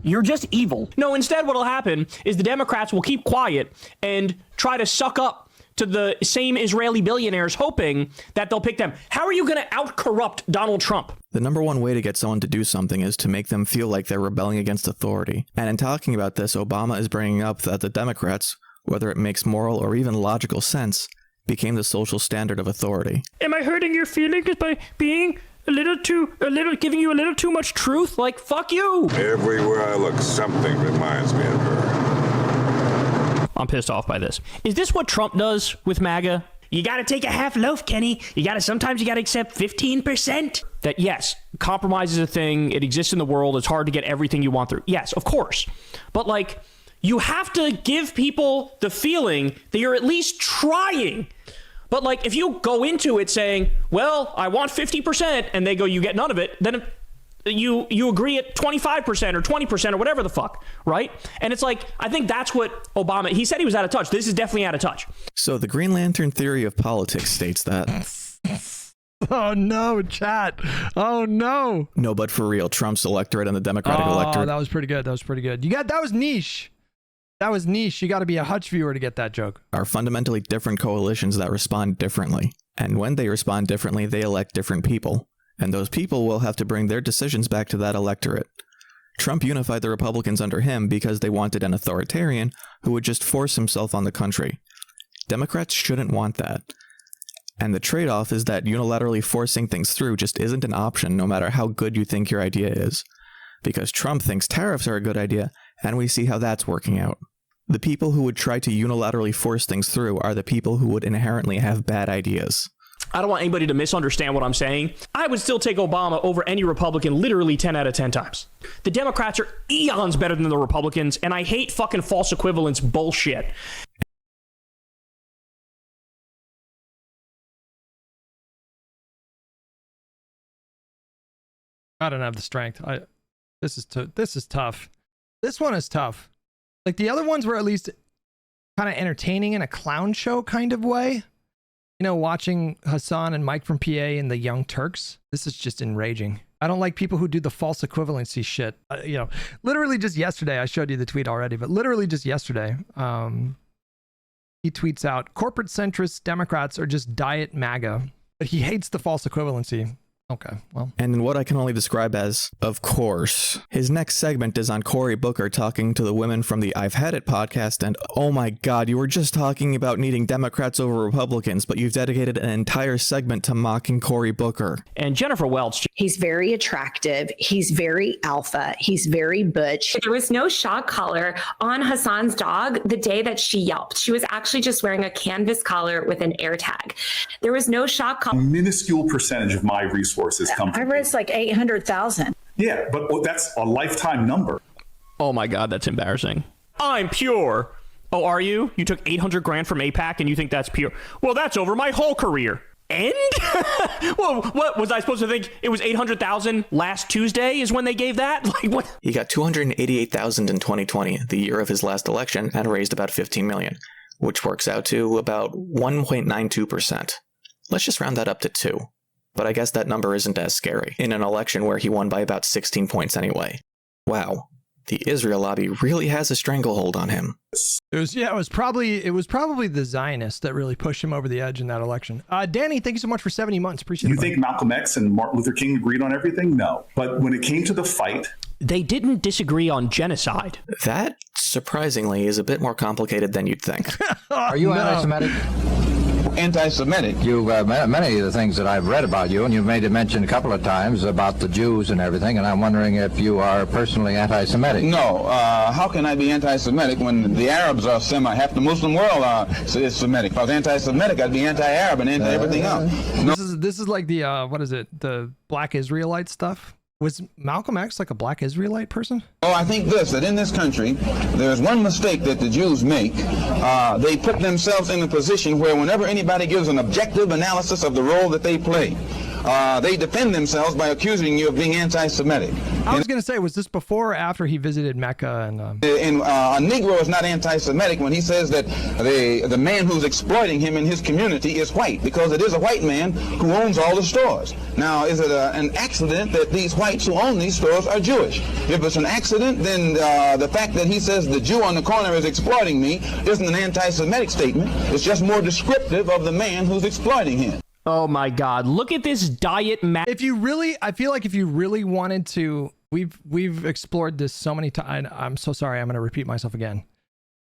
you're just evil. No, instead what'll happen is the Democrats will keep quiet and try to suck up to the same Israeli billionaires hoping that they'll pick them. How are you going to out-corrupt Donald Trump? The number one way to get someone to do something is to make them feel like they're rebelling against authority. And in talking about this, Obama is bringing up that the Democrats, whether it makes moral or even logical sense, became the social standard of authority. Am I hurting your feelings by being giving you a little too much truth? Like, fuck you! Everywhere I look, something reminds me of her. I'm pissed off by this. Is this what Trump does with MAGA? You gotta take a half loaf, Kenny. Sometimes you gotta accept 15%. That yes, compromise is a thing. It exists in the world. It's hard to get everything you want through. Yes, of course. But like, you have to give people the feeling that you're at least trying. But like, if you go into it saying, well, I want 50%, and they go, you get none of it, then you agree at 25% or 20% or whatever the fuck, right? And it's like, I think that's what Obama, he said he was out of touch. This is definitely out of touch. So the Green Lantern theory of politics states that... Oh no, chat. Oh no. No, but for real, Trump's electorate and the Democratic electorate... that was pretty good. That was niche. That was niche. You got to be a Hutch viewer to get that joke. ...are fundamentally different coalitions that respond differently. And when they respond differently, they elect different people. And those people will have to bring their decisions back to that electorate. Trump unified the Republicans under him because they wanted an authoritarian who would just force himself on the country. Democrats shouldn't want that. And the trade-off is that unilaterally forcing things through just isn't an option no matter how good you think your idea is. Because Trump thinks tariffs are a good idea, and we see how that's working out. The people who would try to unilaterally force things through are the people who would inherently have bad ideas. I don't want anybody to misunderstand what I'm saying. I would still take Obama over any Republican literally 10 out of 10 times. The Democrats are eons better than the Republicans, and I hate fucking false equivalence bullshit. I don't have the strength. This is tough. This one is tough. Like the other ones were at least kind of entertaining in a clown show kind of way. You know, watching Hassan and Mike from PA and the Young Turks. This is just enraging. I don't like people who do the false equivalency shit. Literally just yesterday, I showed you the tweet already, but literally just yesterday, he tweets out, corporate centrist Democrats are just diet MAGA, but he hates the false equivalency. Okay, well. And in what I can only describe as, of course. His next segment is on Cory Booker talking to the women from the I've Had It podcast, and oh my god, you were just talking about needing Democrats over Republicans, but you've dedicated an entire segment to mocking Cory Booker. And Jennifer Welch. He's very attractive. He's very alpha. He's very butch. There was no shock collar on Hassan's dog the day that she yelped. She was actually just wearing a canvas collar with an air tag. There was no shock collar. A minuscule percentage of my resources come from. I read it's like 800,000. Yeah, but that's a lifetime number. Oh my god, that's embarrassing. I'm pure. Oh, are you? You took 800 grand from AIPAC and you think that's pure? Well, that's over my whole career. And? Well, what was I supposed to think? It was 800,000 last Tuesday is when they gave that? Like what? He got 288,000 in 2020, the year of his last election, and raised about 15 million, which works out to about 1.92%. Let's just round that up to 2. But I guess that number isn't as scary in an election where he won by about 16 points anyway. Wow. The Israel lobby really has a stranglehold on him. It was probably the Zionists that really pushed him over the edge in that election. Danny, thank you so much for 70 months. Appreciate it. You think Malcolm X and Martin Luther King agreed on everything? No. But when it came to the fight, they didn't disagree on genocide. That, surprisingly, is a bit more complicated than you'd think. Are you anti-Semitic? Anti-Semitic. Many of the things that I've read about you, and you've made it mention a couple of times about the Jews and everything, and I'm wondering if you are personally anti-Semitic. No. How can I be anti-Semitic when the Arabs are half the Muslim world is Semitic? If I was anti-Semitic, I'd be anti-Arab and anti-everything else. No. This is like the, what is it? The Black Israelite stuff? Was Malcolm X like a Black Israelite person? Oh, I think that in this country, there's one mistake that the Jews make. They put themselves in a position where whenever anybody gives an objective analysis of the role that they play, they defend themselves by accusing you of being anti-Semitic. I was going to say, was this before or after he visited Mecca? And a Negro is not anti-Semitic when he says that the man who's exploiting him in his community is white, because it is a white man who owns all the stores. Now, is it an accident that these whites who own these stores are Jewish? If it's an accident, then the fact that he says the Jew on the corner is exploiting me isn't an anti-Semitic statement. It's just more descriptive of the man who's exploiting him. Oh my God! Look at this diet map. If you really, I feel like if you really wanted to, we've explored this so many times. I'm so sorry. I'm going to repeat myself again.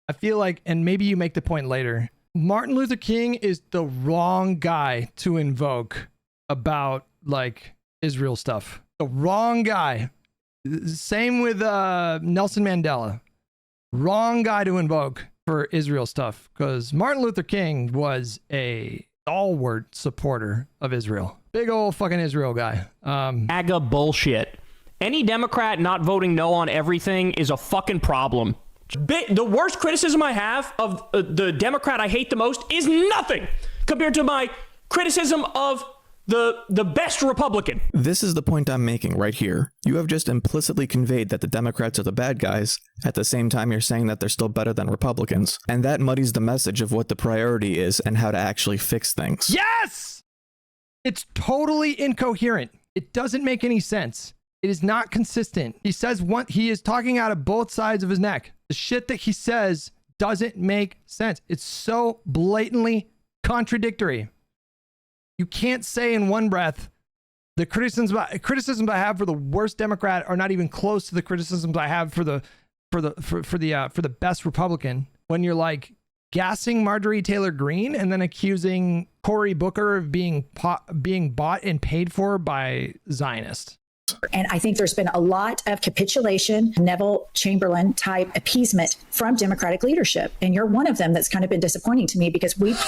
I feel like, and maybe you make the point later, Martin Luther King is the wrong guy to invoke about like Israel stuff. The wrong guy. Same with Nelson Mandela. Wrong guy to invoke for Israel stuff, because Martin Luther King was a stalwart supporter of Israel. Big old fucking Israel guy. MAGA bullshit. Any Democrat not voting no on everything is a fucking problem. The worst criticism I have of the Democrat I hate the most is nothing compared to my criticism of the best Republican. This is the point I'm making right here. You have just implicitly conveyed that the Democrats are the bad guys. At the same time, you're saying that they're still better than Republicans. And that muddies the message of what the priority is and how to actually fix things. Yes! It's totally incoherent. It doesn't make any sense. It is not consistent. He says he is talking out of both sides of his neck. The shit that he says doesn't make sense. It's so blatantly contradictory. You can't say in one breath the criticisms I have for the worst Democrat are not even close to the criticisms I have for the best Republican, when you're like gassing Marjorie Taylor Greene and then accusing Cory Booker of being bought and paid for by Zionists. And I think there's been a lot of capitulation, Neville Chamberlain type appeasement from Democratic leadership. And you're one of them that's kind of been disappointing to me, because we've...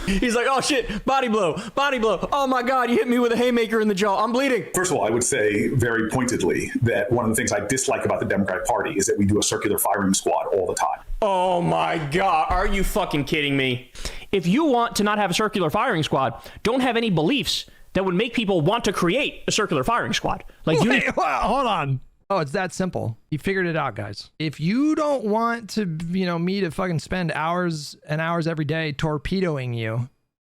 He's like, oh shit, body blow. Oh my God, you hit me with a haymaker in the jaw. I'm bleeding. First of all, I would say very pointedly that one of the things I dislike about the Democratic Party is that we do a circular firing squad all the time. Oh my God, are you fucking kidding me? If you want to not have a circular firing squad, don't have any beliefs that would make people want to create a circular firing squad. Like, hold on. Oh, it's that simple. You figured it out, guys. If you don't want to, me to fucking spend hours and hours every day torpedoing you,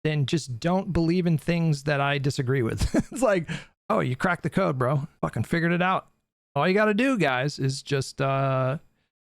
then just don't believe in things that I disagree with. It's like, oh, you cracked the code, bro. Fucking figured it out. All you got to do, guys, is just,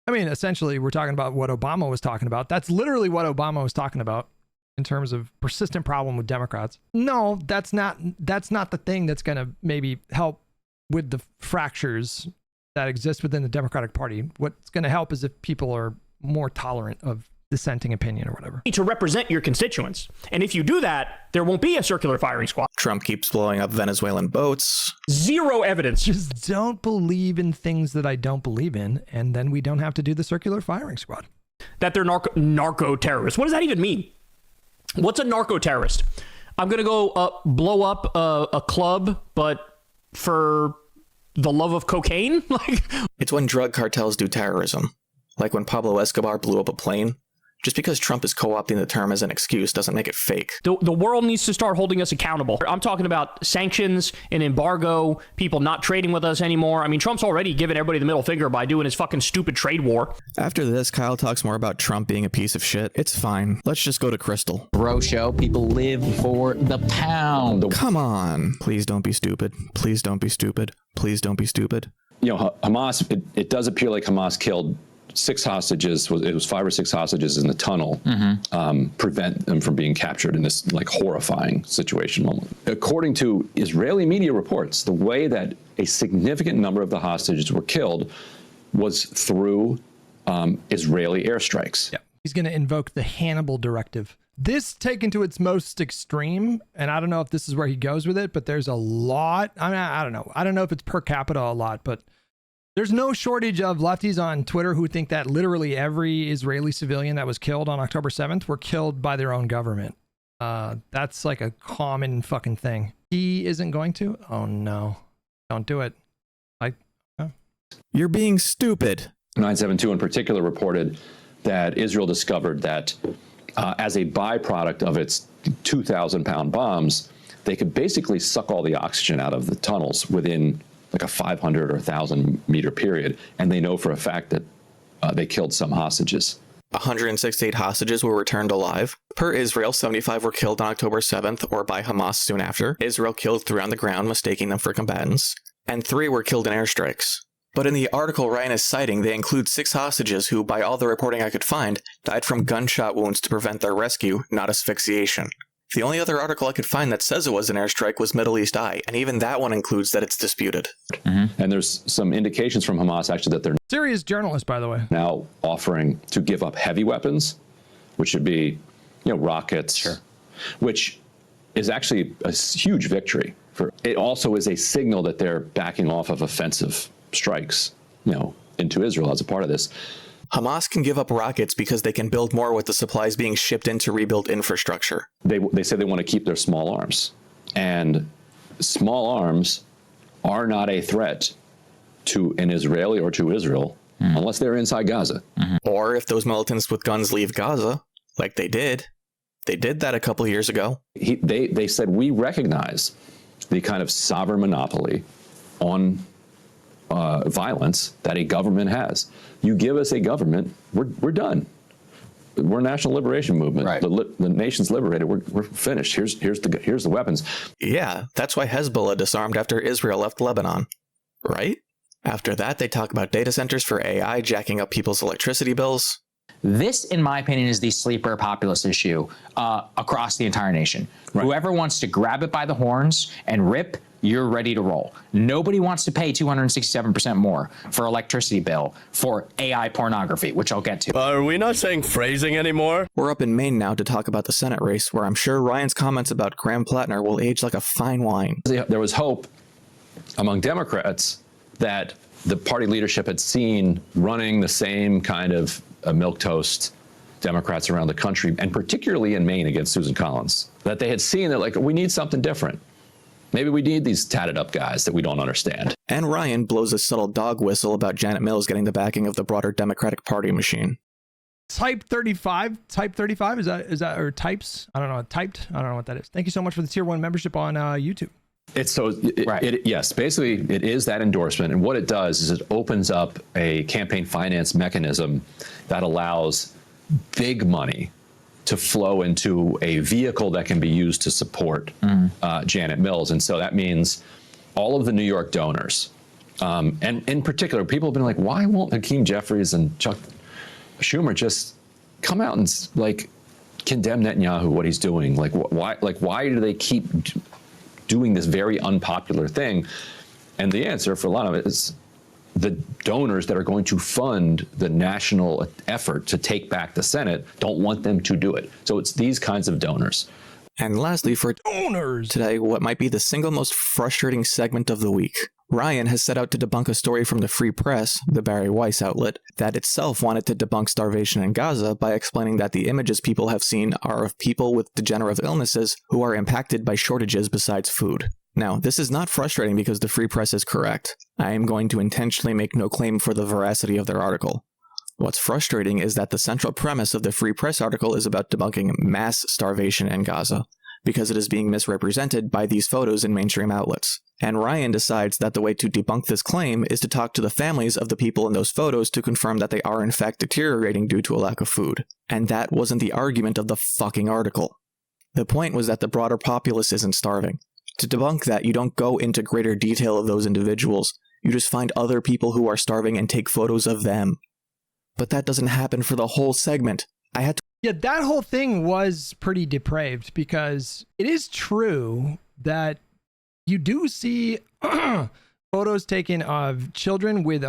essentially, we're talking about what Obama was talking about. That's literally what Obama was talking about in terms of persistent problem with Democrats. No, that's not the thing that's going to maybe help with the fractures that exist within the Democratic Party. What's going to help is if people are more tolerant of dissenting opinion or whatever. To represent your constituents. And if you do that, there won't be a circular firing squad. Trump keeps blowing up Venezuelan boats. Zero evidence. Just don't believe in things that I don't believe in, and then we don't have to do the circular firing squad. That they're narco terrorists. What does that even mean? What's a narco terrorist? I'm going to go blow up a club, but for the love of cocaine? It's when drug cartels do terrorism. Like when Pablo Escobar blew up a plane. Just because Trump is co-opting the term as an excuse doesn't make it fake. The world needs to start holding us accountable. I'm talking about sanctions and embargo, people not trading with us anymore. I mean, Trump's already given everybody the middle finger by doing his fucking stupid trade war. After this, Kyle talks more about Trump being a piece of shit. It's fine. Let's just go to Krystal. Bro show, people live for the pound. Come on. Please don't be stupid. Please don't be stupid. Please don't be stupid. Hamas, it does appear like Hamas killed 6 hostages. It was 5 or 6 hostages in the tunnel, prevent them from being captured in this horrifying situation. According to Israeli media reports, the way that a significant number of the hostages were killed was through Israeli airstrikes. Yeah, he's going to invoke the Hannibal directive. This taken to its most extreme, and I don't know if this is where he goes with it, but there's a lot. I don't know. I don't know if it's per capita a lot, but there's no shortage of lefties on Twitter who think that literally every Israeli civilian that was killed on October 7th were killed by their own government. That's like a common fucking thing. He isn't going to? Oh no. Don't do it. You're being stupid. 972 in particular reported that Israel discovered that as a byproduct of its 2,000-pound bombs, they could basically suck all the oxygen out of the tunnels within like a 500 or 1,000-meter period, and they know for a fact that they killed some hostages. 168 hostages were returned alive. Per Israel, 75 were killed on October 7th or by Hamas soon after. Israel killed 3 on the ground, mistaking them for combatants. And 3 were killed in airstrikes. But in the article Ryan is citing, they include 6 hostages who, by all the reporting I could find, died from gunshot wounds to prevent their rescue, not asphyxiation. The only other article I could find that says it was an airstrike was Middle East Eye, and even that one includes that it's disputed. And there's some indications from Hamas actually that they're serious journalist, by the way, now offering to give up heavy weapons, which would be, rockets, which is actually a huge victory. It also is a signal that they're backing off of offensive strikes, into Israel as a part of this. Hamas can give up rockets because they can build more with the supplies being shipped in to rebuild infrastructure. They say they want to keep their small arms. And small arms are not a threat to an Israeli or to Israel unless they're inside Gaza. Or if those militants with guns leave Gaza, like they did. They did that a couple of years ago. They said, we recognize the kind of sovereign monopoly on violence that a government has. You give us a government, we're done. We're a national liberation movement. Right. The nation's liberated. We're finished. Here's the weapons. Yeah, that's why Hezbollah disarmed after Israel left Lebanon, right? After that, they talk about data centers for AI jacking up people's electricity bills. This, in my opinion, is the sleeper populist issue across the entire nation. Right. Whoever wants to grab it by the horns and rip, you're ready to roll. Nobody wants to pay 267% more for electricity bill for AI pornography, which I'll get to. Are we not saying phrasing anymore? We're up in Maine now to talk about the Senate race, where I'm sure Ryan's comments about Graham Plattner will age like a fine wine. There was hope among Democrats that the party leadership had seen running the same kind of milquetoast Democrats around the country, and particularly in Maine against Susan Collins, that they had seen that, like, we need something different. Maybe we need these tatted up guys that we don't understand. And Ryan blows a subtle dog whistle about Janet Mills getting the backing of the broader Democratic Party machine. Type 35, is that, or types? I don't know, typed? I don't know what that is. Thank you so much for the tier 1 membership on YouTube. It's so, yes, basically it is that endorsement. And what it does is it opens up a campaign finance mechanism that allows big money to flow into a vehicle that can be used to support Janet Mills. And so that means all of the New York donors, and in particular, people have been like, why won't Hakeem Jeffries and Chuck Schumer just come out and like condemn Netanyahu, what he's doing? Why do they keep doing this very unpopular thing? And the answer for a lot of it is the donors that are going to fund the national effort to take back the Senate don't want them to do it. So it's these kinds of donors. And lastly, for donors today, what might be the single most frustrating segment of the week. Ryan has set out to debunk a story from the Free Press, the Barry Weiss outlet, that itself wanted to debunk starvation in Gaza by explaining that the images people have seen are of people with degenerative illnesses who are impacted by shortages besides food. Now, this is not frustrating because the Free Press is correct. I am going to intentionally make no claim for the veracity of their article. What's frustrating is that the central premise of the Free Press article is about debunking mass starvation in Gaza, because it is being misrepresented by these photos in mainstream outlets. And Ryan decides that the way to debunk this claim is to talk to the families of the people in those photos to confirm that they are in fact deteriorating due to a lack of food. And that wasn't the argument of the fucking article. The point was that the broader populace isn't starving. To debunk that, you don't go into greater detail of those individuals. You just find other people who are starving and take photos of them. But that doesn't happen for the whole segment. I had to... Yeah, that whole thing was pretty depraved, because it is true that you do see photos taken of children with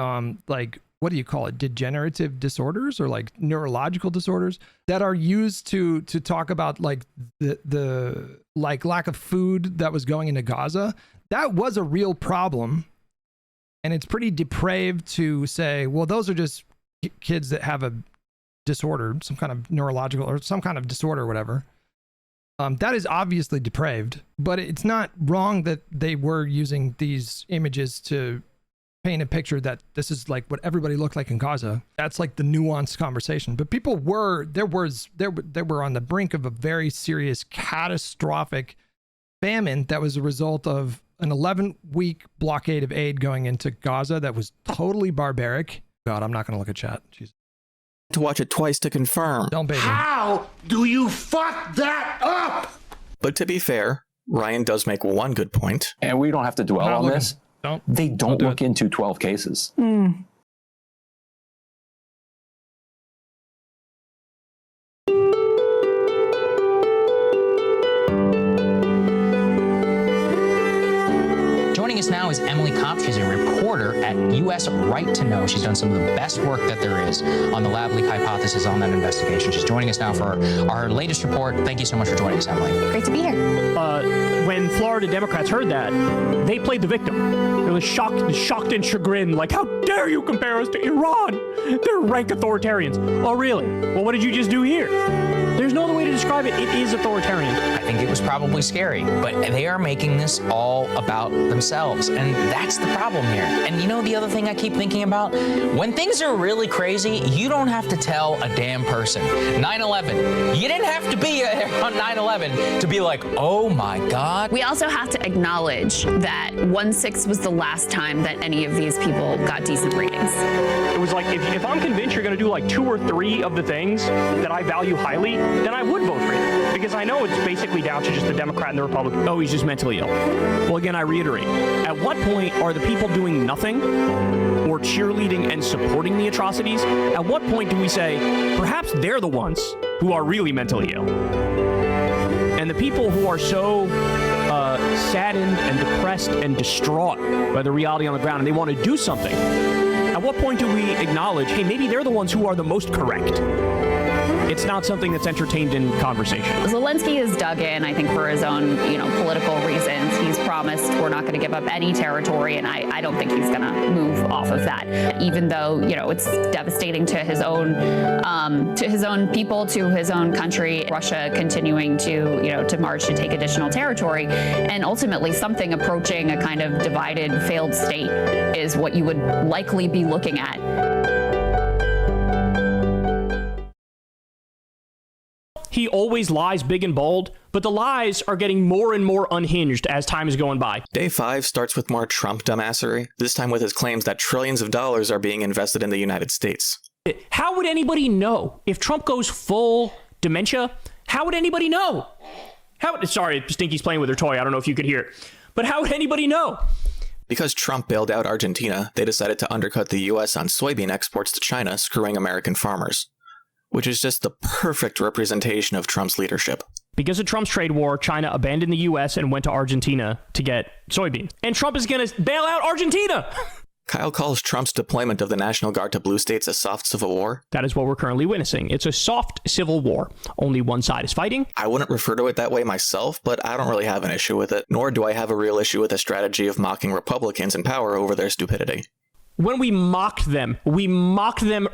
like, what do you call it, degenerative disorders or like neurological disorders that are used to talk about like the like lack of food that was going into Gaza. That was a real problem, and it's pretty depraved to say, well, those are just kids that have a disorder, some kind of neurological or some kind of disorder or whatever. That is obviously depraved, but it's not wrong that they were using these images to paint a picture that this is like what everybody looked like in Gaza. That's like the nuanced conversation. But people were on the brink of a very serious catastrophic famine that was a result of an 11-week blockade of aid going into Gaza that was totally barbaric. God, I'm not going to look at chat. Jeez. To watch it twice to confirm. Don't bait me. How do you fuck that up? But to be fair, Ryan does make one good point. And we don't have to dwell on this. They don't look into 12 cases. Joining us now is Emily Kopp. She's a reporter at U.S. Right to Know. She's done some of the best work that there is on the lab leak hypothesis on that investigation. She's joining us now for our latest report. Thank you so much for joining us, Emily. Great to be here. When Florida Democrats heard that, they played the victim. It was shocked and chagrined, like, how dare you compare us to Iran? They're rank authoritarians. Oh, really? Well, what did you just do here? There's no other way to describe it. It is authoritarian. I think it was probably scary, but they are making this all about themselves, and that's the problem here. And you know the other thing I keep thinking about? When things are really crazy, you don't have to tell a damn person. 9/11. You didn't have to be on 9/11 to be like, oh my God. We also have to acknowledge that 1/6 was the last time that any of these people got decent ratings. It was like, if I'm convinced you're going to do like 2 or 3 of the things that I value highly, then I would vote for you. Because I know it's basically down to just the Democrat and the Republican. Oh, he's just mentally ill. Well, again, I reiterate. At what point are the people doing nothing or cheerleading and supporting the atrocities? At what point do we say, perhaps they're the ones who are really mentally ill? And the people who are so saddened and depressed and distraught by the reality on the ground and they want to do something, at what point do we acknowledge, hey, maybe they're the ones who are the most correct? It's not something that's entertained in conversation. Zelensky is dug in, I think, for his own, political reasons. He's promised we're not going to give up any territory, and I don't think he's going to move off of that. Even though, it's devastating to his own people, to his own country. Russia continuing to march to take additional territory, and ultimately something approaching a kind of divided, failed state is what you would likely be looking at. He always lies big and bold, but the lies are getting more and more unhinged as time is going by. Day 5 starts with more Trump dumbassery, this time with his claims that trillions of dollars are being invested in the United States. How would anybody know? If Trump goes full dementia, how would anybody know? Sorry, Stinky's playing with her toy. I don't know if you could hear it. But how would anybody know? Because Trump bailed out Argentina, they decided to undercut the U.S. on soybean exports to China, screwing American farmers. Which is just the perfect representation of Trump's leadership. Because of Trump's trade war, China abandoned the U.S. and went to Argentina to get soybeans. And Trump is going to bail out Argentina! Kyle calls Trump's deployment of the National Guard to blue states a soft civil war. That is what we're currently witnessing. It's a soft civil war. Only one side is fighting. I wouldn't refer to it that way myself, but I don't really have an issue with it. Nor do I have a real issue with the strategy of mocking Republicans in power over their stupidity. When we mocked them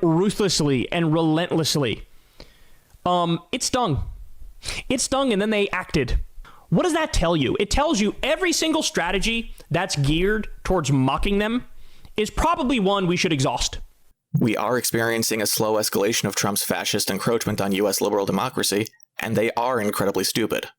ruthlessly and relentlessly. It stung. It stung, and then they acted. What does that tell you? It tells you every single strategy that's geared towards mocking them is probably one we should exhaust. We are experiencing a slow escalation of Trump's fascist encroachment on U.S. liberal democracy, and they are incredibly stupid.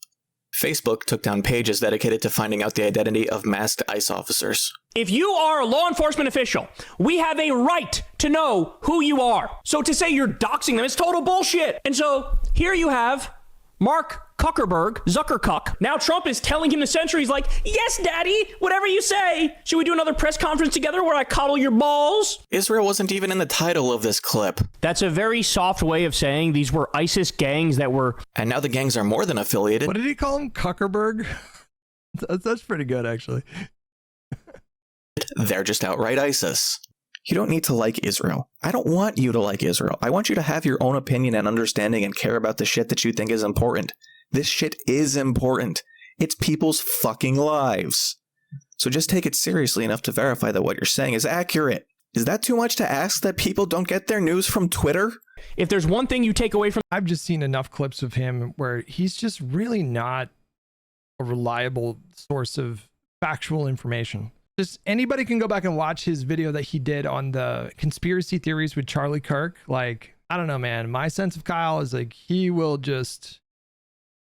Facebook took down pages dedicated to finding out the identity of masked ICE officers. If you are a law enforcement official, we have a right to know who you are. So to say you're doxing them is total bullshit. And so here you have Mark Zuckercuck. Now Trump is telling him to censor. He's like, yes, daddy, whatever you say. Should we do another press conference together where I coddle your balls? Israel wasn't even in the title of this clip. That's a very soft way of saying these were ISIS gangs that were... And now the gangs are more than affiliated. What did he call him? Zuckerberg? That's pretty good, actually. They're just outright ISIS. You don't need to like Israel. I don't want you to like Israel. I want you to have your own opinion and understanding and care about the shit that you think is important. This shit is important. It's people's fucking lives. So just take it seriously enough to verify that what you're saying is accurate. Is that too much to ask that people don't get their news from Twitter? If there's one thing you take away from... I've just seen enough clips of him where he's just really not a reliable source of factual information. Just anybody can go back and watch his video that he did on the conspiracy theories with Charlie Kirk. Like, I don't know, man. My sense of Kyle is like, he will just,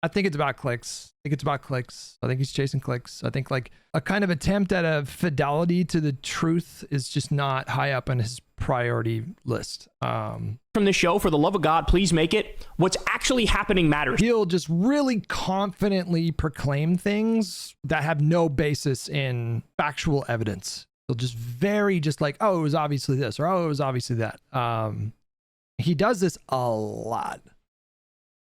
I think it's about clicks. I think he's chasing clicks. I think like a kind of attempt at a fidelity to the truth is just not high up on his priority list. From the show, for the love of God, please make it. What's actually happening matters. He'll just really confidently proclaim things that have no basis in factual evidence. He'll just just like, oh, it was obviously this, or oh, it was obviously that. He does this a lot.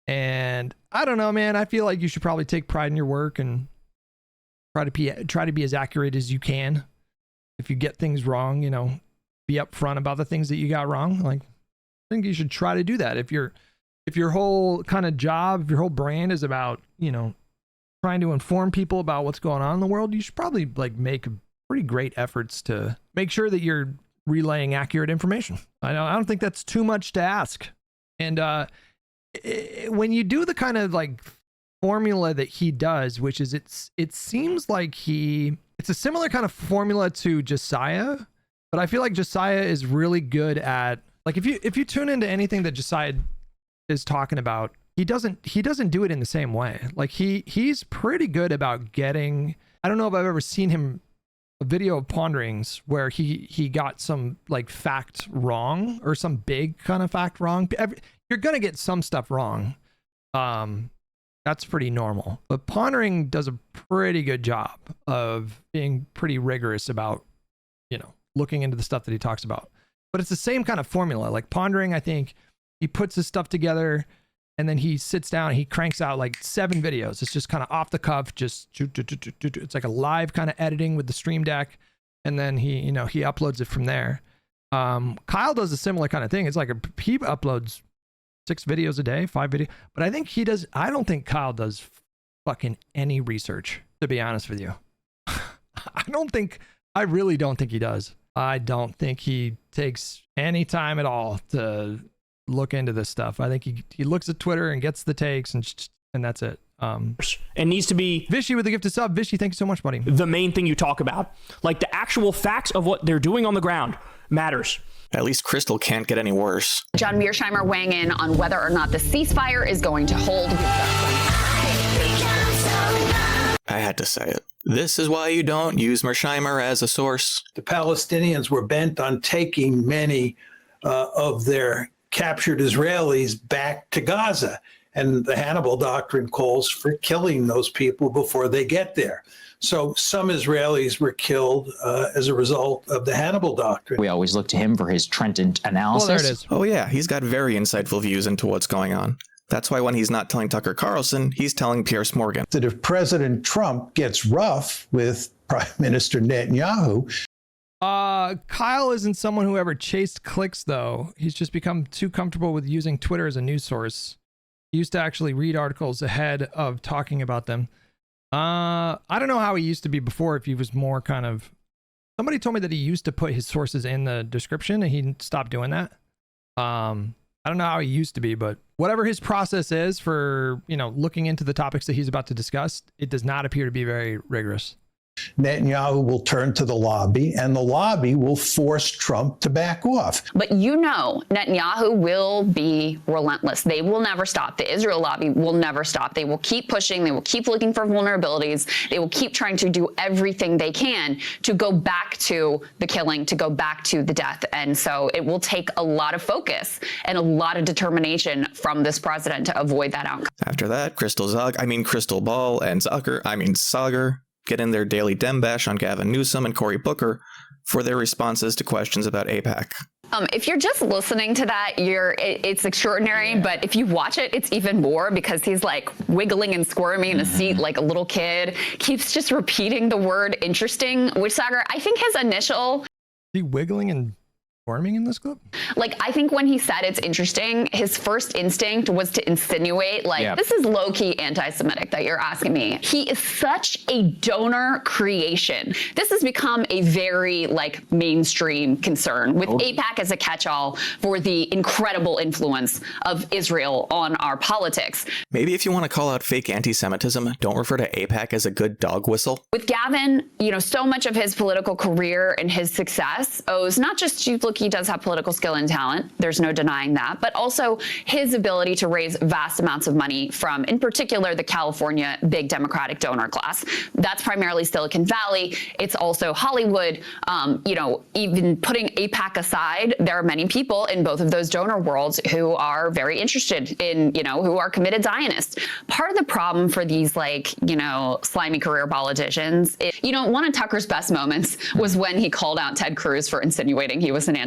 And I don't know, man. I feel like you should probably take pride in your work and try to be as accurate as you can. If you get things wrong, you know, be upfront about the things that you got wrong. Like, I think you should try to do that. If your whole kind of job, if your whole brand is about, you know, trying to inform people about what's going on in the world, you should probably like make pretty great efforts to make sure that you're relaying accurate information. I don't think that's too much to ask. And when you do the kind of like formula that he does, which is it seems like it's a similar kind of formula to Josiah, but I feel like Josiah is really good at, like, if you tune into anything that Josiah is talking about, he doesn't do it in the same way. Like he's pretty good about getting, I don't know if I've ever seen him a video of Ponderings where he got some like fact wrong or some big kind of fact wrong. You're going to get some stuff wrong. That's pretty normal. But Pondering does a pretty good job of being pretty rigorous about, you know, looking into the stuff that he talks about. But it's the same kind of formula. Like Pondering, I think he puts his stuff together and then he sits down and he cranks out like 7 videos. It's just kind of off the cuff, just it's like a live kind of editing with the Stream Deck. And then he uploads it from there. Kyle does a similar kind of thing. It's like he uploads 6 videos a day, 5 videos. But I don't think Kyle does fucking any research, to be honest with you. I really don't think he does. I don't think he takes any time at all to look into this stuff. I think he looks at Twitter and gets the takes and that's it. It needs to be Vishy with the gift of sub. Vishy, thank you so much, buddy. The main thing you talk about, like the actual facts of what they're doing on the ground, matters. At least Krystal can't get any worse. John Mearsheimer weighing in on whether or not the ceasefire is going to hold. I had to say it. This is why you don't use Mearsheimer as a source. The Palestinians were bent on taking many of their captured Israelis back to Gaza. And the Hannibal Doctrine calls for killing those people before they get there. So some Israelis were killed as a result of the Hannibal Doctrine. We always look to him for his Trenton analysis. Oh, there it is. Oh yeah, he's got very insightful views into what's going on. That's why when he's not telling Tucker Carlson, he's telling Piers Morgan. That if President Trump gets rough with Prime Minister Netanyahu. Kyle isn't someone who ever chased clicks, though. He's just become too comfortable with using Twitter as a news source. He used to actually read articles ahead of talking about them. I don't know how he used to be before, if he was more kind of... Somebody told me that he used to put his sources in the description and he stopped doing that. I don't know how he used to be, but whatever his process is for, you know, looking into the topics that he's about to discuss, it does not appear to be very rigorous. Netanyahu will turn to the lobby and the lobby will force Trump to back off. But you know, Netanyahu will be relentless. They will never stop. The Israel lobby will never stop. They will keep pushing. They will keep looking for vulnerabilities. They will keep trying to do everything they can to go back to the killing, to go back to the death. And so it will take a lot of focus and a lot of determination from this president to avoid that outcome. After that, Krystal Ball and Sagar get in their daily dem bash on Gavin Newsom and Cory Booker for their responses to questions about AIPAC. If you're just listening to that, it's extraordinary. But if you watch it, it's even more because he's like wiggling and squirming in a seat like a little kid. Keeps just repeating the word interesting, which Sagar, I think his initial... He wiggling and Forming in this clip? Like, I think when he said it's interesting, his first instinct was to insinuate, like, this is low-key anti-Semitic that you're asking me. He is such a donor creation. This has become a very, like, mainstream concern, with AIPAC as a catch-all for the incredible influence of Israel on our politics. Maybe if you want to call out fake anti-Semitism, don't refer to AIPAC as a good dog whistle. With Gavin, you know, so much of his political career and his success owes not just to, look, he does have political skill and talent, there's no denying that, but also his ability to raise vast amounts of money from, in particular, the California big Democratic donor class. That's primarily Silicon Valley. It's also Hollywood. You know, even putting AIPAC aside, there are many people in both of those donor worlds who are very interested in, you know, who are committed Zionists. Part of the problem for these, like, you know, slimy career politicians, you know, one of Tucker's best moments was when he called out Ted Cruz for insinuating he was an anti.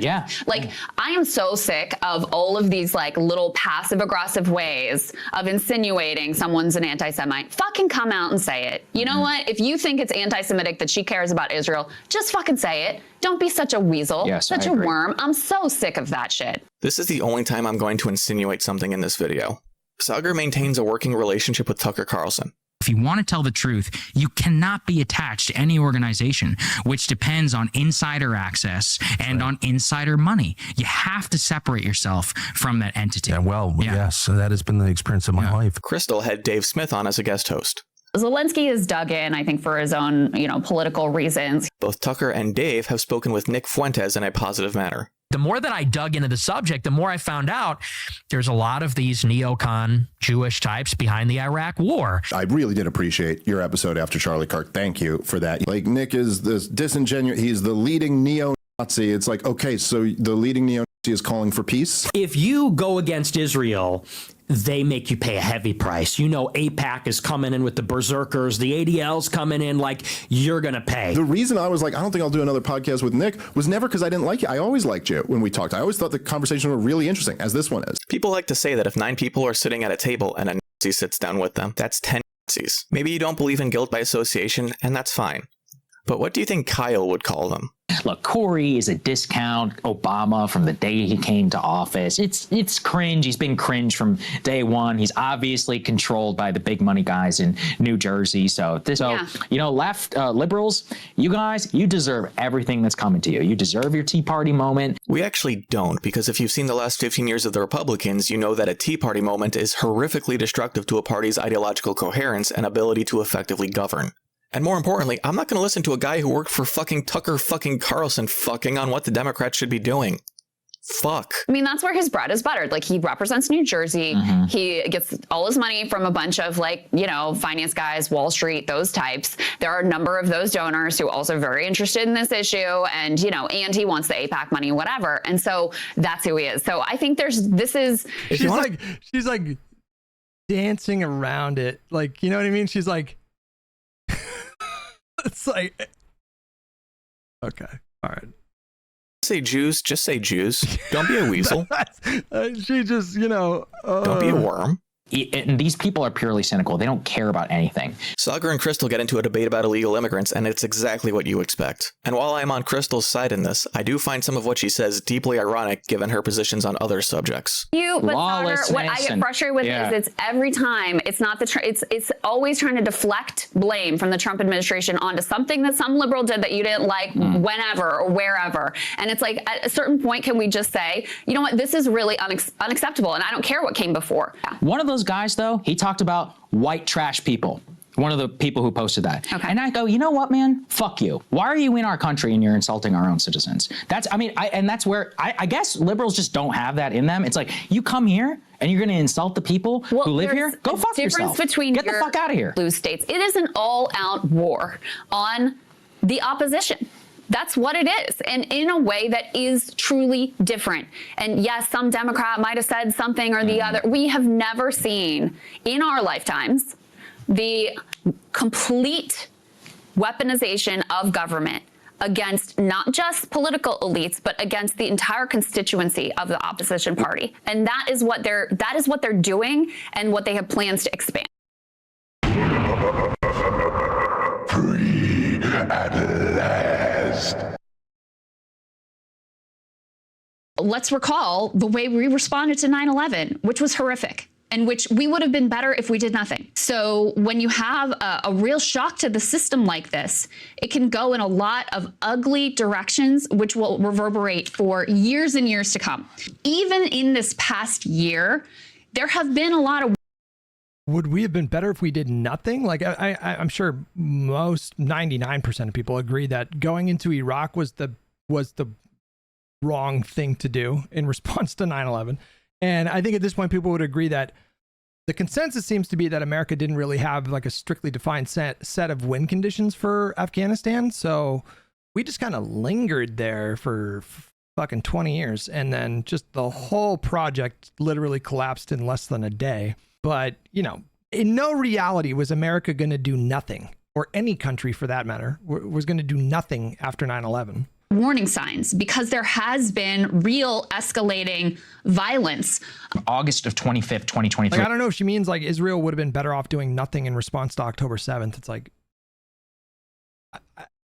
Like, I am so sick of all of these, like, little passive aggressive ways of insinuating someone's an anti-Semite. Fucking come out and say it. You know what? If you think it's anti-Semitic that she cares about Israel, just fucking say it. Don't be such a weasel, such a worm. I'm so sick of that shit. This is the only time I'm going to insinuate something in this video. Saagar maintains a working relationship with Tucker Carlson. If you want to tell the truth, you cannot be attached to any organization which depends on insider access and on insider money. You have to separate yourself from that entity. Yes, that has been the experience of my life. Krystal had Dave Smith on as a guest host. Zelensky is dug in, I think, for his own, you know, political reasons. Both Tucker and Dave have spoken with Nick Fuentes in a positive manner. The more that I dug into the subject, the more I found out there's a lot of these neocon Jewish types behind the Iraq war. I really did appreciate your episode after Charlie Kirk. Thank you for that. Like, Nick is this disingenuous. He's the leading neo-Nazi. It's like, okay, so the leading neo-Nazi is calling for peace. If you go against Israel, they make you pay a heavy price. You know, AIPAC is coming in with the berserkers, the ADL's coming in, like, you're going to pay. The reason I was like, I don't think I'll do another podcast with Nick was never because I didn't like you. I always liked you when we talked. I always thought the conversation was really interesting, as this one is. People like to say that if 9 people are sitting at a table and a Nazi sits down with them, that's 10 Nazis. Maybe you don't believe in guilt by association, and that's fine. But what do you think Kyle would call them? Look, Corey is a discount Obama from the day he came to office. It's cringe. He's been cringe from day one. He's obviously controlled by the big money guys in New Jersey. So you know, left liberals, you guys, you deserve everything that's coming to you. You deserve your Tea Party moment. We actually don't, because if you've seen the last 15 years of the Republicans, you know that a Tea Party moment is horrifically destructive to a party's ideological coherence and ability to effectively govern. And more importantly, I'm not going to listen to a guy who worked for fucking Tucker fucking Carlson fucking on what the Democrats should be doing. Fuck. I mean, that's where his bread is buttered. Like, he represents New Jersey. He gets all his money from a bunch of, like, you know, finance guys, Wall Street, those types. There are a number of those donors who are also very interested in this issue, and, you know, and he wants the AIPAC money, whatever. And so that's who he is. So I think she's like dancing around it. Like, you know what I mean? She's like, it's like, okay, all right. Say Jews, just say Jews. Don't be a weasel. She just, you know. Don't be a worm. And these people are purely cynical. They don't care about anything. Saagar and Krystal get into a debate about illegal immigrants, and it's exactly what you expect. And while I'm on Krystal's side in this, I do find some of what she says deeply ironic given her positions on other subjects. But Saagar, what I get frustrated with is it's every time, it's not it's always trying to deflect blame from the Trump administration onto something that some liberal did that you didn't like whenever or wherever. And it's like, at a certain point, can we just say, you know what, this is really unacceptable, and I don't care what came before. One of those guys, though, he talked about white trash people. One of the people who posted that. Okay. And I go, you know what, man? Fuck you. Why are you in our country and you're insulting our own citizens? That's where I guess liberals just don't have that in them. It's like, you come here and you're going to insult the people who live here? Go fuck yourself. Get the fuck out of here. Blue states. It is an all-out war on the opposition. That's what it is. And in a way that is truly different. And yes, some Democrat might have said something or the other. We have never seen in our lifetimes the complete weaponization of government against not just political elites, but against the entire constituency of the opposition party. And that is what they're doing and what they have plans to expand. Free at last. let's recall the way we responded to 9/11, which was horrific, and which we would have been better if we did nothing. So when you have a real shock to the system like this, it can go in a lot of ugly directions, which will reverberate for years and years to come. Even in this past year, there have been a lot of... Would we have been better if we did nothing? Like, I'm sure most 99% of people agree that going into Iraq was the wrong thing to do in response to 9/11. And I think at this point, people would agree that the consensus seems to be that America didn't really have like a strictly defined set of win conditions for Afghanistan. So we just kind of lingered there for fucking 20 years. And then just the whole project literally collapsed in less than a day. But, you know, in no reality was America going to do nothing, or any country for that matter, was going to do nothing after 9/11. Warning signs, because there has been real escalating violence. August of 25th, 2023. Like, I don't know if she means like Israel would have been better off doing nothing in response to October 7th. It's like,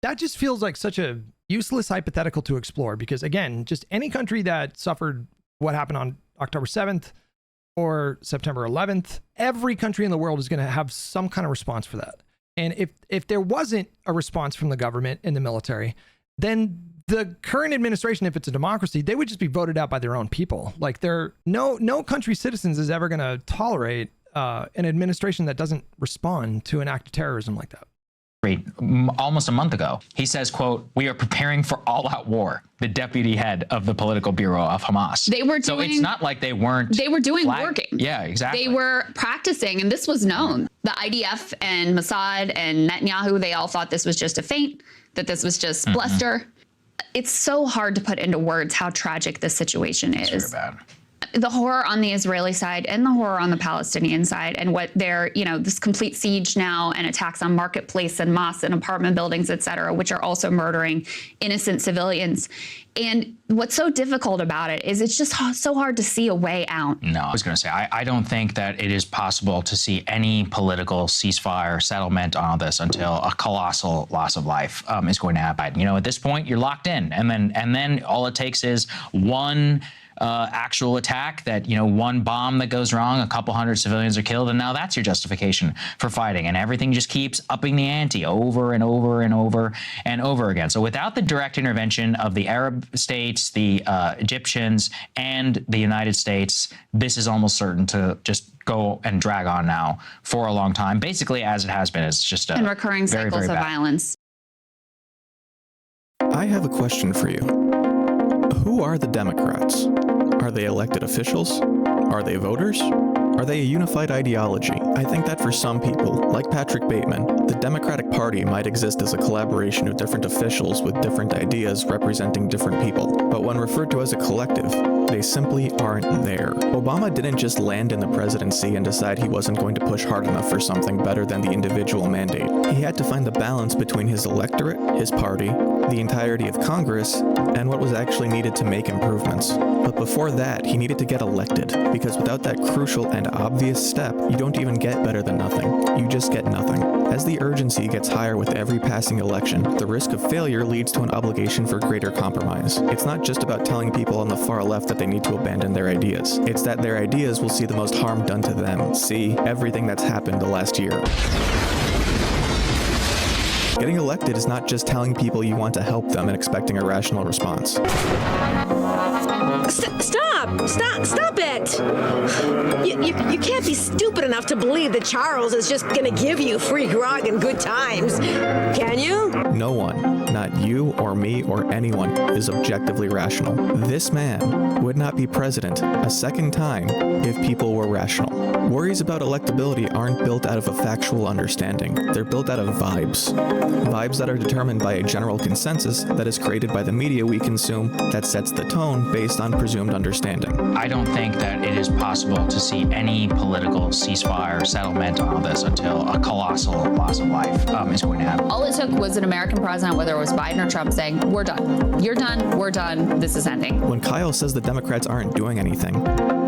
that just feels like such a useless hypothetical to explore, because again, just any country that suffered what happened on October 7th or September 11th, every country in the world is going to have some kind of response for that. And if there wasn't a response from the government and the military, then the current administration, if it's a democracy, they would just be voted out by their own people. Like, no country's citizens is ever going to tolerate an administration that doesn't respond to an act of terrorism like that. Almost a month ago, he says, quote, "We are preparing for all-out war," the deputy head of the political bureau of Hamas. They were doing, so it's not like they weren't. They were doing working. Yeah, exactly. They were practicing, and this was known. The IDF and Mossad and Netanyahu, they all thought this was just a feint, that this was just bluster. It's so hard to put into words how tragic this situation is. It's very bad. The horror on the Israeli side and the horror on the Palestinian side, and what they're, you know, this complete siege now and attacks on marketplace and mosques and apartment buildings, et cetera, which are also murdering innocent civilians. And what's so difficult about it is it's just so hard to see a way out. No, I was going to say, I don't think that it is possible to see any political ceasefire settlement on this until a colossal loss of life is going to happen. You know, at this point, you're locked in. And then all it takes is one actual attack, that, you know, one bomb that goes wrong, a couple hundred civilians are killed, and now that's your justification for fighting, and everything just keeps upping the ante over and over and over and over again. So without the direct intervention of the Arab states, the Egyptians, and the United States, this is almost certain to just go and drag on now for a long time, basically as it has been. It's just and recurring cycles of violence. I have a question for you. Who are the Democrats? Are they elected officials? Are they voters? Are they a unified ideology? I think that for some people, like Patrick Bateman, the Democratic Party might exist as a collaboration of different officials with different ideas representing different people. But when referred to as a collective, they simply aren't there. Obama didn't just land in the presidency and decide he wasn't going to push hard enough for something better than the individual mandate. He had to find the balance between his electorate, his party, the entirety of Congress, and what was actually needed to make improvements. But before that, he needed to get elected, because without that crucial and obvious step, you don't even get better than nothing. You just get nothing. As the urgency gets higher with every passing election, the risk of failure leads to an obligation for greater compromise. It's not just about telling people on the far left that they need to abandon their ideas. It's that their ideas will see the most harm done to them. See everything that's happened the last year. Getting elected is not just telling people you want to help them and expecting a rational response. Stop it! You can't be stupid enough to believe that Charles is just gonna give you free grog and good times, can you? No one, not you or me or anyone, is objectively rational. This man would not be president a second time if people were rational. Worries about electability aren't built out of a factual understanding. They're built out of vibes. Vibes that are determined by a general consensus that is created by the media we consume that sets the tone based on presumed understanding. I don't think that it is possible to see any political ceasefire settlement on this until a colossal loss of life is going to happen. All it took was an American president, whether it was Biden or Trump, saying, "We're done. You're done. We're done. This is ending." When Kyle says the Democrats aren't doing anything,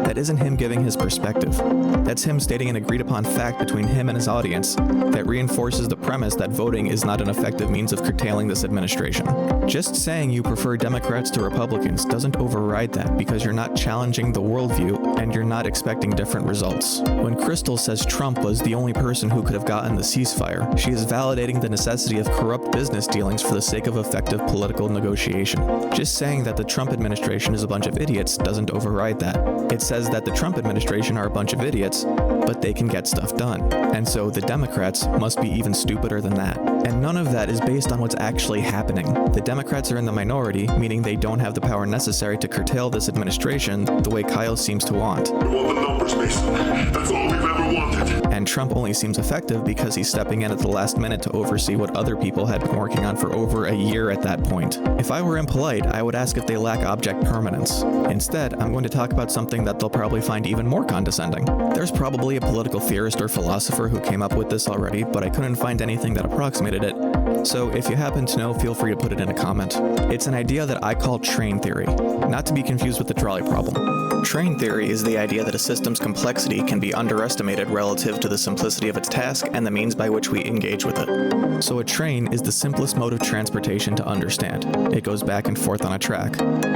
That isn't him giving his perspective. That's him stating an agreed upon fact between him and his audience that reinforces the premise that voting is not an effective means of curtailing this administration. Just saying you prefer Democrats to Republicans doesn't override that because you're not challenging the worldview and you're not expecting different results. When Krystal says Trump was the only person who could have gotten the ceasefire, she is validating the necessity of corrupt business dealings for the sake of effective political negotiation. Just saying that the Trump administration is a bunch of idiots doesn't override that. It says that the Trump administration are a bunch of idiots, but they can get stuff done. And so the Democrats must be even stupider than that. And none of that is based on what's actually happening. The Democrats are in the minority, meaning they don't have the power necessary to curtail this administration the way Kyle seems to want. We want the numbers, Mason. That's all we've ever wanted. And Trump only seems effective because he's stepping in at the last minute to oversee what other people had been working on for over a year at that point. If I were impolite, I would ask if they lack object permanence. Instead, I'm going to talk about something that they'll probably find even more condescending. There's probably a political theorist or philosopher who came up with this already, but I couldn't find anything that approximated it. So if you happen to know, feel free to put it in a comment. It's an idea that I call train theory, not to be confused with the trolley problem. Train theory is the idea that a system's complexity can be underestimated relative to the simplicity of its task and the means by which we engage with it. So a train is the simplest mode of transportation to understand. It goes back and forth on a track.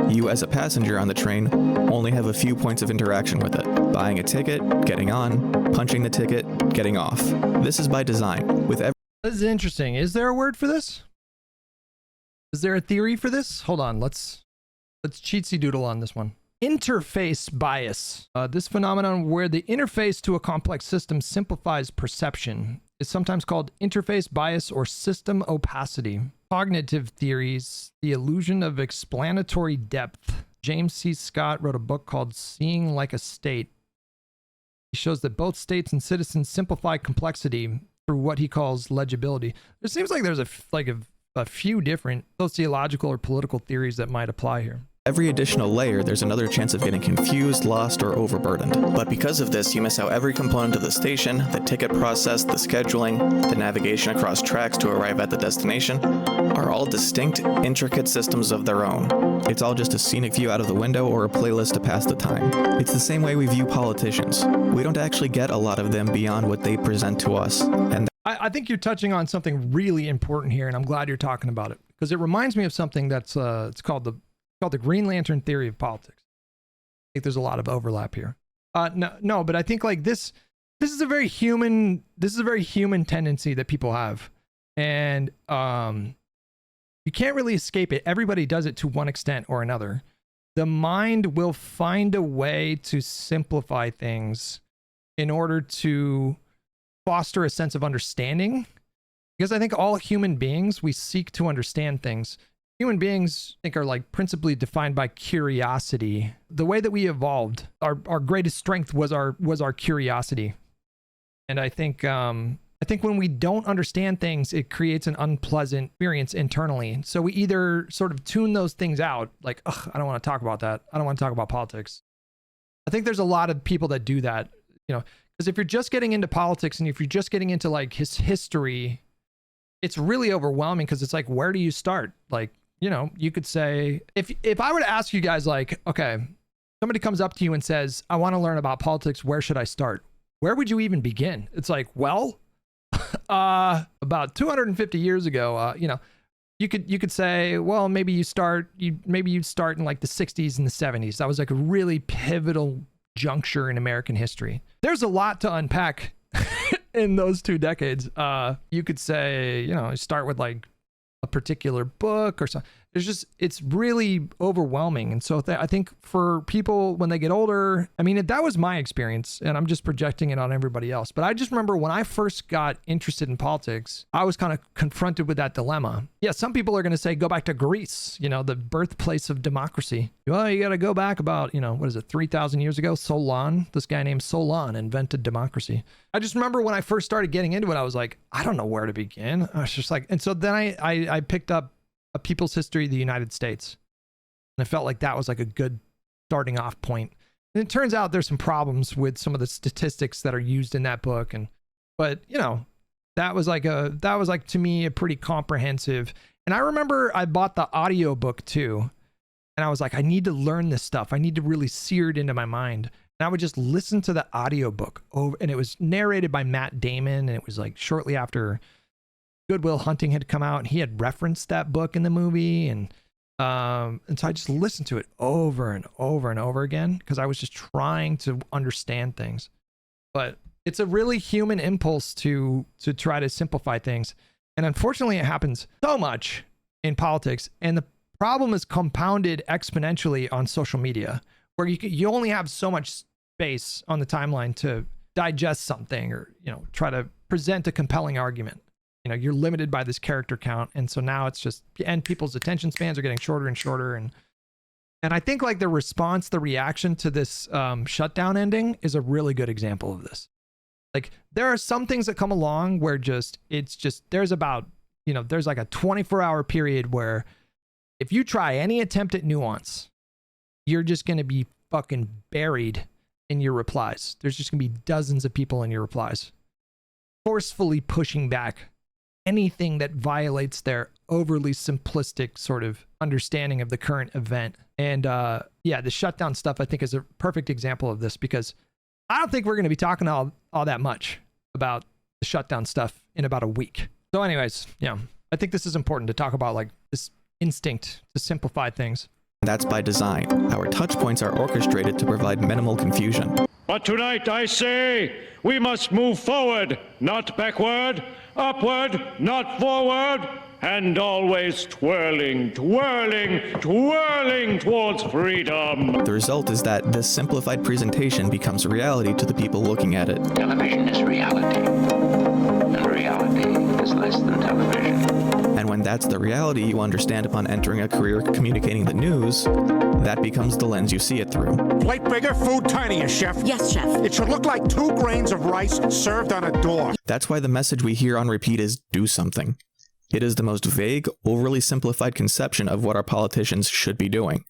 You as a passenger on the train only have a few points of interaction with it. Buying a ticket, getting on, punching the ticket, getting off. This is by design. This is interesting. Is there a word for this? Is there a theory for this? Hold on. Let's cheatsy doodle on this one. Interface bias. This phenomenon where the interface to a complex system simplifies perception is sometimes called interface bias or system opacity. Cognitive theories, the illusion of explanatory depth. James C. Scott wrote a book called Seeing Like a State. He shows that both states and citizens simplify complexity through what he calls legibility. There seems like there's a few different sociological or political theories that might apply here. Every additional layer, there's another chance of getting confused, lost, or overburdened. But because of this, you miss out every component of the station, the ticket process, the scheduling, the navigation across tracks to arrive at the destination, are all distinct, intricate systems of their own. It's all just a scenic view out of the window or a playlist to pass the time. It's the same way we view politicians. We don't actually get a lot of them beyond what they present to us. And I think you're touching on something really important here, and I'm glad you're talking about it, because it reminds me of something that's it's called the Green Lantern theory of politics. I think there's a lot of overlap here. No, but I think like this is a very human tendency that people have, and you can't really escape it. Everybody does it to one extent or another. The mind will find a way to simplify things in order to foster a sense of understanding, because I think all human beings, we seek to understand things. Human beings, I think, are like principally defined by curiosity. The way that we evolved, our greatest strength was our curiosity. And I think when we don't understand things, it creates an unpleasant experience internally. So we either sort of tune those things out, like, ugh, I don't want to talk about that. I don't want to talk about politics. I think there's a lot of people that do that, you know, because if you're just getting into politics and if you're just getting into like his history, it's really overwhelming because it's like, where do you start? Like, you know, you could say, if I were to ask you guys, like, okay, somebody comes up to you and says, I want to learn about politics, where should I start? Where would you even begin? It's like, well, about 250 years ago, you know, you could say, well, maybe you'd start in like the 60s and the 70s. That was like a really pivotal juncture in American history. There's a lot to unpack in those 2 decades. You could say, you know, start with like a particular book or something. It's really overwhelming. And so I think for people when they get older, I mean, that was my experience and I'm just projecting it on everybody else. But I just remember when I first got interested in politics, I was kind of confronted with that dilemma. Yeah, some people are going to say, go back to Greece, you know, the birthplace of democracy. Well, you got to go back about, you know, 3,000 years ago? Solon, this guy named Solon invented democracy. I just remember when I first started getting into it, I was like, I don't know where to begin. I was just like, and so then I picked up A People's History of the United States. And I felt like that was like a good starting off point. And it turns out there's some problems with some of the statistics that are used in that book. But you know, that was like to me a pretty comprehensive. And I remember I bought the audio book too. And I was like, I need to learn this stuff. I need to really sear it into my mind. And I would just listen to the audiobook over, and it was narrated by Matt Damon, and it was like shortly after Good Will Hunting had come out, and he had referenced that book in the movie, and so I just listened to it over and over and over again because I was just trying to understand things. But it's a really human impulse to try to simplify things, and unfortunately, it happens so much in politics, and the problem is compounded exponentially on social media, where you only have so much space on the timeline to digest something or try to present a compelling argument. You're limited by this character count, and so now it's just, and people's attention spans are getting shorter and shorter, and I think like the reaction to this shutdown ending is a really good example of this. Like there are some things that come along where there's about there's like a 24-hour period where if you try any attempt at nuance, you're just going to be fucking buried in your replies. There's just going to be dozens of people in your replies forcefully pushing back anything that violates their overly simplistic sort of understanding of the current event. And the shutdown stuff I think is a perfect example of this, because I don't think we're going to be talking all that much about the shutdown stuff in about a week. So anyways, I think this is important to talk about, like this instinct to simplify things. That's by design. Our touch points are orchestrated to provide minimal confusion. But tonight I say we must move forward, not backward, upward, not forward, and always twirling, twirling, twirling towards freedom. The result is that this simplified presentation becomes reality to the people looking at it. Television is reality, and reality is less than television. And when that's the reality you understand upon entering a career communicating the news, that becomes the lens you see it through. Plate bigger, food tinier, chef. Yes, chef. It should look like 2 grains of rice served on a door. That's why the message we hear on repeat is do something. It is the most vague, overly simplified conception of what our politicians should be doing.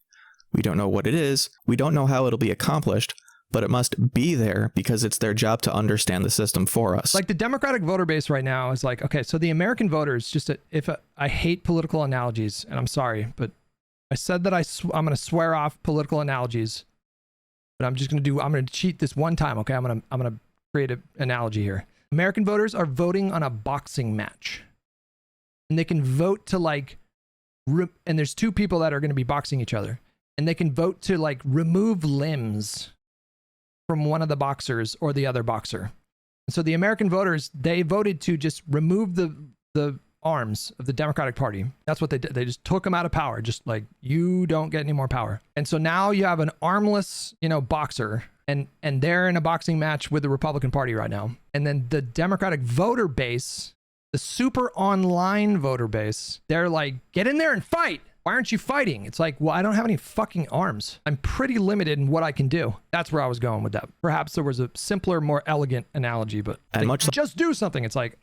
We don't know what it is, we don't know how it'll be accomplished, but it must be there because it's their job to understand the system for us. Like the Democratic voter base right now is like, okay, so the American voters, I hate political analogies, and I'm sorry, but I said that I'm going to swear off political analogies, but I'm going to cheat this one time, okay? I'm going to create an analogy here. American voters are voting on a boxing match. And they can vote to and there's 2 people that are going to be boxing each other, and they can vote to like remove limbs from one of the boxers or the other boxer. And so the American voters, they voted to just remove the arms of the Democratic Party. That's what they did. They just took them out of power. Just like, you don't get any more power. And so now you have an armless, boxer, and they're in a boxing match with the Republican Party right now. And then the Democratic voter base, the super online voter base, they're like, get in there and fight. Why aren't you fighting? It's like, well, I don't have any fucking arms. I'm pretty limited in what I can do. That's where I was going with that. Perhaps there was a simpler, more elegant analogy, but just do something. It's like,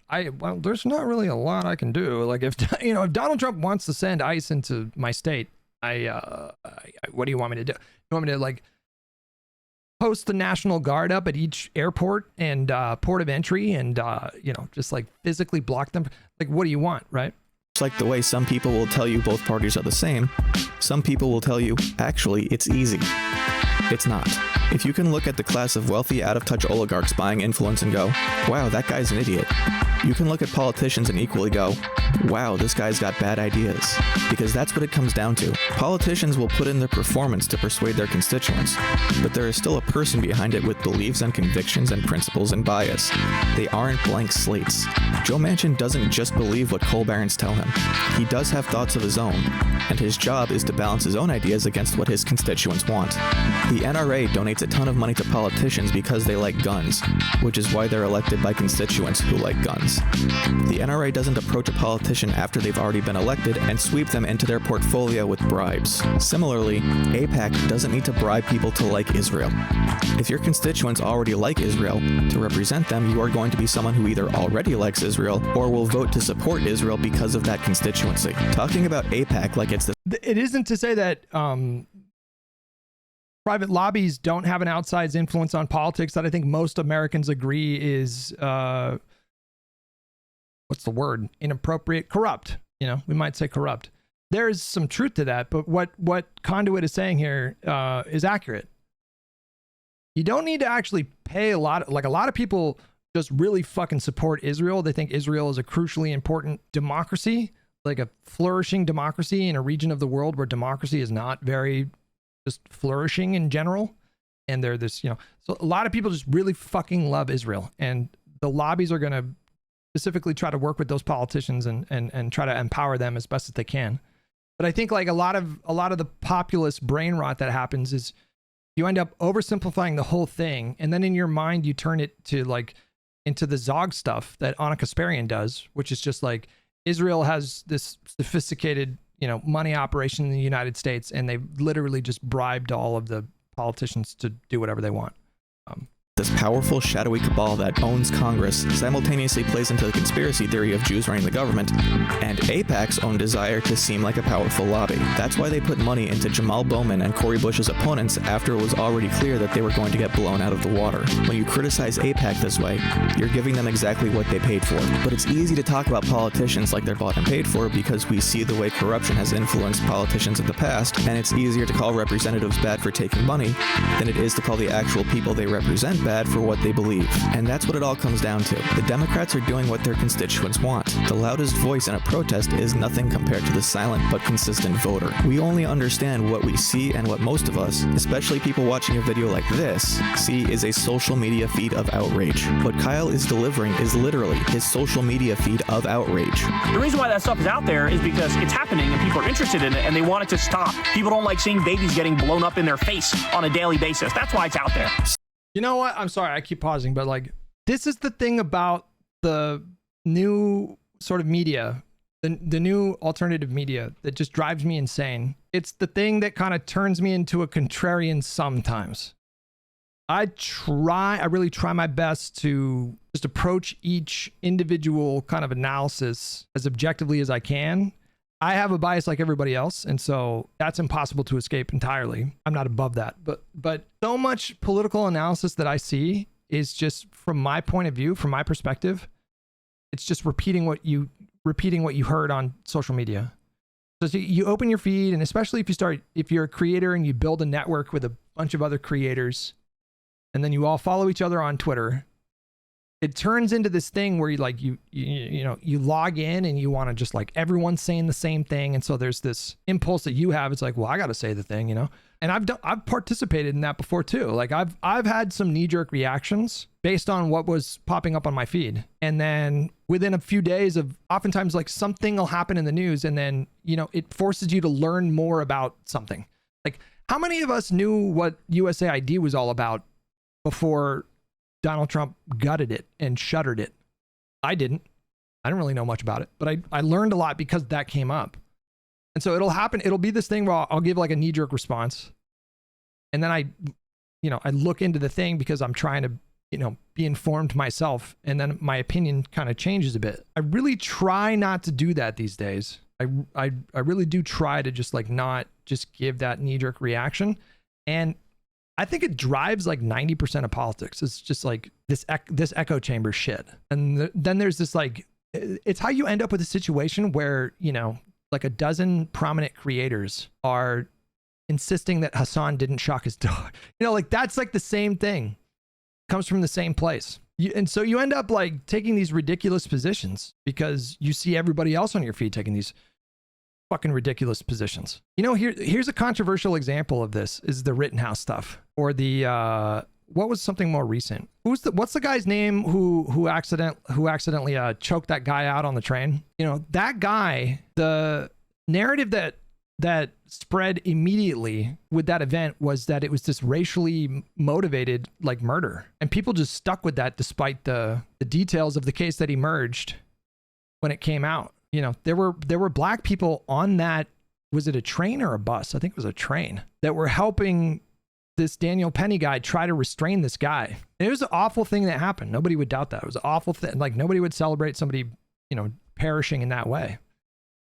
there's not really a lot I can do. Like if Donald Trump wants to send ICE into my state, what do you want me to do? You want me to like post the National Guard up at each airport and port of entry and, just like physically block them? Like, what do you want, right? It's like the way some people will tell you both parties are the same, some people will tell you, actually, it's easy. It's not. If you can look at the class of wealthy, out-of-touch oligarchs buying influence and go, wow, that guy's an idiot. You can look at politicians and equally go, wow, this guy's got bad ideas. Because that's what it comes down to. Politicians will put in their performance to persuade their constituents, but there is still a person behind it with beliefs and convictions and principles and bias. They aren't blank slates. Joe Manchin doesn't just believe what coal barons tell him. He does have thoughts of his own, and his job is to balance his own ideas against what his constituents want. The NRA donates a ton of money to politicians because they like guns, which is why they're elected by constituents who like guns. The NRA doesn't approach a politician after they've already been elected and sweep them into their portfolio with bribes. Similarly, AIPAC doesn't need to bribe people to like Israel. If your constituents already like Israel, to represent them, you are going to be someone who either already likes Israel or will vote to support Israel because of that constituency. Talking about AIPAC like it's the... It isn't to say that private lobbies don't have an outsized influence on politics that I think most Americans agree is, what's the word? Inappropriate, corrupt. We might say corrupt. There is some truth to that, but what Conduit is saying here is accurate. You don't need to actually pay a lot of people just really fucking support Israel. They think Israel is a crucially important democracy, like a flourishing democracy in a region of the world where democracy is not very just flourishing in general. And they're this, so a lot of people just really fucking love Israel, and the lobbies are going to specifically try to work with those politicians and try to empower them as best as they can. But I think like a lot of the populist brain rot that happens is you end up oversimplifying the whole thing, and then in your mind you turn it to like into the Zog stuff that Anna Kasparian does, which is just like Israel has this sophisticated, money operation in the United States, and they've literally just bribed all of the politicians to do whatever they want. This powerful, shadowy cabal that owns Congress simultaneously plays into the conspiracy theory of Jews running the government and AIPAC's own desire to seem like a powerful lobby. That's why they put money into Jamal Bowman and Cori Bush's opponents after it was already clear that they were going to get blown out of the water. When you criticize AIPAC this way, you're giving them exactly what they paid for. But it's easy to talk about politicians like they're bought and paid for because we see the way corruption has influenced politicians in the past, and it's easier to call representatives bad for taking money than it is to call the actual people they represent bad for what they believe. And that's what it all comes down to. The Democrats are doing what their constituents want. The loudest voice in a protest is nothing compared to the silent but consistent voter. We only understand what we see, and what most of us, especially people watching a video like this, see is a social media feed of outrage. What Kyle is delivering is literally his social media feed of outrage. The reason why that stuff is out there is because it's happening and people are interested in it and they want it to stop. People don't like seeing babies getting blown up in their face on a daily basis. That's why it's out there. You know what? I'm sorry, I keep pausing, but like, this is the thing about the new sort of media, the new alternative media that just drives me insane. It's the thing that kind of turns me into a contrarian sometimes. I really try my best to just approach each individual kind of analysis as objectively as I can. I have a bias like everybody else, and so that's impossible to escape entirely. I'm not above that, but so much political analysis that I see is just, from my point of view, from my perspective, it's just repeating what you heard on social media. So you open your feed, and especially if you're a creator and you build a network with a bunch of other creators, and then you all follow each other on Twitter, it turns into this thing where you log in and you want to just like everyone's saying the same thing, and so there's this impulse that you have. It's like, well, I got to say the thing, And I've participated in that before too. Like I've had some knee-jerk reactions based on what was popping up on my feed, and then within a few days of, oftentimes like something will happen in the news, and then it forces you to learn more about something. Like, how many of us knew what USAID was all about before Donald Trump gutted it and shuttered it? I didn't really know much about it, but I learned a lot because that came up. And so it'll happen. It'll be this thing where I'll give like a knee-jerk response, and then I look into the thing because I'm trying to, be informed myself, and then my opinion kind of changes a bit. I really try not to do that these days. I really do try to just like not just give that knee-jerk reaction. And I think it drives like 90% of politics. It's just like this echo chamber shit. And then there's this like, it's how you end up with a situation where, like a dozen prominent creators are insisting that Hassan didn't shock his dog. Like that's like the same thing. Comes from the same place. And so you end up like taking these ridiculous positions because you see everybody else on your feed taking these fucking ridiculous positions. Here's a controversial example of this is the Rittenhouse stuff, or the what was something more recent? What's the guy's name who accidentally choked that guy out on the train? That guy, the narrative that spread immediately with that event was that it was this racially motivated like murder, and people just stuck with that despite the details of the case that emerged when it came out. There were black people on that, was it a train or a bus? I think it was a train, that were helping this Daniel Penny guy try to restrain this guy. And it was an awful thing that happened. Nobody would doubt that. It was an awful thing. Like nobody would celebrate somebody, perishing in that way.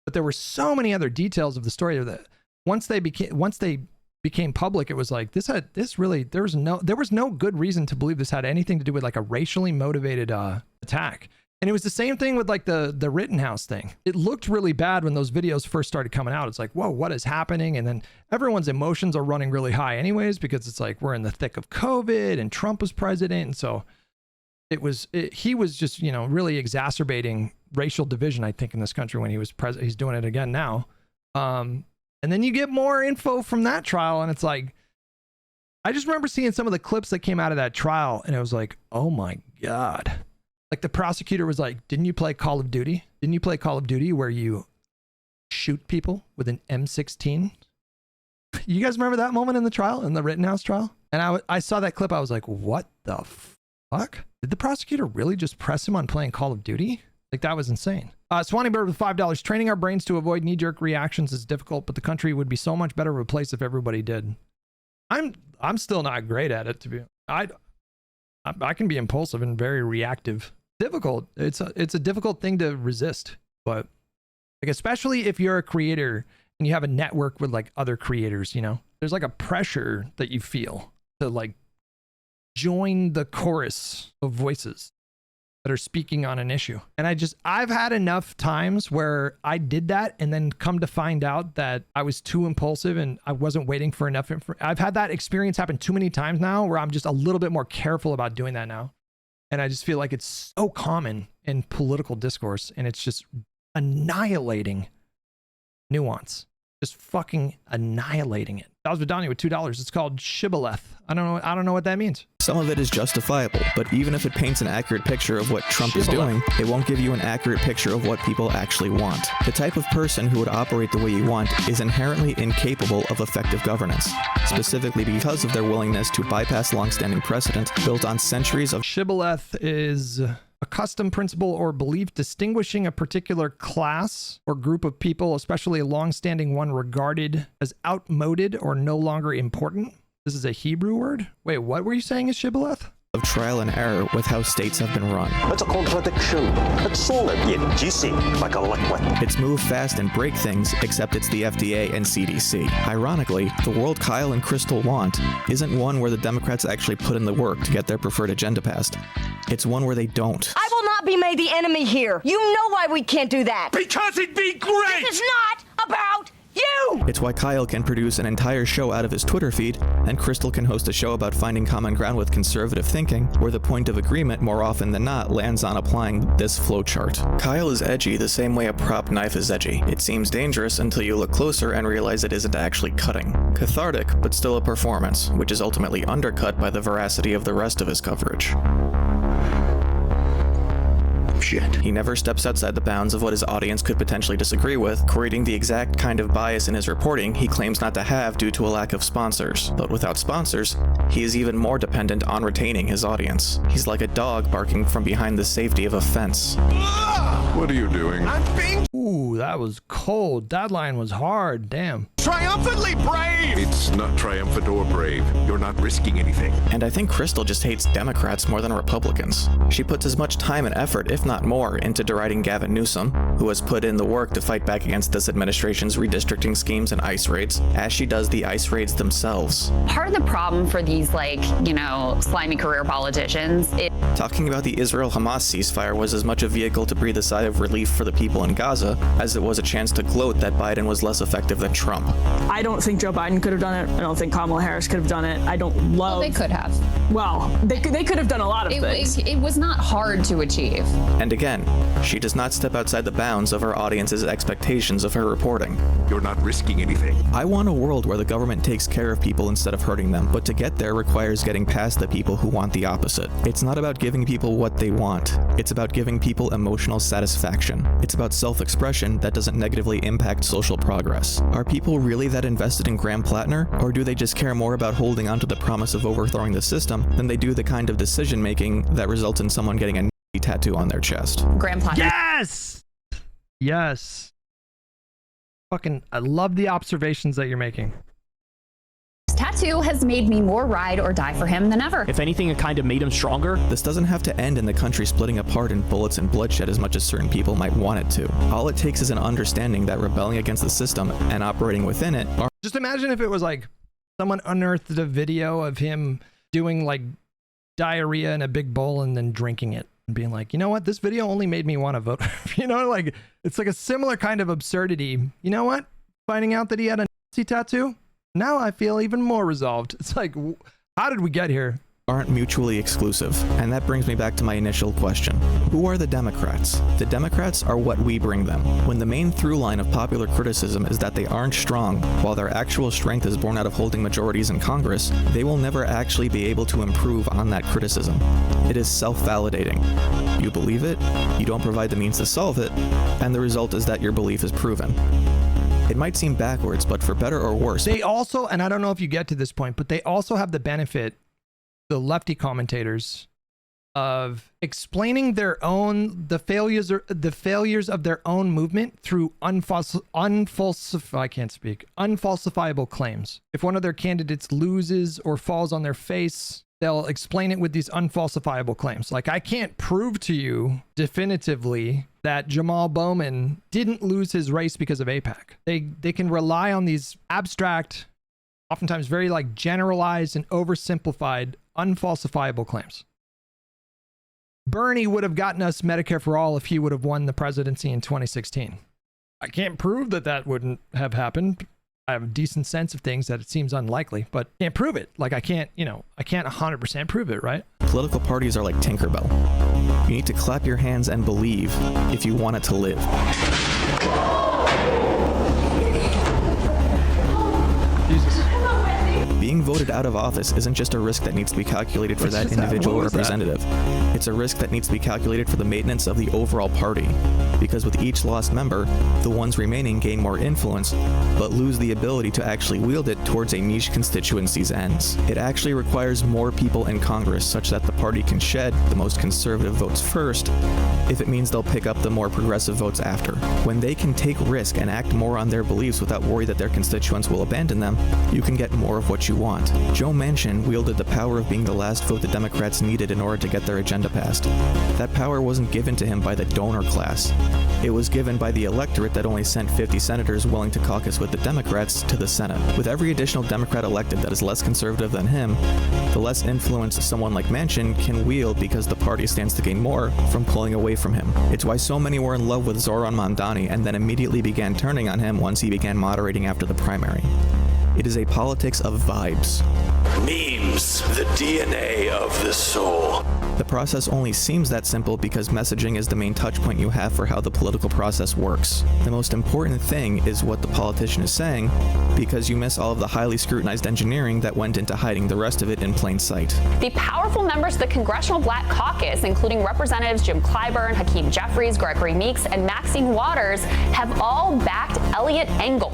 But there were so many other details of the story that once they became public, it was like there was no good reason to believe this had anything to do with like a racially motivated attack. And it was the same thing with like the Rittenhouse thing. It looked really bad when those videos first started coming out. It's like, whoa, what is happening? And then everyone's emotions are running really high anyways, because it's like we're in the thick of COVID and Trump was president. And so he was just, you know, really exacerbating racial division, I think, in this country when he was president. He's doing it again now. And then you get more info from that trial, and it's like, I just remember seeing some of the clips that came out of that trial, and it was like, oh my God. Like the prosecutor was like, didn't you play Call of Duty? Didn't you play Call of Duty where you shoot people with an M16? You guys remember that moment in the trial, in the Rittenhouse trial? And I saw that clip. I was like, what the fuck? Did the prosecutor really just press him on playing Call of Duty? Like, that was insane. Swanee Bird with $5. Training our brains to avoid knee-jerk reactions is difficult, but the country would be so much better of a place if everybody did. I'm still not great at it, to be honest. I can be impulsive and very reactive. Difficult. It's a difficult thing to resist, but like, especially if you're a creator and you have a network with like other creators, you know, there's like a pressure that you feel to like join the chorus of voices that are speaking on an issue. And I've had enough times where I did that and then come to find out that I was too impulsive and I wasn't waiting for enough I've had that experience happen too many times now where I'm just a little bit more careful about doing that now. And I just feel like it's so common in political discourse, and it's just annihilating nuance. Just fucking annihilating it. That was Vidani with $2. It's called Shibboleth. I don't know what that means. Some of it is justifiable, but even if it paints an accurate picture of what Trump is doing, it won't give you an accurate picture of what people actually want. The type of person who would operate the way you want is inherently incapable of effective governance, specifically because of their willingness to bypass long-standing precedent built on centuries of... Shibboleth is a custom, principle, or belief distinguishing a particular class or group of people, especially a long-standing one, regarded as outmoded or no longer important. This is a Hebrew word? Wait, what were you saying is shibboleth? Of trial and error with how states have been run. That's a contradiction. It's solid yet juicy, like a liquid. It's move fast and break things, except it's the FDA and CDC. Ironically, the world Kyle and Krystal want isn't one where the Democrats actually put in the work to get their preferred agenda passed. It's one where they don't. I will not be made the enemy here. You know why we can't do that. Because it'd be great! This is not about you! It's why Kyle can produce an entire show out of his Twitter feed, and Krystal can host a show about finding common ground with conservative thinking, where the point of agreement more often than not lands on applying this flowchart. Kyle is edgy the same way a prop knife is edgy. It seems dangerous until you look closer and realize it isn't actually cutting. Cathartic, but still a performance, which is ultimately undercut by the veracity of the rest of his coverage. Shit. He never steps outside the bounds of what his audience could potentially disagree with, creating the exact kind of bias in his reporting he claims not to have due to a lack of sponsors. But without sponsors, he is even more dependent on retaining his audience. He's like a dog barking from behind the safety of a fence. What are you doing? Ooh, that was cold. That line was hard. Damn. Triumphantly brave! It's not triumphant or brave. You're not risking anything. And I think Krystal just hates Democrats more than Republicans. She puts as much time and effort, if not more, into deriding Gavin Newsom, who has put in the work to fight back against this administration's redistricting schemes and ICE raids, as she does the ICE raids themselves. Part of the problem for these, like, you know, slimy career politicians is... Talking about the Israel-Hamas ceasefire was as much a vehicle to breathe a sigh of relief for the people in Gaza as it was a chance to gloat that Biden was less effective than Trump. I don't think Joe Biden could have done it. I don't think Kamala Harris could have done it. I don't love... Well, they could have. Well, they could have done a lot of things. It was not hard to achieve. And again, she does not step outside the bounds of her audience's expectations of her reporting. You're not risking anything. I want a world where the government takes care of people instead of hurting them, but to get there requires getting past the people who want the opposite. It's not about giving people what they want. It's about giving people emotional satisfaction. It's about self-expression that doesn't negatively impact social progress. Are people really that invested in Graham Plattner, or do they just care more about holding onto the promise of overthrowing the system than they do the kind of decision-making that results in someone getting a tattoo on their chest? Graham Plattner. Yes! Yes. Fucking, I love the observations that you're making. This tattoo has made me more ride or die for him than ever. If anything, it kind of made him stronger. This doesn't have to end in the country splitting apart in bullets and bloodshed as much as certain people might want it to. All it takes is an understanding that rebelling against the system and operating within it are... Just imagine if it was like someone unearthed a video of him doing like diarrhea in a big bowl and then drinking it. and being like, you know what, this video only made me want to vote. You know, like it's like a similar kind of absurdity. You know what? Finding out that he had a Nazi tattoo, now I feel even more resolved. It's like, how did we get here? Aren't mutually exclusive. And that brings me back to my initial question. Who are the Democrats? The Democrats are what we bring them. When the main through line of popular criticism is that they aren't strong, while their actual strength is born out of holding majorities in Congress, they will never actually be able to improve on that criticism. It is self-validating. You believe it, you don't provide the means to solve it, and the result is that your belief is proven. It might seem backwards, but for better or worse. They also, and I don't know if you get to this point, but they also have the benefit, the lefty commentators, of explaining their own the failures of their own movement through unfalsifiable claims. If one of their candidates loses or falls on their face, they'll explain it with these unfalsifiable claims. Like, I can't prove to you definitively that Jamal Bowman didn't lose his race because of AIPAC. They can rely on these abstract, oftentimes very like generalized and oversimplified, unfalsifiable claims. Bernie would have gotten us Medicare for all if he would have won the presidency in 2016. I can't prove that that wouldn't have happened. I have a decent sense of things that it seems unlikely, but can't prove it. Like I can't 100% prove it, right? Political parties are like Tinkerbell. You need to clap your hands and believe if you want it to live. Being voted out of office isn't just a risk that needs to be calculated for that individual representative. It's a risk that needs to be calculated for the maintenance of the overall party. Because with each lost member, the ones remaining gain more influence, but lose the ability to actually wield it towards a niche constituency's ends. It actually requires more people in Congress such that the party can shed the most conservative votes first, if it means they'll pick up the more progressive votes after. When they can take risk and act more on their beliefs without worry that their constituents will abandon them, you can get more of what you want. Joe Manchin wielded the power of being the last vote the Democrats needed in order to get their agenda passed. That power wasn't given to him by the donor class. It was given by the electorate that only sent 50 senators willing to caucus with the Democrats to the Senate. With every additional Democrat elected that is less conservative than him, the less influence someone like Manchin can wield because the party stands to gain more from pulling away from him. It's why so many were in love with Zoran Mamdani and then immediately began turning on him once he began moderating after the primary. It is a politics of vibes. Memes, the DNA of the soul. The process only seems that simple because messaging is the main touch point you have for how the political process works. The most important thing is what the politician is saying, because you miss all of the highly scrutinized engineering that went into hiding the rest of it in plain sight. The powerful members of the Congressional Black Caucus, including Representatives Jim Clyburn, Hakeem Jeffries, Gregory Meeks, and Maxine Waters, have all backed Eliot Engel.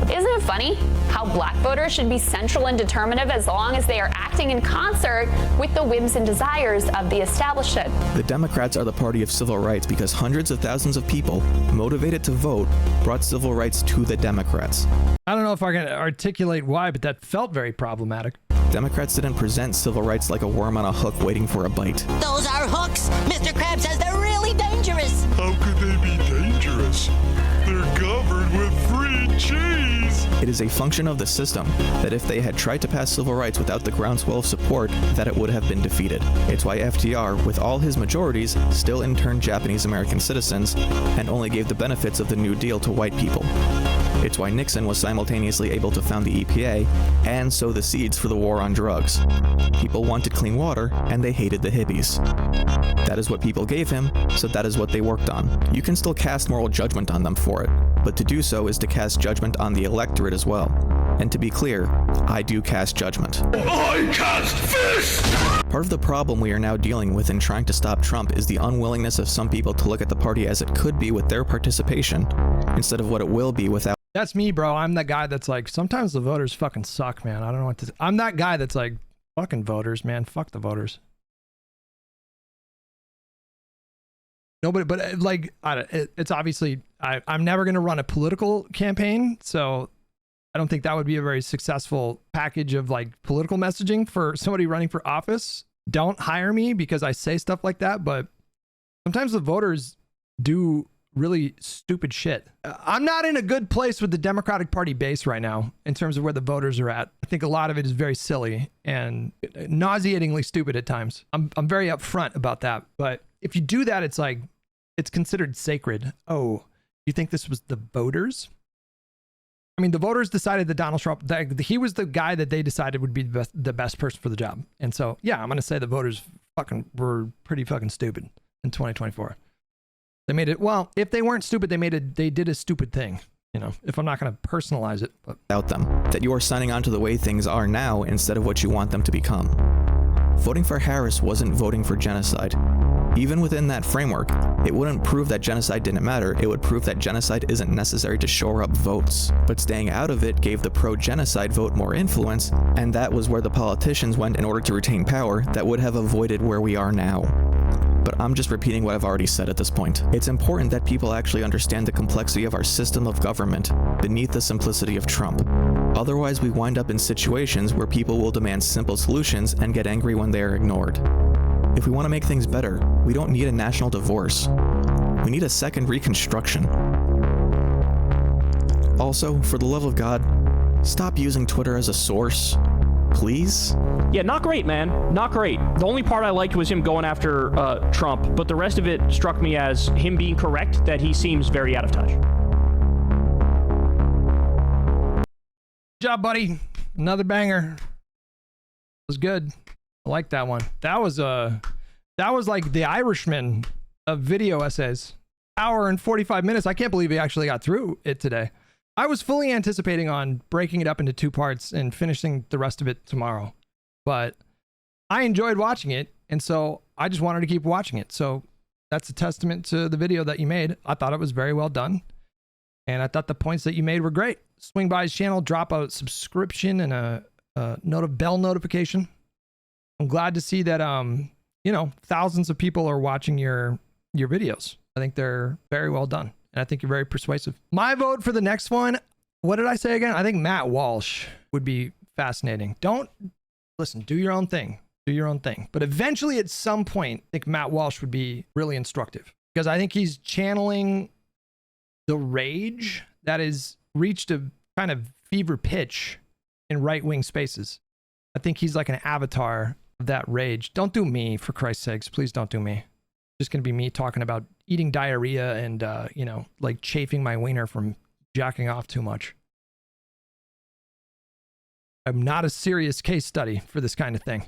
Isn't it funny how black voters should be central and determinative as long as they are acting in concert with the whims and desires of the establishment? The Democrats are the party of civil rights because hundreds of thousands of people, motivated to vote, brought civil rights to the Democrats. I don't know if I can articulate why, but that felt very problematic. Democrats didn't present civil rights like a worm on a hook waiting for a bite. Those are hooks. Mr. Krabs says they're really dangerous. How could they be dangerous? They're covered with free cheese. It is a function of the system that if they had tried to pass civil rights without the groundswell of support, that it would have been defeated. It's why FDR, with all his majorities, still interned Japanese American citizens and only gave the benefits of the New Deal to white people. It's why Nixon was simultaneously able to found the EPA and sow the seeds for the war on drugs. People wanted clean water, and they hated the hippies. That is what people gave him, so that is what they worked on. You can still cast moral judgment on them for it, but to do so is to cast judgment on the electorate as well. And to be clear, I do cast judgment. I cast fist! Part of the problem we are now dealing with in trying to stop Trump is the unwillingness of some people to look at the party as it could be with their participation, instead of what it will be without. That's me, bro. I'm that guy that's like, sometimes the voters fucking suck, man. I don't know what to. I'm that guy that's like, fucking voters, man. Fuck the voters. Nobody, but like, it's obviously, I'm never going to run a political campaign, so I don't think that would be a very successful package of like political messaging for somebody running for office. Don't hire me because I say stuff like that, but sometimes the voters do really stupid shit. I'm not in a good place with the Democratic Party base right now in terms of where the voters are at. I think a lot of it is very silly and nauseatingly stupid at times. I'm very upfront about that, but if you do that, it's like, it's considered sacred. Oh, you think this was the voters? I mean, the voters decided that Donald Trump, that he was the guy that they decided would be the best person for the job. And so, yeah, I'm going to say the voters were pretty fucking stupid in 2024. They made it, well, if they weren't stupid, they did a stupid thing. You know, if I'm not going to personalize it. But. Without them, that you are signing on to the way things are now instead of what you want them to become. Voting for Harris wasn't voting for genocide. Even within that framework, it wouldn't prove that genocide didn't matter, it would prove that genocide isn't necessary to shore up votes. But staying out of it gave the pro-genocide vote more influence, and that was where the politicians went in order to retain power that would have avoided where we are now. But I'm just repeating what I've already said at this point. It's important that people actually understand the complexity of our system of government beneath the simplicity of Trump. Otherwise, we wind up in situations where people will demand simple solutions and get angry when they are ignored. If we want to make things better, we don't need a national divorce. We need a second Reconstruction. Also, for the love of God, stop using Twitter as a source. Please? Yeah, not great, man. Not great. The only part I liked was him going after Trump, but the rest of it struck me as him being correct that he seems very out of touch. Good job, buddy. Another banger. Was good. I like that one. That was like the Irishman of video essays. Hour and 45 minutes. I can't believe he actually got through it today. I was fully anticipating on breaking it up into 2 parts and finishing the rest of it tomorrow. But I enjoyed watching it, and so I just wanted to keep watching it. So that's a testament to the video that you made. I thought it was very well done. And I thought the points that you made were great. Swing by his channel, drop a subscription and a bell notification. I'm glad to see that you know, thousands of people are watching your videos. I think they're very well done. And I think you're very persuasive. My vote for the next one, what did I say again? I think Matt Walsh would be fascinating. Listen, do your own thing. Do your own thing. But eventually, at some point, I think Matt Walsh would be really instructive. Because I think he's channeling the rage that has reached a kind of fever pitch in right-wing spaces. I think he's like an avatar of that rage. Don't do me, for Christ's sakes. Please don't do me. Just going to be me talking about eating diarrhea and, you know, like chafing my wiener from jacking off too much. I'm not a serious case study for this kind of thing.